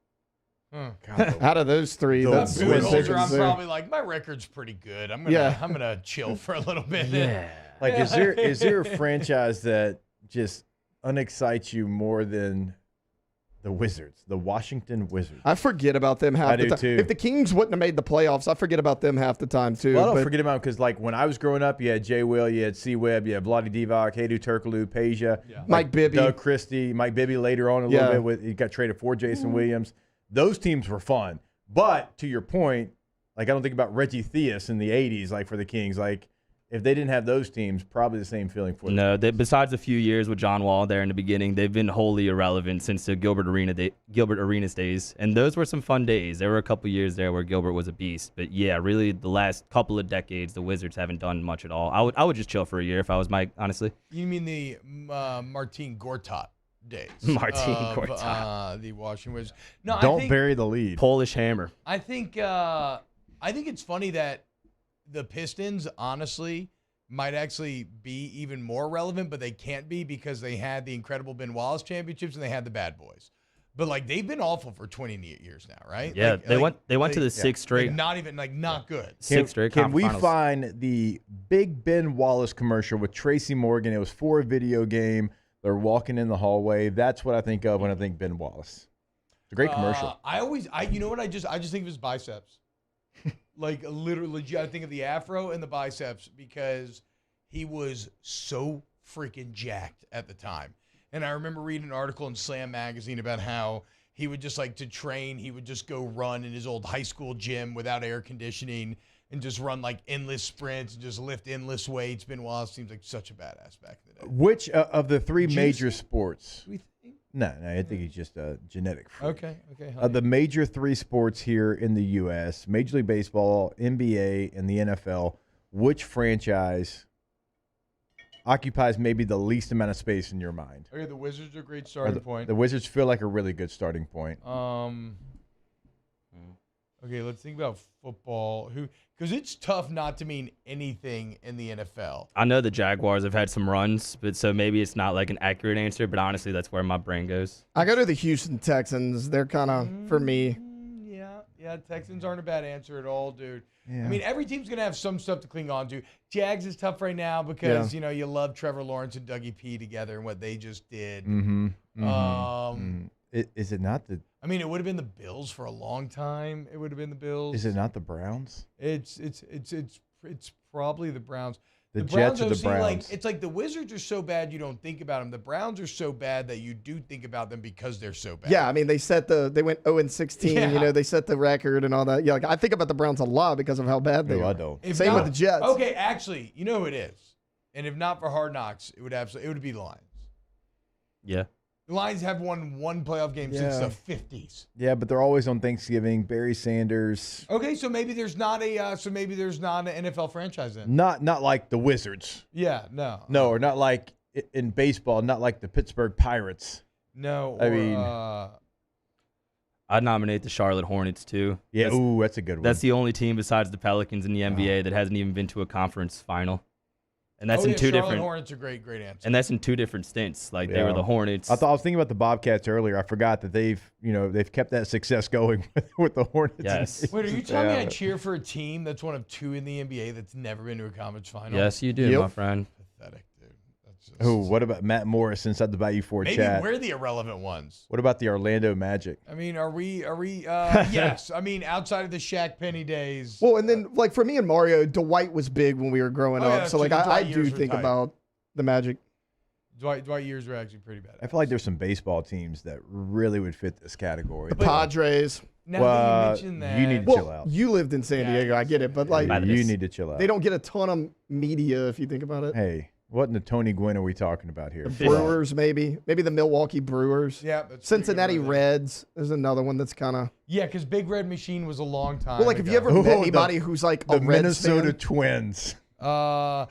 Out of those three, that's Budenholzer. I'm probably like, my record's pretty good. I'm gonna chill for a little bit. Yeah. Like, is there a franchise that just unexcites you more than the Wizards, the Washington Wizards? I forget about them half the time. Too. If the Kings wouldn't have made the playoffs, I forget about them half the time too. Well, I don't forget about them because, like, when I was growing up, you had Jay Will, you had C. Webb, you had Vlade Divac, Hedu Turkoglu, Peja, Mike Bibby, Doug Christie, Mike Bibby later on a little bit. He got traded for Jason Williams. Those teams were fun. But to your point, like, I don't think about Reggie Theus in the 80s, like, for the Kings. Like, if they didn't have those teams, probably the same feeling for them. No, besides a few years with John Wall there in the beginning, they've been wholly irrelevant since the Gilbert Arenas days. And those were some fun days. There were a couple years there where Gilbert was a beast. But, yeah, really the last couple of decades, the Wizards haven't done much at all. I would just chill for a year if I was Mike, honestly. You mean the Martin Gortat days? Martin Gortat. The Washington Wizards. No, Don't bury the lead. Polish hammer. I think it's funny that the Pistons, honestly, might actually be even more relevant, but they can't be because they had the incredible Ben Wallace championships and they had the bad boys. But, like, they've been awful for 20 years now, right? Yeah, they went to the sixth straight. Like, not even, not good. Sixth straight Can we finals. find the big Ben Wallace commercial with Tracy Morgan? It was for a video game. They're walking in the hallway. That's what I think of when I think Ben Wallace. It's a great commercial. You know what? I just think of his biceps. Like, literally, I think of the afro and the biceps because he was so freaking jacked at the time. And I remember reading an article in Slam magazine about how he would just, like, to train, he would just go run in his old high school gym without air conditioning and just run, like, endless sprints and just lift endless weights. Ben Wallace seems like such a badass back in the day. Which of the three major sports? We think? No, I think he's just a genetic freak. Okay. The major three sports here in the U.S., Major League Baseball, NBA, and the NFL, which franchise occupies maybe the least amount of space in your mind? Okay, the Wizards are a great starting point. The Wizards feel like a really good starting point. Okay, let's think about football. Because it's tough not to mean anything in the NFL. I know the Jaguars have had some runs, but so maybe it's not like an accurate answer, but honestly, that's where my brain goes. I go to the Houston Texans. They're kind of, for me. Yeah, Texans aren't a bad answer at all, dude. Yeah. I mean, every team's going to have some stuff to cling on to. Jags is tough right now because, you love Trevor Lawrence and Dougie P together and what they just did. Is it not the... I mean, it would have been the Bills for a long time. It would have been the Bills. Is it not the Browns? It's probably the Browns. The Jets or the Browns? Like, it's like the Wizards are so bad you don't think about them. The Browns are so bad that you do think about them because they're so bad. Yeah, I mean, they went 0-16. Yeah. They set the record and all that. Yeah, like, I think about the Browns a lot because of how bad they are. I don't. Same with the Jets. Okay, actually, you know who it is. And if not for Hard Knocks, it would be the Lions. Yeah. The Lions have won one playoff game since the 50s. Yeah, but they're always on Thanksgiving. Barry Sanders. Okay, so maybe there's not an NFL franchise then. Not like the Wizards. Yeah, no. No, or not like in baseball, not like the Pittsburgh Pirates. No, I mean, I'd nominate the Charlotte Hornets too. Yeah, that's a good one. That's the only team besides the Pelicans in the NBA that hasn't even been to a conference final. And that's in two Charlotte different. Hornets are great answer. And that's in two different stints. Like they were the Hornets. I was thinking about the Bobcats earlier. I forgot that they've kept that success going with the Hornets. Yes. Wait, are you telling me I cheer for a team that's one of 2 in the NBA that's never been to a conference final? Yes, you do, my friend. Pathetic, dude. Oh, what about Matt Morris inside the Bayou Ford Maybe chat? we're the irrelevant ones. What about the Orlando Magic? I mean, are we? Yes. I mean, outside of the Shaq Penny days. Well, and then like for me and Mario, Dwight was big when we were growing up. So like I do think about the Magic. Dwight years were actually pretty bad. I feel like there's some baseball teams that really would fit this category. The Padres. Now that you mentioned that, you need to chill out. You lived in San Diego, I get it, but like you need to chill out. They don't get a ton of media if you think about it. Hey, what in the Tony Gwynn are we talking about here? The Brewers, maybe the Milwaukee Brewers. Yeah, Cincinnati Reds. There's another one that's kind of. Yeah, because Big Red Machine was a long time. Well, like ago. if you ever met anybody who's like a the Reds Minnesota fan, Twins. The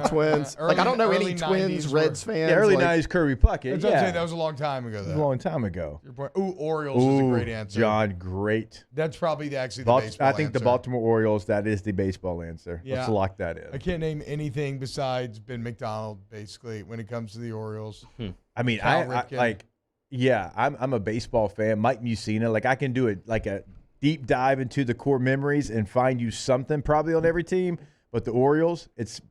Twins. Like I don't know any Twins Reds fans. Yeah, early like, 90s Kirby Puckett. That's what I'm saying. That was a long time ago, though. A long time ago. Ooh, Orioles is a great answer. John, great. That's probably actually the baseball I think answer. the Baltimore Orioles, that is the baseball answer. Yeah. Let's lock that in. I can't name anything besides Ben McDonald, basically, when it comes to the Orioles. I mean, Cal I Ripken. like, yeah, I'm a baseball fan. Mike Mussina, like I can do it like a deep dive into the core memories and find you something probably on every team. But the Orioles, it's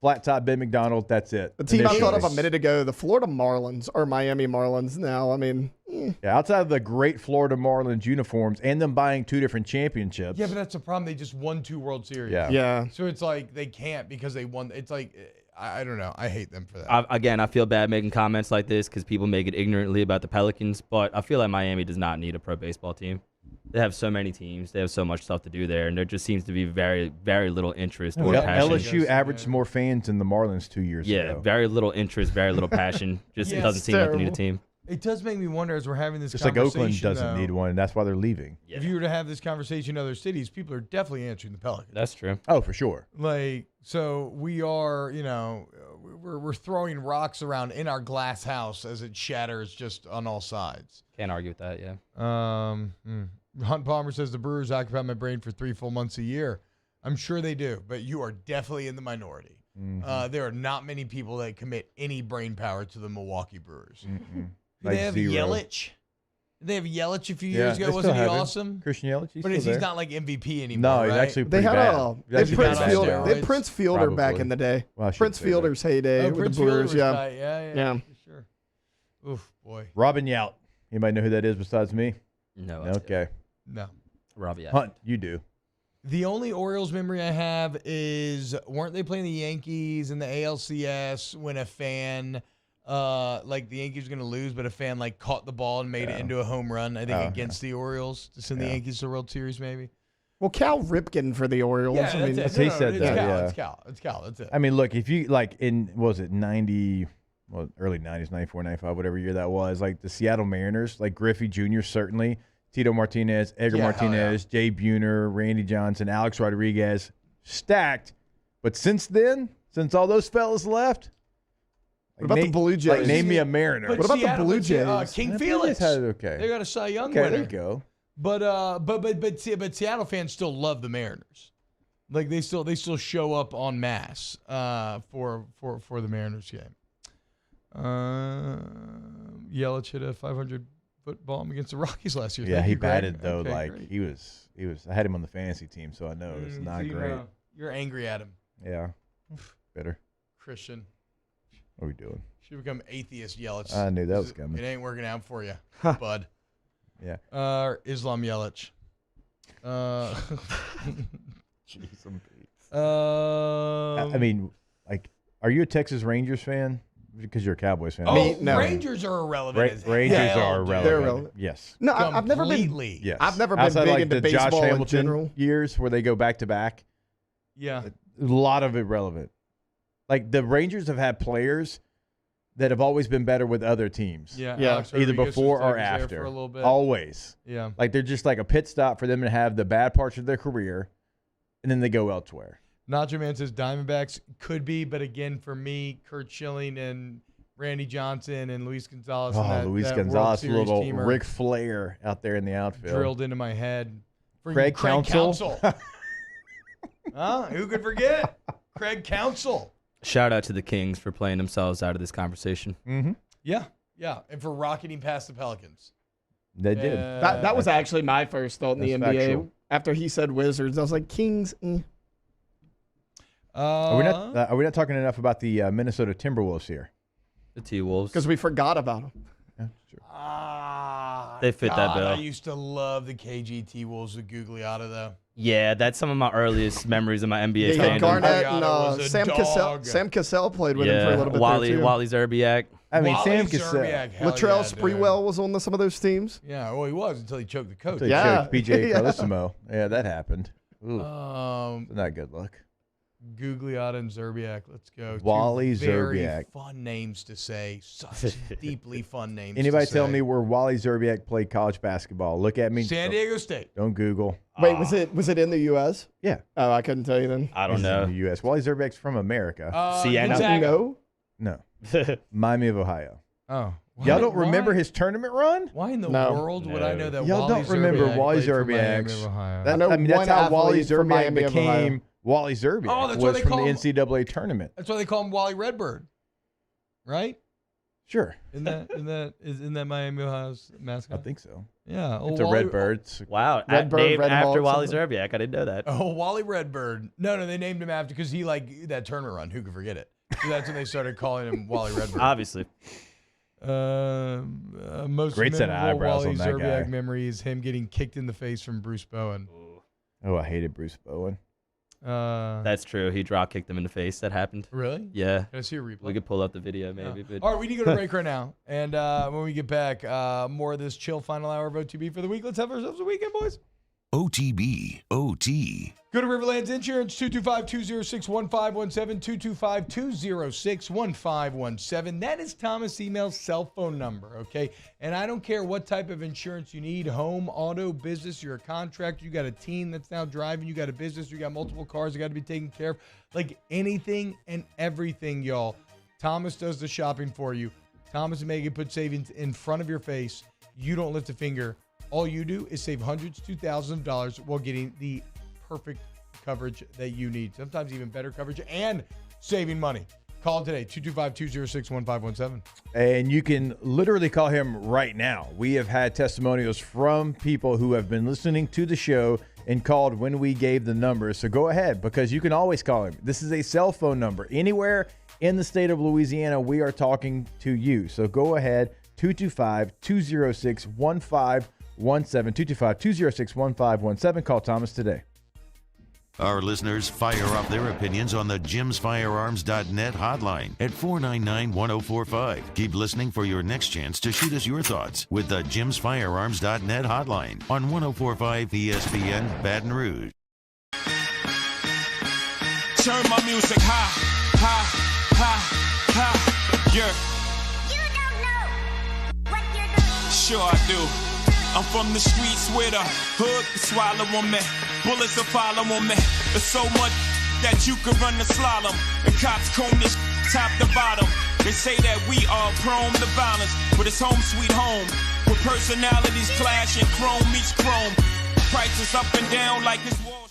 flat top Ben McDonald. That's it. The team I thought of a minute ago, the Florida Marlins or Miami Marlins now. I mean, yeah, outside of the great Florida Marlins uniforms and them buying 2 different championships. Yeah, but that's the problem. They just won 2 World Series. Yeah. So it's like they can't because they won. It's like, I don't know. I hate them for that. I feel bad making comments like this because people make it ignorantly about the Pelicans, but I feel like Miami does not need a pro baseball team. They have so many teams. They have so much stuff to do there, and there just seems to be very, very little interest or passion. LSU averaged more fans than the Marlins 2 years ago. Yeah, very little interest, very little passion. Just it doesn't seem like they need a team. It does make me wonder as we're having this Just like conversation. Oakland doesn't need one, and that's why they're leaving. If you were to have this conversation in other cities, people are definitely answering the Pelicans. That's true. Oh, for sure. Like, so we are, we're throwing rocks around in our glass house as it shatters just on all sides. Can't argue with that, yeah. Hunt Palmer says the Brewers occupy my brain for 3 full months a year. I'm sure they do, but you are definitely in the minority. Mm-hmm. There are not many people that commit any brain power to the Milwaukee Brewers. Like they have zero. Yelich. Did they have Yelich a few years ago? they Wasn't he still have him. awesome? Christian Yelich, But he's he's not like MVP anymore. No, he's right? actually they pretty had bad. they had Prince bad Fielder. steroids. They had Prince Fielder back Probably. in the day. Well, I shouldn't Prince say that. Fielder's heyday with Prince the Brewers. Fielder was Yeah. tight. Yeah, for sure. Oof, boy. Robin Yount. Anybody know who that is besides me? No. Okay. No. Robbie. Hunt, you do. The only Orioles memory I have is weren't they playing the Yankees in the ALCS when a fan, like the Yankees were going to lose, but a fan like caught the ball and made it into a home run, I think, against the Orioles to send the Yankees to the World Series maybe? Well, Cal Ripken for the Orioles. Yeah, I mean, that's he said it's that, Cal, yeah. It's Cal. That's it. I mean, look, if you like in, what was it, 90, well, early 90s, 94, 95, whatever year that was, like the Seattle Mariners, like Griffey Jr. certainly, Tito Martinez, Edgar Martinez, Jay Buhner, Randy Johnson, Alex Rodriguez, stacked. But since then, since all those fellas left, what about the Blue Jays? Like, name me a Mariner. What about the Blue Jays? King Felix. Okay. They got a Cy Young Okay, winner. there you go. But Seattle fans still love the Mariners. Like they still show up en masse for the Mariners game. Yelich hit a 500-foot bomb against the Rockies last year. Yeah, Thank he you, Greg. batted though. Okay, like great. he was. I had him on the fantasy team, so I know it's not So you great. know, you're angry at him, Yeah, bitter. Christian. What are we doing? Should become atheist Yelich. I knew that was coming. It ain't working out for you, bud. Yeah. Islam Yelich. Jeez, I mean, like, are you a Texas Rangers fan? Because you're a Cowboys fan. No. Rangers are irrelevant. as Rangers hell, are dude. irrelevant. They're irrelevant. Yes. No, I've never been. Completely. Yes. I've never been Outside, big like, into the Josh baseball in Hamilton general. years where they go back to back. Yeah. A lot of it relevant. Like the Rangers have had players that have always been better with other teams. Yeah. Yeah. Alex Either Rodriguez before was or there after. for a little bit. Always. Yeah. Like they're just like a pit stop for them to have the bad parts of their career, and then they go elsewhere. Nacho Man says Diamondbacks could be, but again, for me, Kurt Schilling and Randy Johnson and Luis Gonzalez. Oh, and that, Luis that World Gonzalez, Series little team are Ric Flair out there in the outfield. drilled into my head. Craig Counsell. Huh? Who could forget? Craig Counsell. Shout out to the Kings for playing themselves out of this conversation. Mm-hmm. Yeah. And for rocketing past the Pelicans. They did. That was actually my first thought in the NBA. Factual. After he said Wizards, I was like, Kings. Are we not talking enough about the Minnesota Timberwolves here? The T-Wolves. Because we forgot about them. Yeah, sure. They fit that bill. I used to love the KGT Wolves with Gugliotta, though. Yeah, that's some of my earliest memories of my NBA fandom. Garnett and Sam Cassell played with him for a little bit Wally there, too. Wally Zerbiak. Sam Cassell. Latrell Sprewell was on some of those teams. Yeah, well, he was until he choked the coach. They choked PJ Carlissimo. Yeah, that happened. Ooh. Not good luck. Gugliotta and Zerbiak. Let's go. Wally Very Zerbiak. fun names to say. Such deeply fun names. Anybody to tell say. me where Wally Zerbiak played college basketball? Look at me. San Diego State. Don't Google. Wait, was it in the U.S.? Yeah. Oh, I couldn't tell you then. I don't know. In the U.S. Wally Zerbiak's from America. Siena. No. Miami of Ohio. Oh. Y'all don't remember his tournament run? Why in the world would I know that? Y'all Wally don't remember Zerbiak Wally played for Miami Zerbiak's. of Ohio? That's how Wally athlete from Zerbiak Miami of Ohio. became Wally Zerbiak. Oh, that's why was they from call the him- NCAA tournament. That's why they call him Wally Redbird, right? Sure. Isn't that Miami Ohio's mascot? I think so. Yeah. It's a Redbird. Wow. Redbird, named Red after Hawk, Wally something. Zerbiak. I didn't know that. Oh, Wally Redbird. No, they named him after because he that tournament run. Who could forget it? So that's when they started calling him Wally Redbird. Obviously. Most Great set of memorable eyebrows Wally on that Zerbiak guy. memory is him getting kicked in the face from Bruce Bowen. Oh, I hated Bruce Bowen. That's true. He drop kicked him in the face. That happened. Really? Yeah. Can I see a replay? We could pull up the video maybe. But All right, we need to go to break right now. And when we get back, more of this chill final hour of OTB for the week. Let's have ourselves a weekend, boys. OTB, OT. Go to Riverlands Insurance, 225-206-1517, 225-206-1517. That is Thomas Email's cell phone number, okay? And I don't care what type of insurance you need, home, auto, business, you're a contractor, you got a team that's now driving, you got a business, you got multiple cars that got to be taken care of. Like anything and everything, y'all. Thomas does the shopping for you. Thomas and Megan put savings in front of your face. You don't lift a finger. All you do is save hundreds to thousands of dollars while getting the perfect coverage that you need. Sometimes even better coverage and saving money. Call today, 225-206-1517. And you can literally call him right now. We have had testimonials from people who have been listening to the show and called when we gave the numbers. So go ahead, because you can always call him. This is a cell phone number. Anywhere in the state of Louisiana, we are talking to you. So go ahead, 225-206-1517, 225-206-1517. Call Thomas today. Our listeners fire up their opinions on the jimsfirearms.net hotline at 499-1045. Keep listening for your next chance to shoot us your thoughts with the jimsfirearms.net hotline on 1045 ESPN Baton Rouge. Turn my music high, high, high, high. Yeah. You don't know what you're doing. Sure I do. I'm from the streets where the hood can swallow on me. Bullets will follow on me. There's so much that you can run the slalom. And cops comb this top to bottom. They say that we are prone to violence, but it's home sweet home. With personalities clash and chrome meets chrome. Prices up and down like it's Wall Street.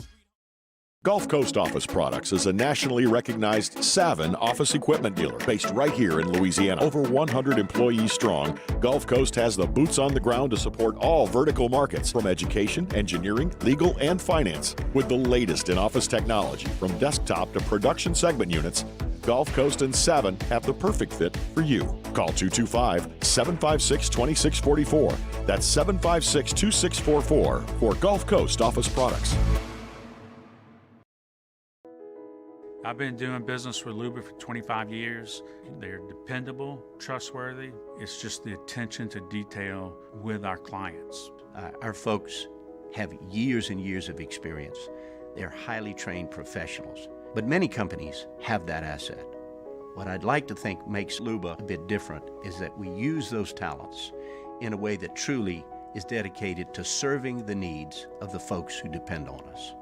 Gulf Coast Office Products is a nationally recognized Savin office equipment dealer based right here in Louisiana. Over 100 employees strong, Gulf Coast has the boots on the ground to support all vertical markets, from education, engineering, legal, and finance. With the latest in office technology, from desktop to production segment units, Gulf Coast and Savin have the perfect fit for you. Call 225-756-2644. That's 756-2644 for Gulf Coast Office Products. I've been doing business with Luba for 25 years. They're dependable, trustworthy. It's just the attention to detail with our clients. Our folks have years and years of experience. They're highly trained professionals, but many companies have that asset. What I'd like to think makes Luba a bit different is that we use those talents in a way that truly is dedicated to serving the needs of the folks who depend on us.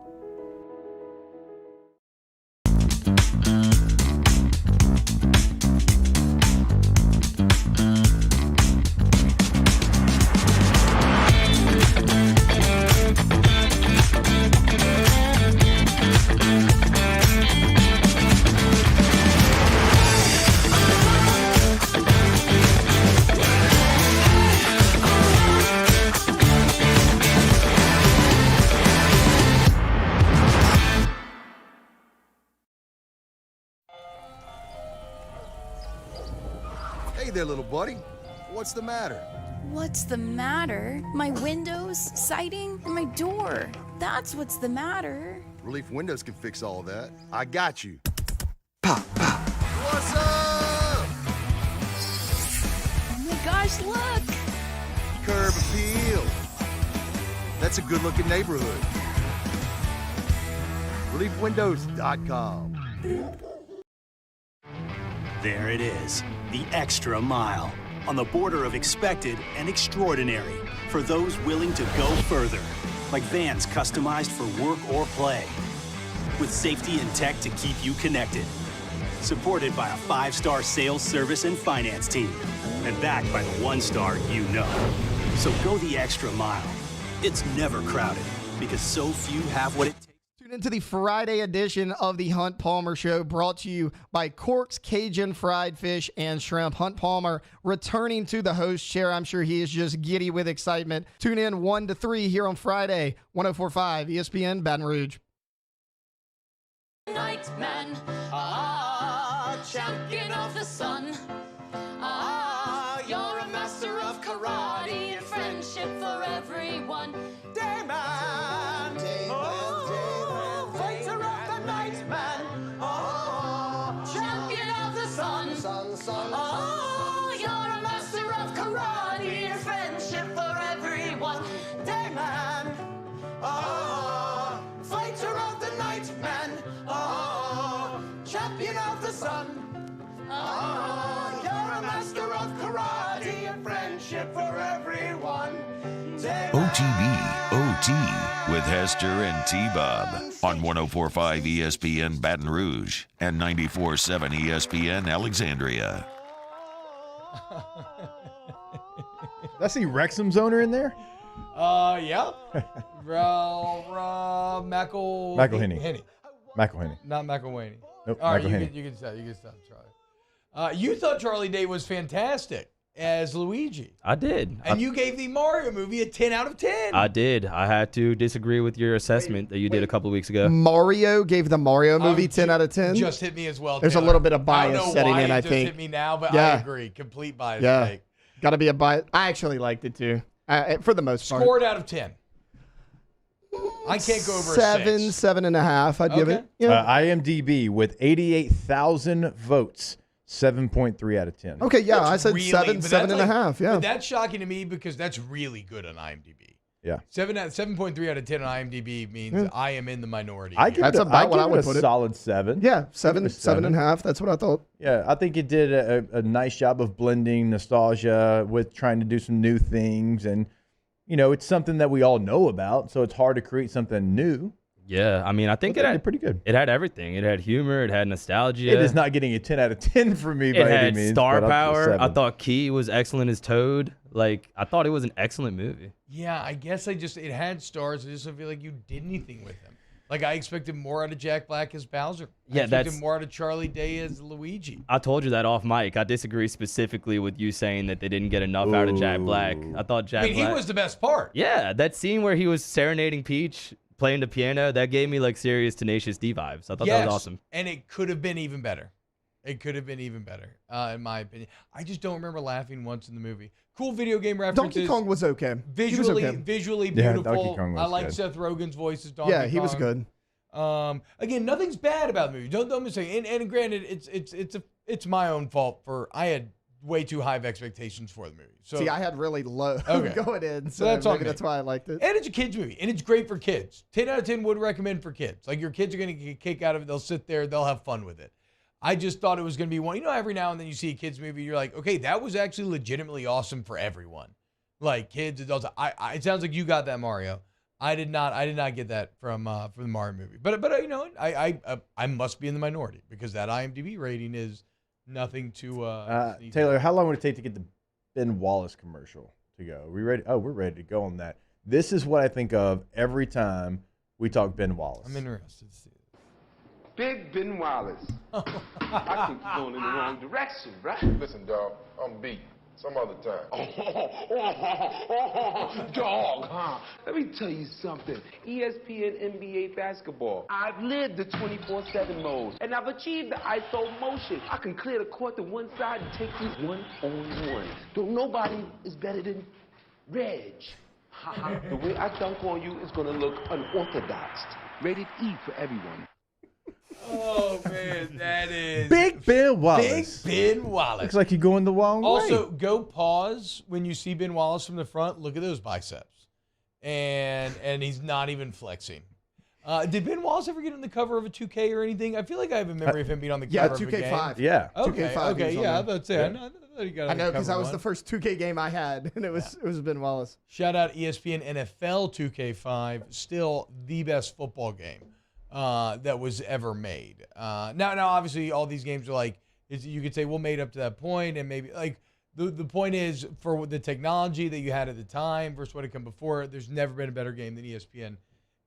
Hey there, little buddy. What's the matter? What's the matter? My windows, siding, and my door. That's what's the matter. Relief Windows can fix all of that. I got you. Pop, pop. What's up? Oh my gosh, look! Curb appeal. That's a good-looking neighborhood. ReliefWindows.com. There it is, the extra mile. On the border of expected and extraordinary. For those willing to go further. Like vans customized for work or play. With safety and tech to keep you connected. Supported by a 5-star sales, service, and finance team. And backed by the 1-star you know. So go the extra mile. It's never crowded because so few have what it takes. Tune into the Friday edition of the Hunt Palmer Show, brought to you by Cork's Cajun Fried Fish and Shrimp. Hunt Palmer returning to the host chair. I'm sure he is just giddy with excitement. Tune in 1 to 3 here on Friday, 104.5 ESPN Baton Rouge. Nightman, champion of the sun. You're a master of karate and friendship for everyone. Dayman, fighter of the night man. Champion of the sun. You're a master of karate and friendship for everyone. Dayman, fighter of the night man. Champion of the sun. You're a master of karate and friendship for everyone. OTB OT with Hester and T-Bob on 104.5 ESPN Baton Rouge and 94.7 ESPN Alexandria. Did I see Wrexham's owner in there? Yeah. McElhinney. McElhinney. Not McElhinney. Nope, All right, McElhinney. you can stop, Charlie. You thought Charlie Day was fantastic as Luigi. I did. And you gave the Mario movie a 10 out of 10. I did. I had to disagree with your assessment that you did a couple weeks ago. Mario gave the Mario movie 10 out of 10. Just hit me as well. There's Taylor. a little bit of I don't bias know setting why in, it I just think. hit me now, but Yeah. I agree. Complete bias. Yeah. Take. Got to be a bias. I actually liked it too, for the most part. Scored out of 10. I can't go over a 6. 7.5. I'd give it. Yeah. IMDb with 88,000 votes, 7.3 out of 10. Okay, yeah, That's I said really- 7, but 7.5. Yeah. But that's shocking to me because that's really good on IMDb. Yeah. 7.3 out of 10 on IMDb means I am in the minority. I here. give That's it a, about what I give would it a put it. solid 7. Yeah, I give it a 7.5. That's what I thought. Yeah, I think it did a nice job of blending nostalgia with trying to do some new things. And, you know, it's something that we all know about, so it's hard to create something new. Yeah, I mean, I think it had pretty good. It had everything. It had humor. It had nostalgia. It is not getting a 10 out of 10 for me It by had any means. star but I'll give it a power. I 7. thought Key was excellent as Toad. Like, I thought it was an excellent movie. Yeah, I guess it had stars. I just don't feel like you did anything with them. Like, I expected more out of Jack Black as Bowser. Yeah, I expected more out of Charlie Day as Luigi. I told you that off mic. I disagree specifically with you saying that they didn't get enough out of Jack Black. I thought Jack Black. he was the best part. Yeah, that scene where he was serenading Peach, playing the piano, that gave me like serious Tenacious D vibes. I thought that was awesome. And it could have been even better. It could have been even better, in my opinion. I just don't remember laughing once in the movie. Cool video game references. Donkey Kong was okay. Visually, He was okay. visually Yeah, beautiful. Donkey Kong was I like good. Seth Rogen's voice as Donkey Kong. Yeah, he was good. Again, nothing's bad about the movie. Don't mistake. And granted, it's my own fault for I had way too high of expectations for the movie. So See, I had really low Okay. going in, so that's on maybe me. that's why I liked it. And it's a kids movie, and it's great for kids. 10 out of 10 would recommend for kids. Like, your kids are going to get a kick out of it. They'll sit there. They'll have fun with it. I just thought it was going to be one. You know, every now and then you see a kids movie, you're like, okay, that was actually legitimately awesome for everyone. Like, kids, adults. It sounds like you got that, Mario. I did not get that from the Mario movie. But you know, I must be in the minority because that IMDb rating is nothing to. Taylor, how long would it take to get the Ben Wallace commercial to go? Are we ready? Oh, we're ready to go on that. This is what I think of every time we talk Ben Wallace. I'm interested to see it. Big Ben Wallace. I think you're going in the wrong direction, right? Listen, dog, I'm beat. Some other time. Dog, huh? Let me tell you something. ESPN NBA basketball. I've lived the 24/7 mode, and I've achieved the ISO motion. I can clear the court to one side and take you one-on-one. Nobody is better than Reg. The way I dunk on you is going to look unorthodox. Rated E for everyone. Oh, man, that is Big Ben Wallace. Big Ben Wallace. Looks like you're going the wrong way. Also, go pause when you see Ben Wallace from the front. Look at those biceps. And he's not even flexing. Did Ben Wallace ever get on the cover of a 2K or anything? I feel like I have a memory of him being on the cover of a game. 2K5. Yeah. Okay, 2K5 okay, yeah, that's it. Yeah. I know, because that was the first 2K game I had, and it was Ben Wallace. Shout out ESPN NFL 2K5, still the best football game that was ever made. Now, obviously, all these games are like, you could say, well, made up to that point, and maybe like the point is for the technology that you had at the time versus what had come before. There's never been a better game than ESPN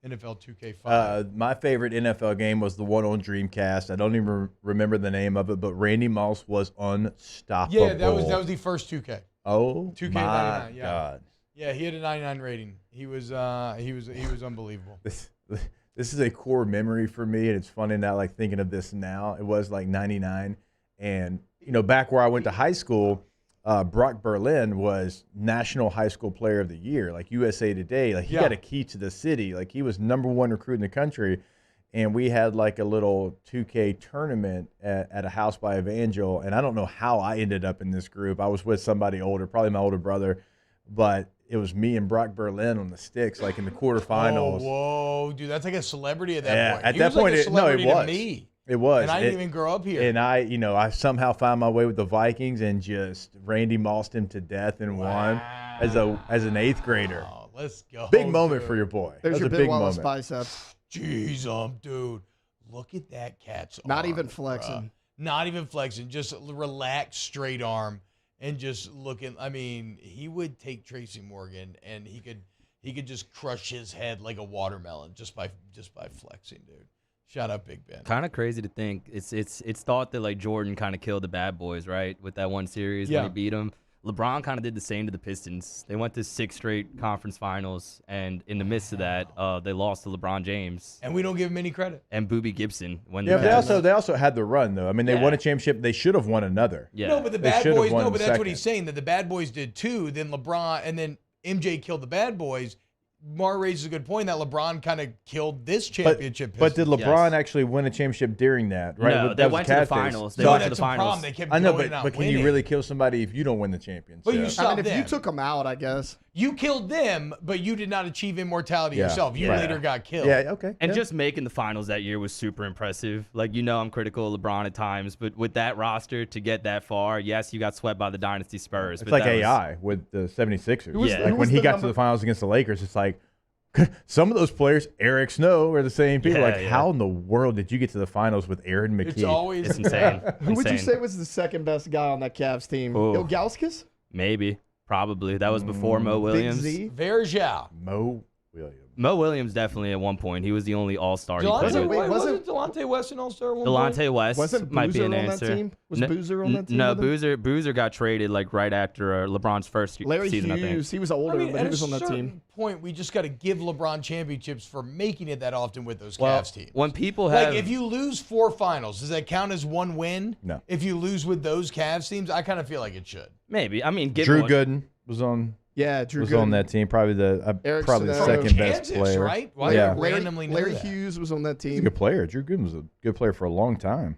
NFL 2K5. My favorite NFL game was the one on Dreamcast. I don't even remember the name of it, but Randy Moss was unstoppable. Yeah, that was the first 2K. Oh, 2K99, my yeah. God. Yeah, he had a 99 rating. He was unbelievable. This is a core memory for me, and it's funny now, like thinking of this now. It was like 99, and back where I went to high school, Brock Berlin was National High School Player of the Year, like USA Today. Like he got a key to the city. Like he was #1 recruit in the country, and we had like a little 2K tournament at a house by Evangel, and I don't know how I ended up in this group. I was with somebody older, probably my older brother, but it was me and Brock Berlin on the sticks, like in the quarterfinals. Oh, whoa, dude, that's like a celebrity at that point. At He that was like point, a celebrity it was. to me. It was. And I didn't even grow up here. And I somehow found my way with the Vikings and just Randy Mossed him to death and won as an 8th grader. Oh, let's go. Big moment dude. for your boy. There's That your was a Ben big Wallace moment. biceps. Jeez, dude, look at that cat's Not arm, even flexing. bruh. Not even flexing. Just relaxed, straight arm, and just looking. I mean, he would take Tracy Morgan, and he could just crush his head like a watermelon just by flexing, dude. Shout out Big Ben. Kind of crazy to think. It's thought that like Jordan kind of killed the bad boys, right? With that one series when he beat them. LeBron kind of did the same to the Pistons. They went to 6 straight conference finals, and in the midst of that, they lost to LeBron James. And we don't give him any credit. And Boobie Gibson. Yeah, but they also had the run though. I mean, they won a championship. They should have won another. Yeah. No, but the bad boys. No, but that's what he's saying. That the bad boys did too. Then LeBron and then MJ killed the bad boys. Mar raises a good point that LeBron kind of killed this championship. But did LeBron actually win a championship during that? Right? No, they went to the finals. They went to the finals. They kept I know, going out but can winning. you really kill somebody if you don't win the championship? But you stopped if them. you took them out, I guess. You killed them, but you did not achieve immortality yourself. You later got killed. Yeah, okay. And just making the finals that year was super impressive. Like, I'm critical of LeBron at times, but with that roster to get that far, yes, you got swept by the Dynasty Spurs. It's but like AI with the 76ers. Yeah. Like when he got to the finals against the Lakers, it's like, some of those players, Eric Snow, are the same people. How in the world did you get to the finals with Aaron McKee? It's insane. Who would you say was the second best guy on that Cavs team? Ilgauskas? Maybe. Probably. That was before Mo Williams. Big Z? Verjao. Mo Williams. Mo Williams definitely at one point. He was the only All-Star. Wasn't Delonte West an All-Star? Delonte West Wasn't might be Boozer an on answer. that team? Was Boozer on that team? No, with him? Boozer got traded like right after LeBron's first Larry season, I think. Hughes, he was older, but he was on that team. At a certain point, we just got to give LeBron championships for making it that often with those Well, Cavs teams. when people have if you lose 4 finals, does that count as one win? No. If you lose with those Cavs teams, I kind of feel like it should. Maybe. I mean, Drew Gooden was on. Yeah, Drew was Gooden. on that team. Probably the Eric probably the Snow. second best Kansas, player. right? Why do I randomly know Larry that? Hughes was on that He's a team. good player. Drew Gooden was a good player for a long time.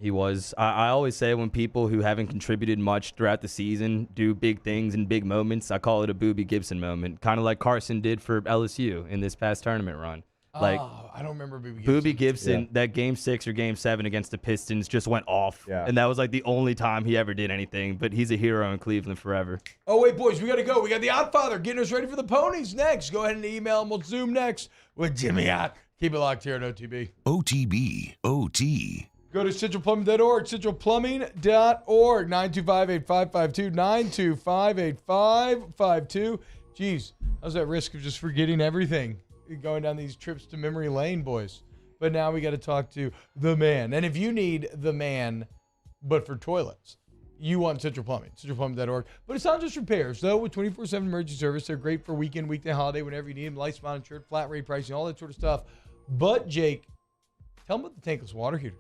He was. I always say when people who haven't contributed much throughout the season do big things in big moments, I call it a Boobie Gibson moment, kind of like Carson did for LSU in this past tournament run. Like, I don't remember Boobie Gibson. Boobie Gibson, that Game 6 or Game 7 against the Pistons just went off. Yeah. And that was like the only time he ever did anything. But he's a hero in Cleveland forever. Oh, wait, boys, we got to go. We got the Oddfather getting us ready for the ponies next. Go ahead and email him. We'll Zoom next with Jimmy Ott. Keep it locked here at OTB. OTB, OT. Go to centralplumbing.org, centralplumbing.org, 925-8552, 925-8552. Jeez, I was at risk of just forgetting everything going down these trips to memory lane, boys. But now we got to talk to the man. And if you need the man, but for toilets, you want Central Plumbing, centralplumbing.org. But it's not just repairs, though. With 24/7 emergency service, they're great for weekend, weekday, holiday, whenever you need them. Lifespan insured, flat rate pricing, all that sort of stuff. But, Jake, tell them about the tankless water heaters.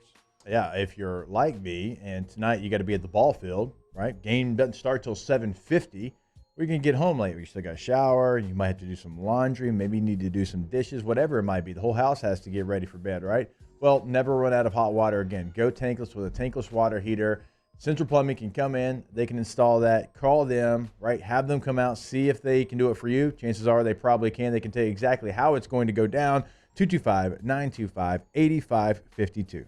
Yeah, if you're like me, and tonight you got to be at the ball field, right? Game doesn't start till 7:50. We can get home late. You still got to shower. You might have to do some laundry. Maybe you need to do some dishes, whatever it might be. The whole house has to get ready for bed, right? Well, never run out of hot water again. Go tankless with a tankless water heater. Central Plumbing can come in. They can install that. Call them, right? Have them come out, see if they can do it for you. Chances are they probably can. They can tell you exactly how it's going to go down. 225-925-8552.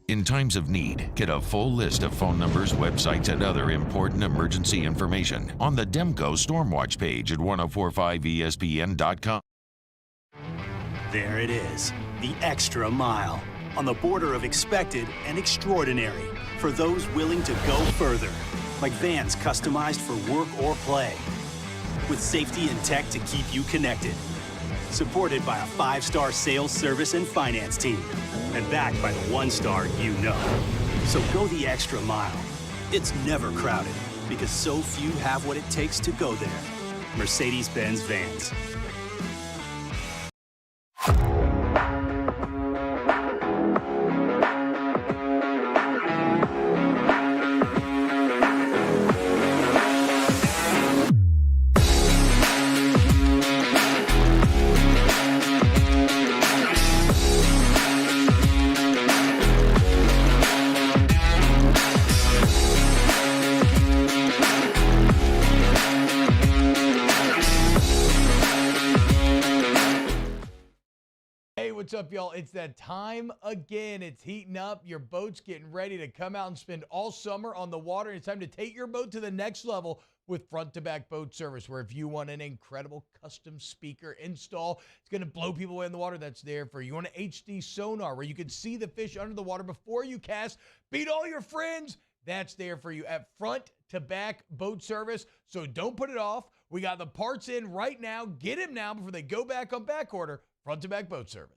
In times of need, get a full list of phone numbers, websites, and other important emergency information on the Demco Stormwatch page at 1045ESPN.com. There it is, the extra mile, on the border of expected and extraordinary, for those willing to go further, like vans customized for work or play, with safety and tech to keep you connected, supported by a 5-star sales, service, and finance team, and backed by the 1-star you know. So go the extra mile. It's never crowded, because so few have what it takes to go there. Mercedes-Benz Vans. What's up, y'all? It's that time again. It's heating up. Your boat's getting ready to come out and spend all summer on the water. It's time to take your boat to the next level with front-to-back boat service, where if you want an incredible custom speaker install, it's going to blow people away in the water, that's there for you. You want an HD sonar where you can see the fish under the water before you cast, beat all your friends, that's there for you at front-to-back boat service. So don't put it off. We got the parts in right now. Get them now before they go back on back order. Front-to-back boat service.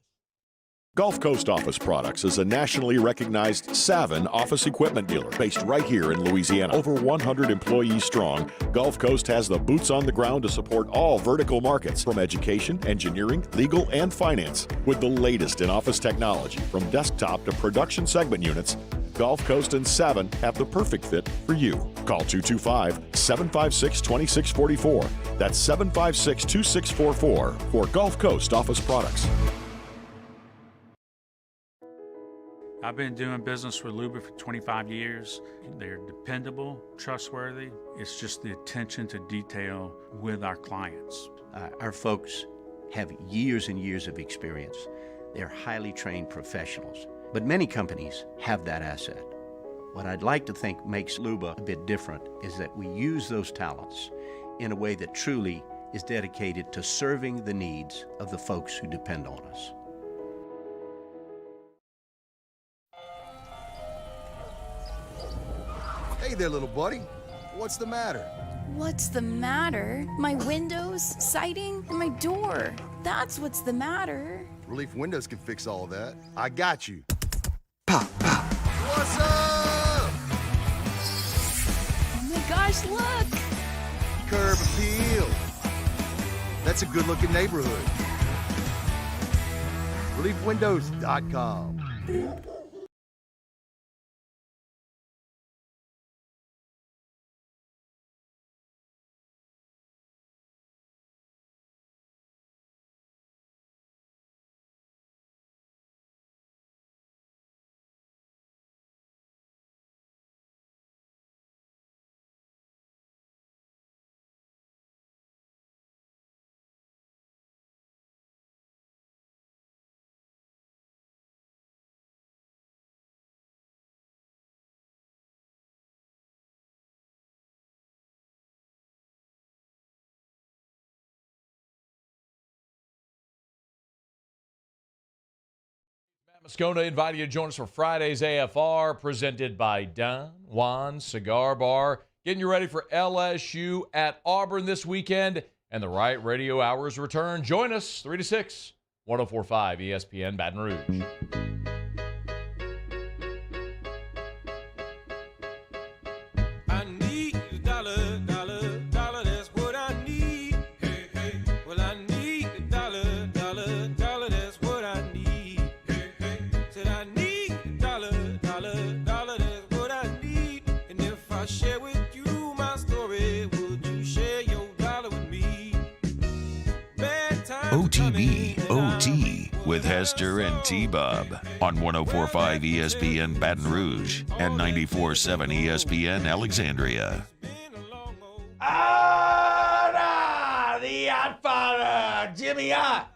Gulf Coast Office Products is a nationally recognized Savin office equipment dealer based right here in Louisiana. Over 100 employees strong, Gulf Coast has the boots on the ground to support all vertical markets, from education, engineering, legal, and finance. With the latest in office technology, from desktop to production segment units, Gulf Coast and Savin have the perfect fit for you. Call 225-756-2644. That's 756-2644 for Gulf Coast Office Products. I've been doing business with Luba for 25 years. They're dependable, trustworthy. It's just the attention to detail with our clients. Our folks have years and years of experience. They're highly trained professionals. But many companies have that asset. What I'd like to think makes Luba a bit different is that we use those talents in a way that truly is dedicated to serving the needs of the folks who depend on us. Hey there, little buddy. What's the matter? What's the matter? My windows, siding, and my door. That's what's the matter. Relief Windows can fix all that. I got you. Pop, pop. What's up? Oh my gosh, look! Curb appeal. That's a good-looking neighborhood. ReliefWindows.com. Moscona inviting you to join us for Friday's AFR, presented by Don Juan Cigar Bar. Getting you ready for LSU at Auburn this weekend, and the Right Radio Hours return. Join us 3 to 6, 1045 ESPN Baton Rouge. TBOT with Hester and T-Bob on 104.5 ESPN Baton Rouge and 94.7 ESPN Alexandria. The Oddfather, Jimmy Ott,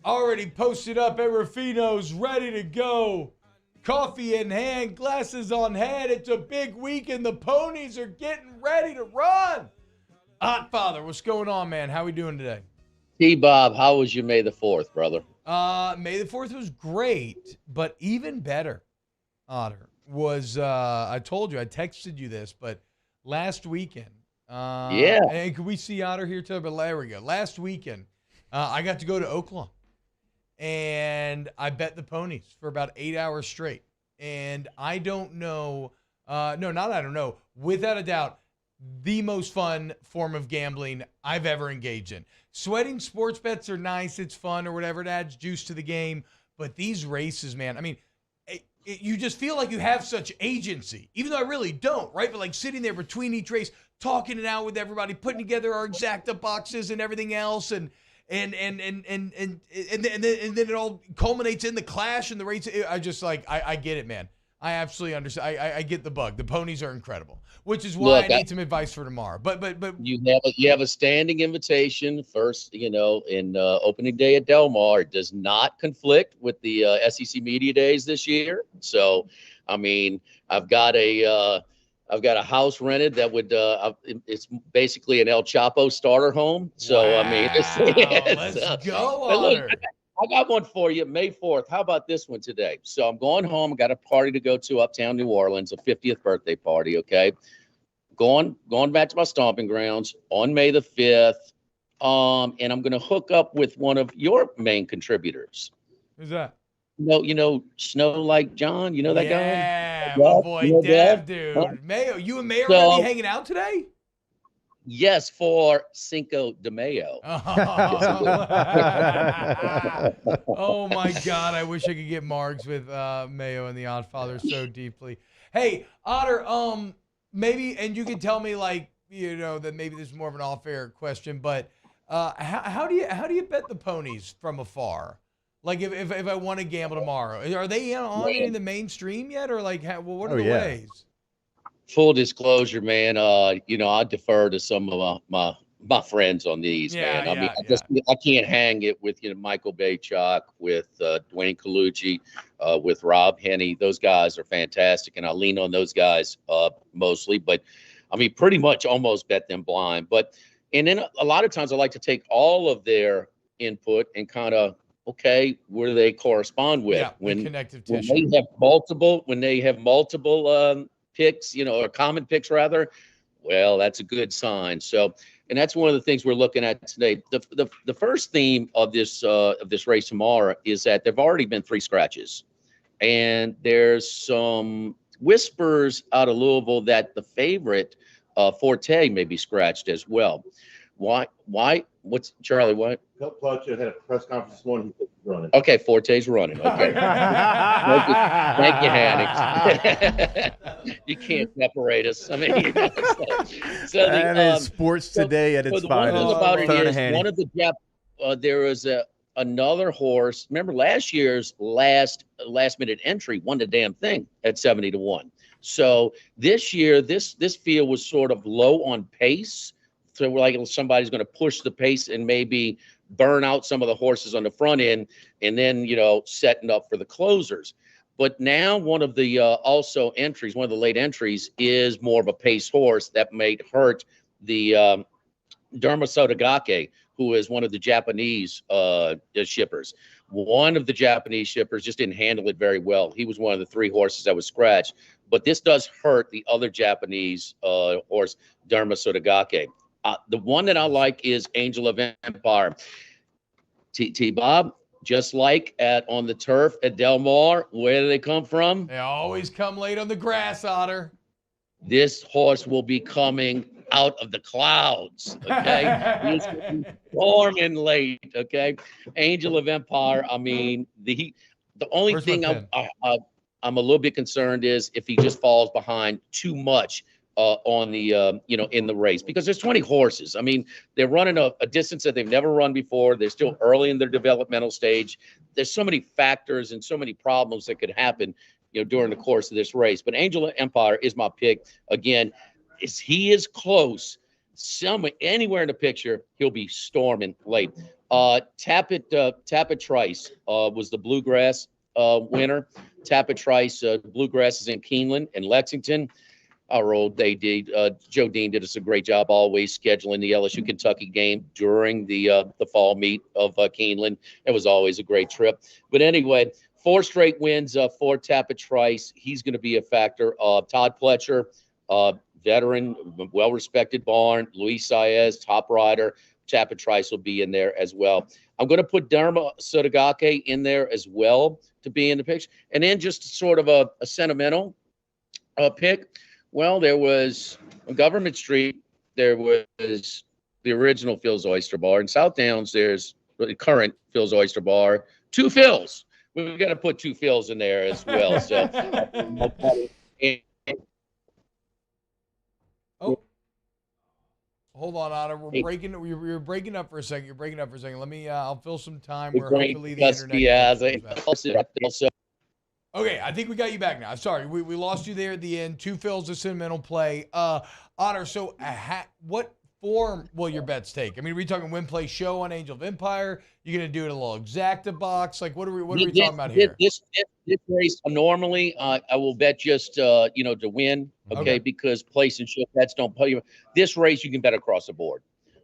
already posted up at Rufino's, ready to go. Coffee in hand, glasses on head. It's a big weekend. The ponies are getting ready to run. Oddfather, what's going on, man? How we doing today? T-Bob, how was your May the 4th, brother? May the 4th was great, but even better, Otter, was, I told you, I texted you this, but last weekend, yeah. And could we see Otter here too? But there we go. Last weekend, I got to go to Oaklawn, and I bet the ponies for about 8 hours straight. And I don't know, without a doubt, the most fun form of gambling I've ever engaged in. Sweating sports bets are nice. It's fun or whatever. It adds juice to the game. But these races, man, I mean, you just feel like you have such agency, even though I really don't, right? But like sitting there between each race, talking it out with everybody, putting together our exacta boxes and everything else, and then it all culminates in the clash and the race. I get it, man. I absolutely understand. I get the bug. The ponies are incredible, which is why I need some advice for tomorrow. But you have a standing invitation first, in opening day at Del Mar. It does not conflict with the SEC Media Days this year. So, I mean, I've got a house rented that would it's basically an El Chapo starter home. So wow. I mean, let's go, Otter. I got one for you, May 4th. How about this one today? So I'm going home. I got a party to go to uptown New Orleans, a 50th birthday party, okay? Going back to my stomping grounds on May the 5th. And I'm going to hook up with one of your main contributors. Who's that? You know, Snow Like John. You know that guy? Yeah, my boy Dev, dude. Huh? Mayo, you and Mayo are going to be hanging out today? Yes, for Cinco de Mayo. Oh my God! I wish I could get margs with Mayo and the Oddfather so deeply. Hey, Otter, maybe, and you can tell me that maybe this is more of an off-air question, but how do you bet the ponies from afar? Like if I want to gamble tomorrow, are they on in the mainstream yet, or what are the ways? Full disclosure, man. I defer to some of my friends on these, man. I can't hang it with Michael Baychuk, with Dwayne Colucci, with Rob Henney. Those guys are fantastic, and I lean on those guys mostly. But I mean, pretty much almost bet them blind. And then a lot of times I like to take all of their input and kind of, okay, where do they correspond with? Yeah, when connective tissue. When they have multiple picks, or common picks rather, well, that's a good sign. So, and that's one of the things we're looking at today. The first theme of this race tomorrow is that there've already been 3 scratches, and there's some whispers out of Louisville that the favorite Forte may be scratched as well. Why? What's Charlie? What? Clutch had a press conference this morning. He's running. Okay, Forte's running. Okay. Thank you, Hannix. You can't separate us. I mean, that is sports today at its finest. One thing about it is one of the there was another horse. Remember last year's last minute entry won the damn thing at 70-1. So this year, this field was sort of low on pace. So we're like somebody's going to push the pace and maybe burn out some of the horses on the front end, and then setting up for the closers. But now one of the one of the late entries is more of a pace horse that may hurt the Derma Sotogake, who is one of the Japanese shippers. One of the Japanese shippers just didn't handle it very well. He was one of the 3 horses that was scratched. But this does hurt the other Japanese horse, Derma Sotogake. The one that I like is Angel of Empire. T-Bob, just like on the turf at Del Mar, where do they come from? They always come late on the grass, Otter. This horse will be coming out of the clouds, okay? He's storming late, okay? Angel of Empire, I mean, the only thing I'm a little bit concerned is if he just falls behind too much on the in the race, because there's 20 horses. I mean, they're running a distance that they've never run before. They're still early in their developmental stage. There's so many factors and so many problems that could happen, during the course of this race. But Angel of Empire is my pick. Again, he is close. Anywhere in the picture, he'll be storming late. Tapit Trice was the Bluegrass winner. Tapit Trice, Bluegrass is in Keeneland and Lexington. Our old Joe Dean did us a great job always scheduling the LSU Kentucky game during the fall meet of Keeneland. It was always a great trip. But anyway, 4 straight wins for Tapit Trice. He's going to be a factor. Todd Pletcher, veteran, well-respected barn. Luis Saez, top rider. Tapit Trice will be in there as well. I'm going to put Dharma Sotogake in there as well to be in the picture. And then just sort of a sentimental pick. Well, there was on Government Street, there was the original Phil's Oyster Bar. In South Downs, there's the current Phil's Oyster Bar. 2 Phils. We've got to put 2 Phils in there as well. So, hold on, Otter. You're breaking up for a second. Let me. I'll fill some time where hopefully the internet. Okay, I think we got you back now. Sorry, we lost you there at the end. 2 Phils, a sentimental play. Otter, so what form will your bets take? I mean, are we talking win, play, show on Angel of Empire? You're going to do it a little exacta box? Like, what are we talking about here? This race, normally, I will bet just, to win, okay? Because place and show bets don't pay you. This race, you can bet across the board,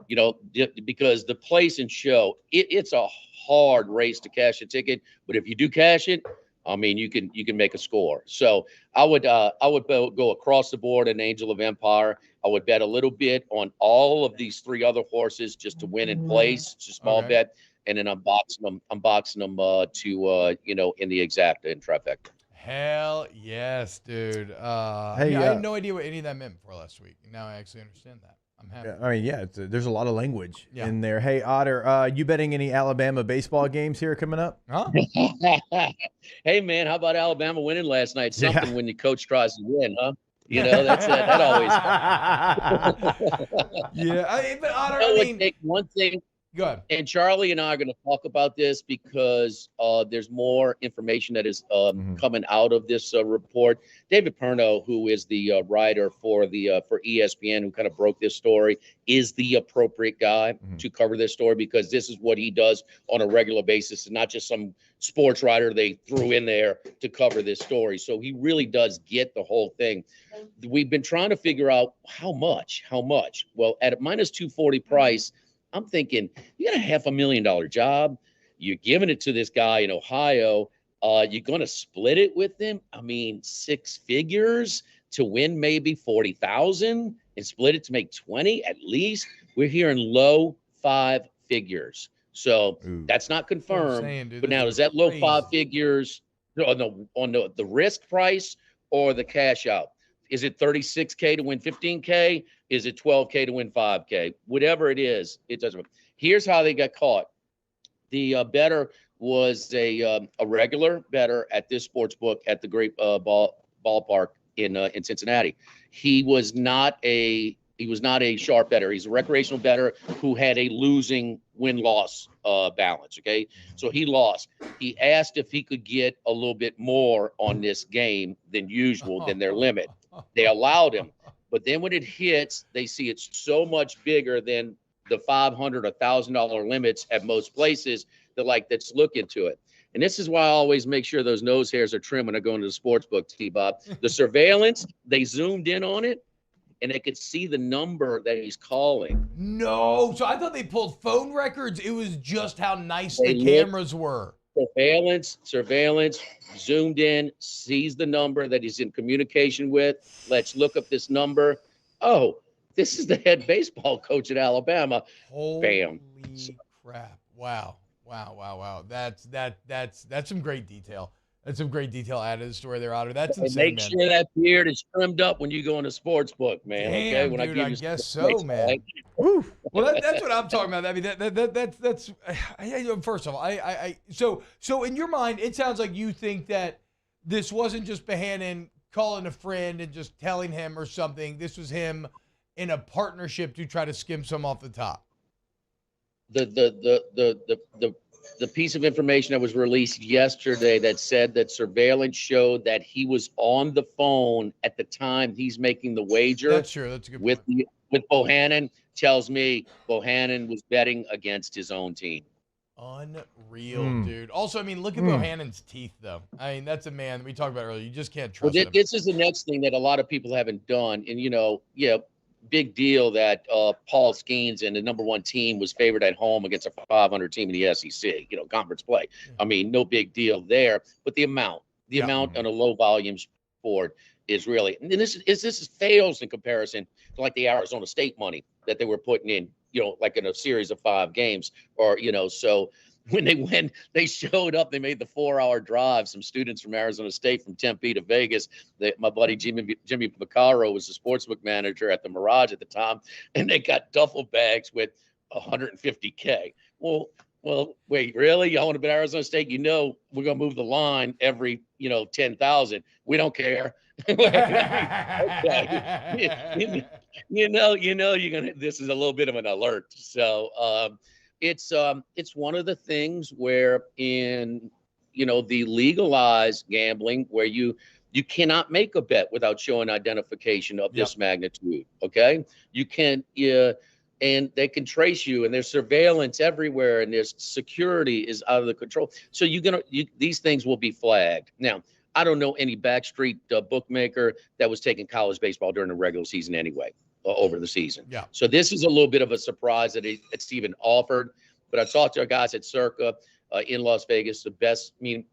because the place and show, it's a hard race to cash a ticket. But if you do cash it, I mean, you can make a score. So I would go across the board in Angel of Empire. I would bet a little bit on all of these 3 other horses just to win in place. It's a small bet, and then I'm boxing them to in the exacta and trifecta. Hell yes, dude. I had no idea what any of that meant before last week. Now I actually understand that. I'm happy. I mean, there's a lot of language in there. Hey, Otter, you betting any Alabama baseball games here coming up? Huh? Hey, man, how about Alabama winning last night? Something when the coach tries to win, huh? That's that always. But Otter, I would take one thing. Go ahead. And Charlie and I are going to talk about this because there's more information that is coming out of this report. David Perno, who is the writer for ESPN, who kind of broke this story, is the appropriate guy to cover this story, because this is what he does on a regular basis, and not just some sports writer they threw in there to cover this story. So he really does get the whole thing. We've been trying to figure out how much. Well, at a minus 240 price, I'm thinking, you got a $500,000 job. You're giving it to this guy in Ohio. You're going to split it with him. I mean, 6 figures to win maybe 40,000 and split it to make 20 at least. We're hearing low 5 figures. So that's not confirmed. But now, is that low 5 figures on the risk price or the cash out? Is it $36K to win $15K? Is it $12K to win $5K? Whatever it is, it doesn't matter. Here's how they got caught. The bettor was a regular bettor at this sports book at the Great Ballpark in Cincinnati. He was not a sharp bettor. He's a recreational bettor who had a losing win-loss balance. Okay, so he lost. He asked if he could get a little bit more on this game than usual, than their limit. They allowed him, but then when it hits, they see it's so much bigger than the $500 or $1,000 limits at most places. They're like, let's look into it. And this is why I always make sure those nose hairs are trimmed when I go into the sports book, T-Bob. The surveillance, they zoomed in on it, and they could see the number that he's calling. No. So I thought they pulled phone records. It was just how nice the cameras were. Surveillance, zoomed in, sees the number that he's in communication with. Let's look up this number. Oh, this is the head baseball coach at Alabama. Holy crap. Wow. That's some great detail. That's some great detail added to the story there, Otter. That's insane, Make sure that beard is trimmed up when you go in a sports book, man. Damn, okay, dude, I guess so, man. Well, that's what I'm talking about. I mean, that's first of all, so in your mind, it sounds like you think that this wasn't just Bohannon calling a friend and just telling him or something. This was him in a partnership to try to skim some off the top. The piece of information that was released yesterday that said that surveillance showed that he was on the phone at the time he's making the wager. That's true. That's a good with Bohannon tells me Bohannon was betting against his own team. Unreal, dude. Also, I mean, look at Bohannon's teeth, though. I mean, that's a man we talked about earlier. You just can't trust him. This is the next thing that a lot of people haven't done. And, big deal that Paul Skeens and the number one team was favored at home against a 500 team in the SEC, conference play. I mean, no big deal there. But the amount on a low volume sport is really, and this fails in comparison to like the Arizona State money that they were putting in, like in a series of 5 games or, so when they showed up, they made the 4-hour drive. Some students from Arizona State, from Tempe to Vegas. My buddy Jimmy Picaro was the sportsbook manager at the Mirage at the time, and they got duffel bags with $150K. Well, wait, really? Y'all want to bet Arizona State? We're gonna move the line every 10,000. We don't care. Okay. You're gonna. This is a little bit of an alert. So. It's one of the things where in the legalized gambling where you cannot make a bet without showing identification of this magnitude. Okay, you can and they can trace you, and there's surveillance everywhere, and there's security is out of the control. So these things will be flagged. Now, I don't know any backstreet bookmaker that was taking college baseball during the regular season anyway. Over the season. Yeah. So this is a little bit of a surprise that it's even offered. But I talked to our guys at Circa in Las Vegas, the biggest, my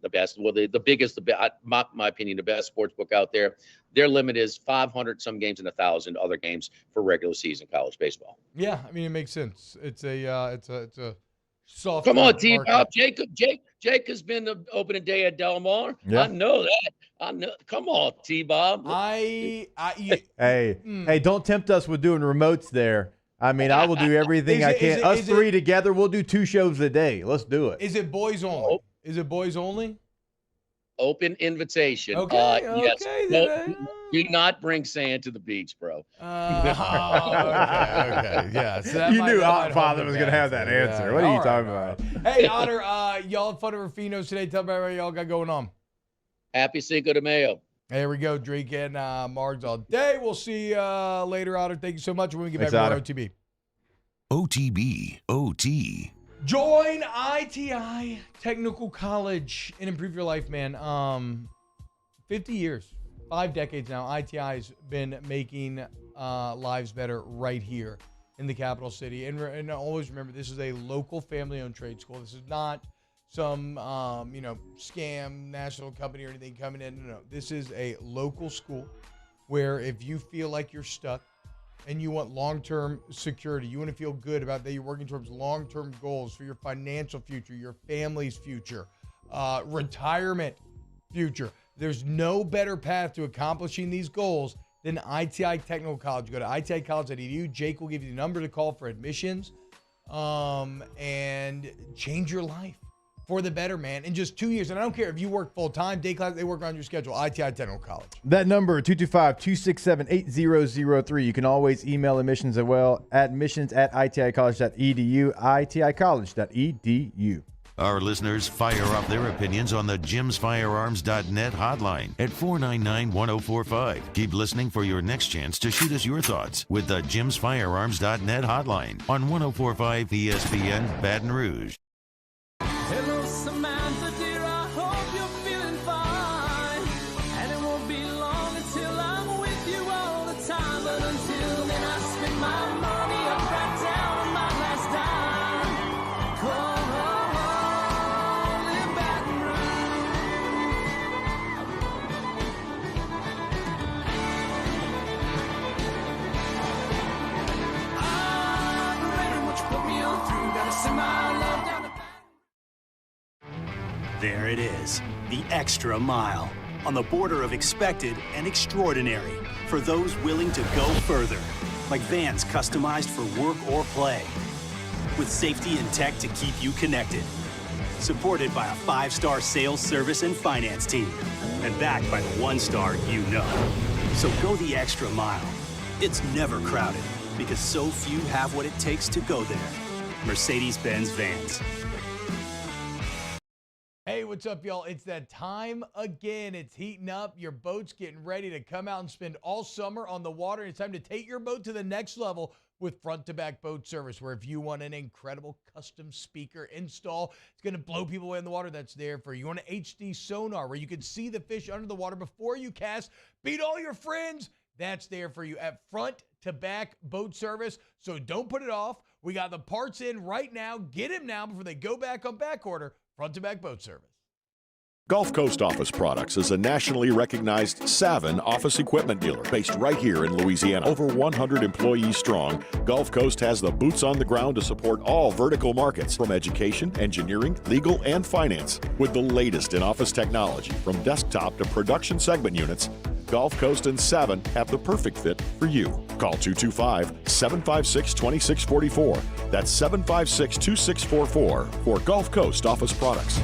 opinion, the best sports book out there. Their limit is 500 some games and 1,000 other games for regular season college baseball. Yeah, I mean it makes sense. It's a soft. Come on, T-Bob. Jake has been the opening day at Del Mar. Yeah. I know that. I know. Come on, T-Bob. Hey, don't tempt us with doing remotes there. I mean, I will do everything I can. Us three together, we'll do 2 shows a day. Let's do it. Is it boys only? Is it boys only? Open invitation. Okay. Yes. Do not bring sand to the beach, bro. Okay. Yeah. So you knew Father was going to have that answer. Yeah. What are you talking about? Hey, Otter, y'all have fun at Rufino's today. Tell me what y'all got going on. Happy Cinco de Mayo. There we go. Drake and Margs all day. We'll see you later, Otter. Thank you so much. When we get back to our OTB. OTB. OT. Join ITI Technical College and improve your life, man. 50 years, 5 decades now, ITI has been making lives better right here in the capital city. And always remember, this is a local family-owned trade school. This is not some, scam national company or anything coming in. No. This is a local school where if you feel like you're stuck and you want long-term security, you want to feel good about that you're working towards long-term goals for your financial future, your family's future, retirement future. There's no better path to accomplishing these goals than ITI Technical College. Go to iticollege.edu. Jake will give you the number to call for admissions and change your life for the better, man. In just 2 years, and I don't care if you work full-time, day class, they work on your schedule. ITI Technical College. That number, 225-267-8003. You can always email admissions as well, admissions@iticollege.edu, iticollege.edu. Our listeners fire up their opinions on the jimsfirearms.net hotline at 499-1045. Keep listening for your next chance to shoot us your thoughts with the jimsfirearms.net hotline on 1045 ESPN Baton Rouge. Hello, Samantha, dear, I hope you're feeling fine. And it won't be long until I'm with you all the time. But until then, I spend my money up right down on my last dime. Come on, in Baton Rouge. I'm ready, what you put me on through. Gotta send my love down the There it is, the extra mile, on the border of expected and extraordinary for those willing to go further, like vans customized for work or play, with safety and tech to keep you connected, supported by a 5-star sales, service, and finance team. and backed by the one-star you know. So go the extra mile. It's never crowded because so few have what it takes to go there. Mercedes-Benz Vans. Hey, what's up, y'all? It's that time again. It's heating up. Your boat's getting ready to come out and spend all summer on the water. It's time to take your boat to the next level with front-to-back boat service, where if you want an incredible custom speaker install, it's going to blow people away in the water, that's there for you. You want an HD sonar where you can see the fish under the water before you cast, beat all your friends, that's there for you at front-to-back boat service. So don't put it off. We got the parts in right now. Get them now before they go back on back order. Front-to-back boat service. Gulf Coast Office Products is a nationally recognized Savin office equipment dealer based right here in Louisiana. Over 100 employees strong, Gulf Coast has the boots on the ground to support all vertical markets, from education, engineering, legal, and finance. With the latest in office technology, from desktop to production segment units, Gulf Coast and Savin have the perfect fit for you. Call 225-756-2644. That's 756-2644 for Gulf Coast Office Products.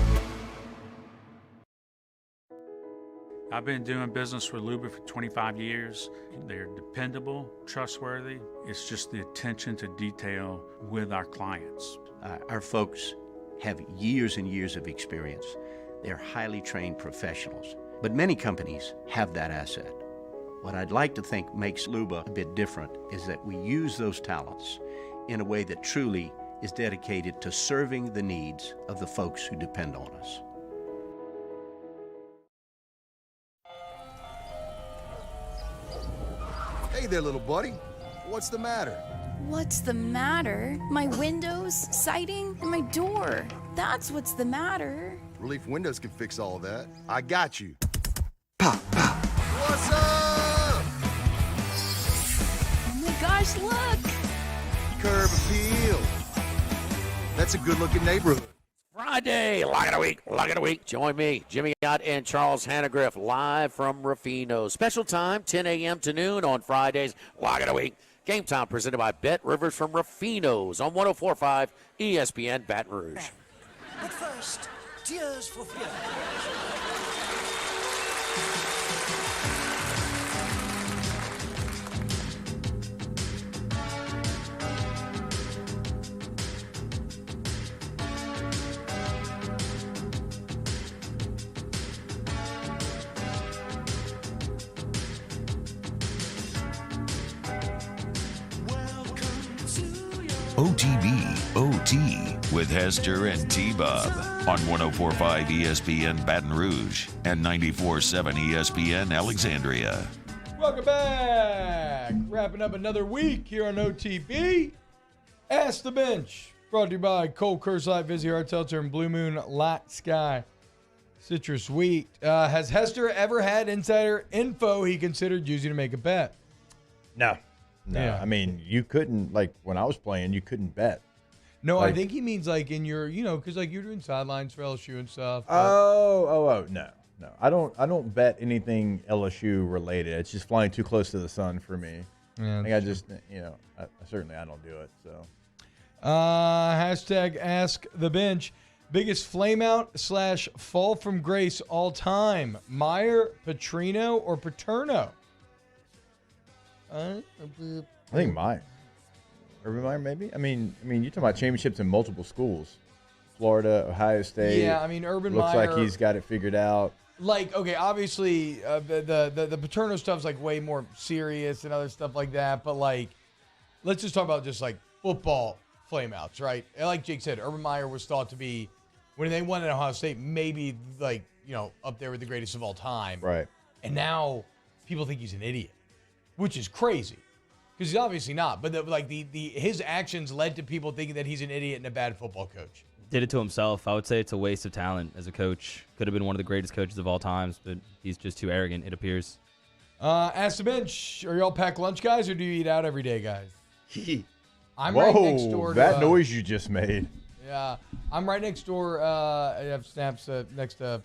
I've been doing business with Luba for 25 years. They're dependable, trustworthy. It's just the attention to detail with our clients. Our folks have years and years of experience. They're highly trained professionals. But many companies have that asset. What I'd like to think makes Luba a bit different is that we use those talents in a way that truly is dedicated to serving the needs of the folks who depend on us. Hey there, little buddy. What's the matter? What's the matter? My windows, siding, and my door. That's what's the matter. Relief Windows can fix all of that. I got you. Pop, pop. What's up? Oh my gosh, look! Curb appeal. That's a good-looking neighborhood. Friday, lock of the week. Join me, Jimmy Ott and Charles Hannegriff, live from Rufino. Special time, 10 a.m. to noon on Fridays, lock of the week. Game time presented by Bet Rivers from Rufino's on 104.5 ESPN Baton Rouge. But first, tears for fears. OTB OT with Hester and T-Bob on 104.5 ESPN Baton Rouge and 94.7 ESPN Alexandria. Welcome back. Wrapping up another week here on OTB. Ask the Bench. Brought to you by Cold Curse Light, Vizzy Hard Seltzer, and Blue Moon Light Sky Citrus Wheat. Has Hester ever had insider info he considered using to make a bet? No. Yeah. I mean, you couldn't, like, when I was playing, you couldn't bet. No, Like- I think he means like in your, because like you're doing sidelines for LSU and stuff. No. I don't bet anything LSU related. It's just flying too close to the sun for me. Yeah, I just, certainly I don't do it. So, Hashtag Ask the Bench. Biggest flameout / fall from grace all time. Meyer, Petrino, or Paterno? I think Meyer. Urban Meyer, maybe. I mean, you're talking about championships in multiple schools, Florida, Ohio State. Yeah, I mean, Urban looks Meyer. like he's got it figured out. Like, okay, obviously the Paterno stuff's like way more serious and other stuff like that. But like, let's just talk about just like football flameouts, right? And like Jake said, Urban Meyer was thought to be, when they won at Ohio State, maybe like up there with the greatest of all time. Right. And now people think he's an idiot, which is crazy. Because he's obviously not, but his actions led to people thinking that he's an idiot and a bad football coach. Did it to himself. I would say it's a waste of talent as a coach. Could have been one of the greatest coaches of all times, but he's just too arrogant, it appears. Ask the Bench, are y'all pack lunch guys or do you eat out every day, guys? I'm Whoa, right next door to that noise you just made. Yeah, I'm right next door. I have Snaps next to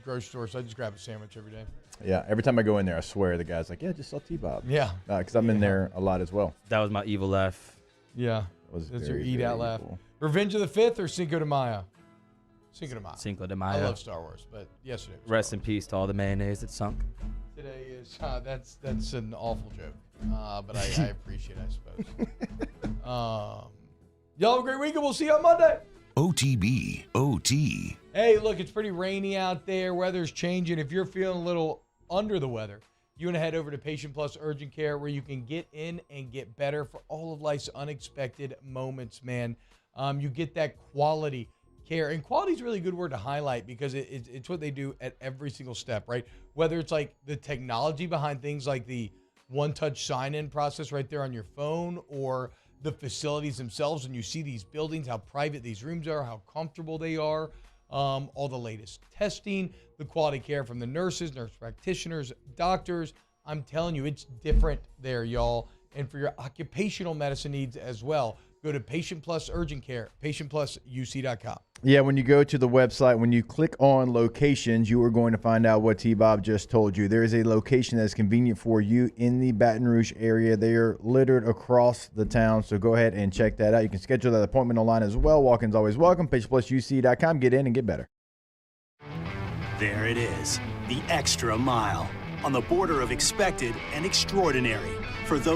grocery store, so I just grab a sandwich every day. Yeah, every time I go in there, I swear the guy's like, yeah, just sell T-Bob. Yeah. Because I'm in there a lot as well. That was my evil laugh. Yeah. Was That's very, your eat out very laugh. evil. Revenge of the Fifth or Cinco de Mayo? Cinco de Mayo. I love Star Wars, but yesterday was Rest in peace to all the mayonnaise that sunk. Today is that's an awful joke, but I appreciate it, I suppose. Y'all have a great week, and we'll see you on Monday. OTB, OT. Hey, look, it's pretty rainy out there. Weather's changing. If you're feeling a little under the weather, you want to head over to Patient Plus Urgent Care, where you can get in and get better for all of life's unexpected moments, man. You get that quality care. And quality is a really good word to highlight because it's what they do at every single step, right? Whether it's like the technology behind things like the one-touch sign-in process right there on your phone, or the facilities themselves, and you see these buildings, how private these rooms are, how comfortable they are, all the latest testing, the quality care from the nurses, nurse practitioners, doctors. I'm telling you, it's different there, y'all. And for your occupational medicine needs as well, go to Patient Plus Urgent Care, patientplusuc.com. Yeah, when you go to the website, when you click on locations, you are going to find out what T-Bob just told you. There is a location that's convenient for you in the Baton Rouge area. They are littered across the town, so go ahead and check that out. You can schedule that appointment online as well. Walk-ins always welcome. patientplusuc.com. Get in and get better. There it is, the extra mile on the border of expected and extraordinary for those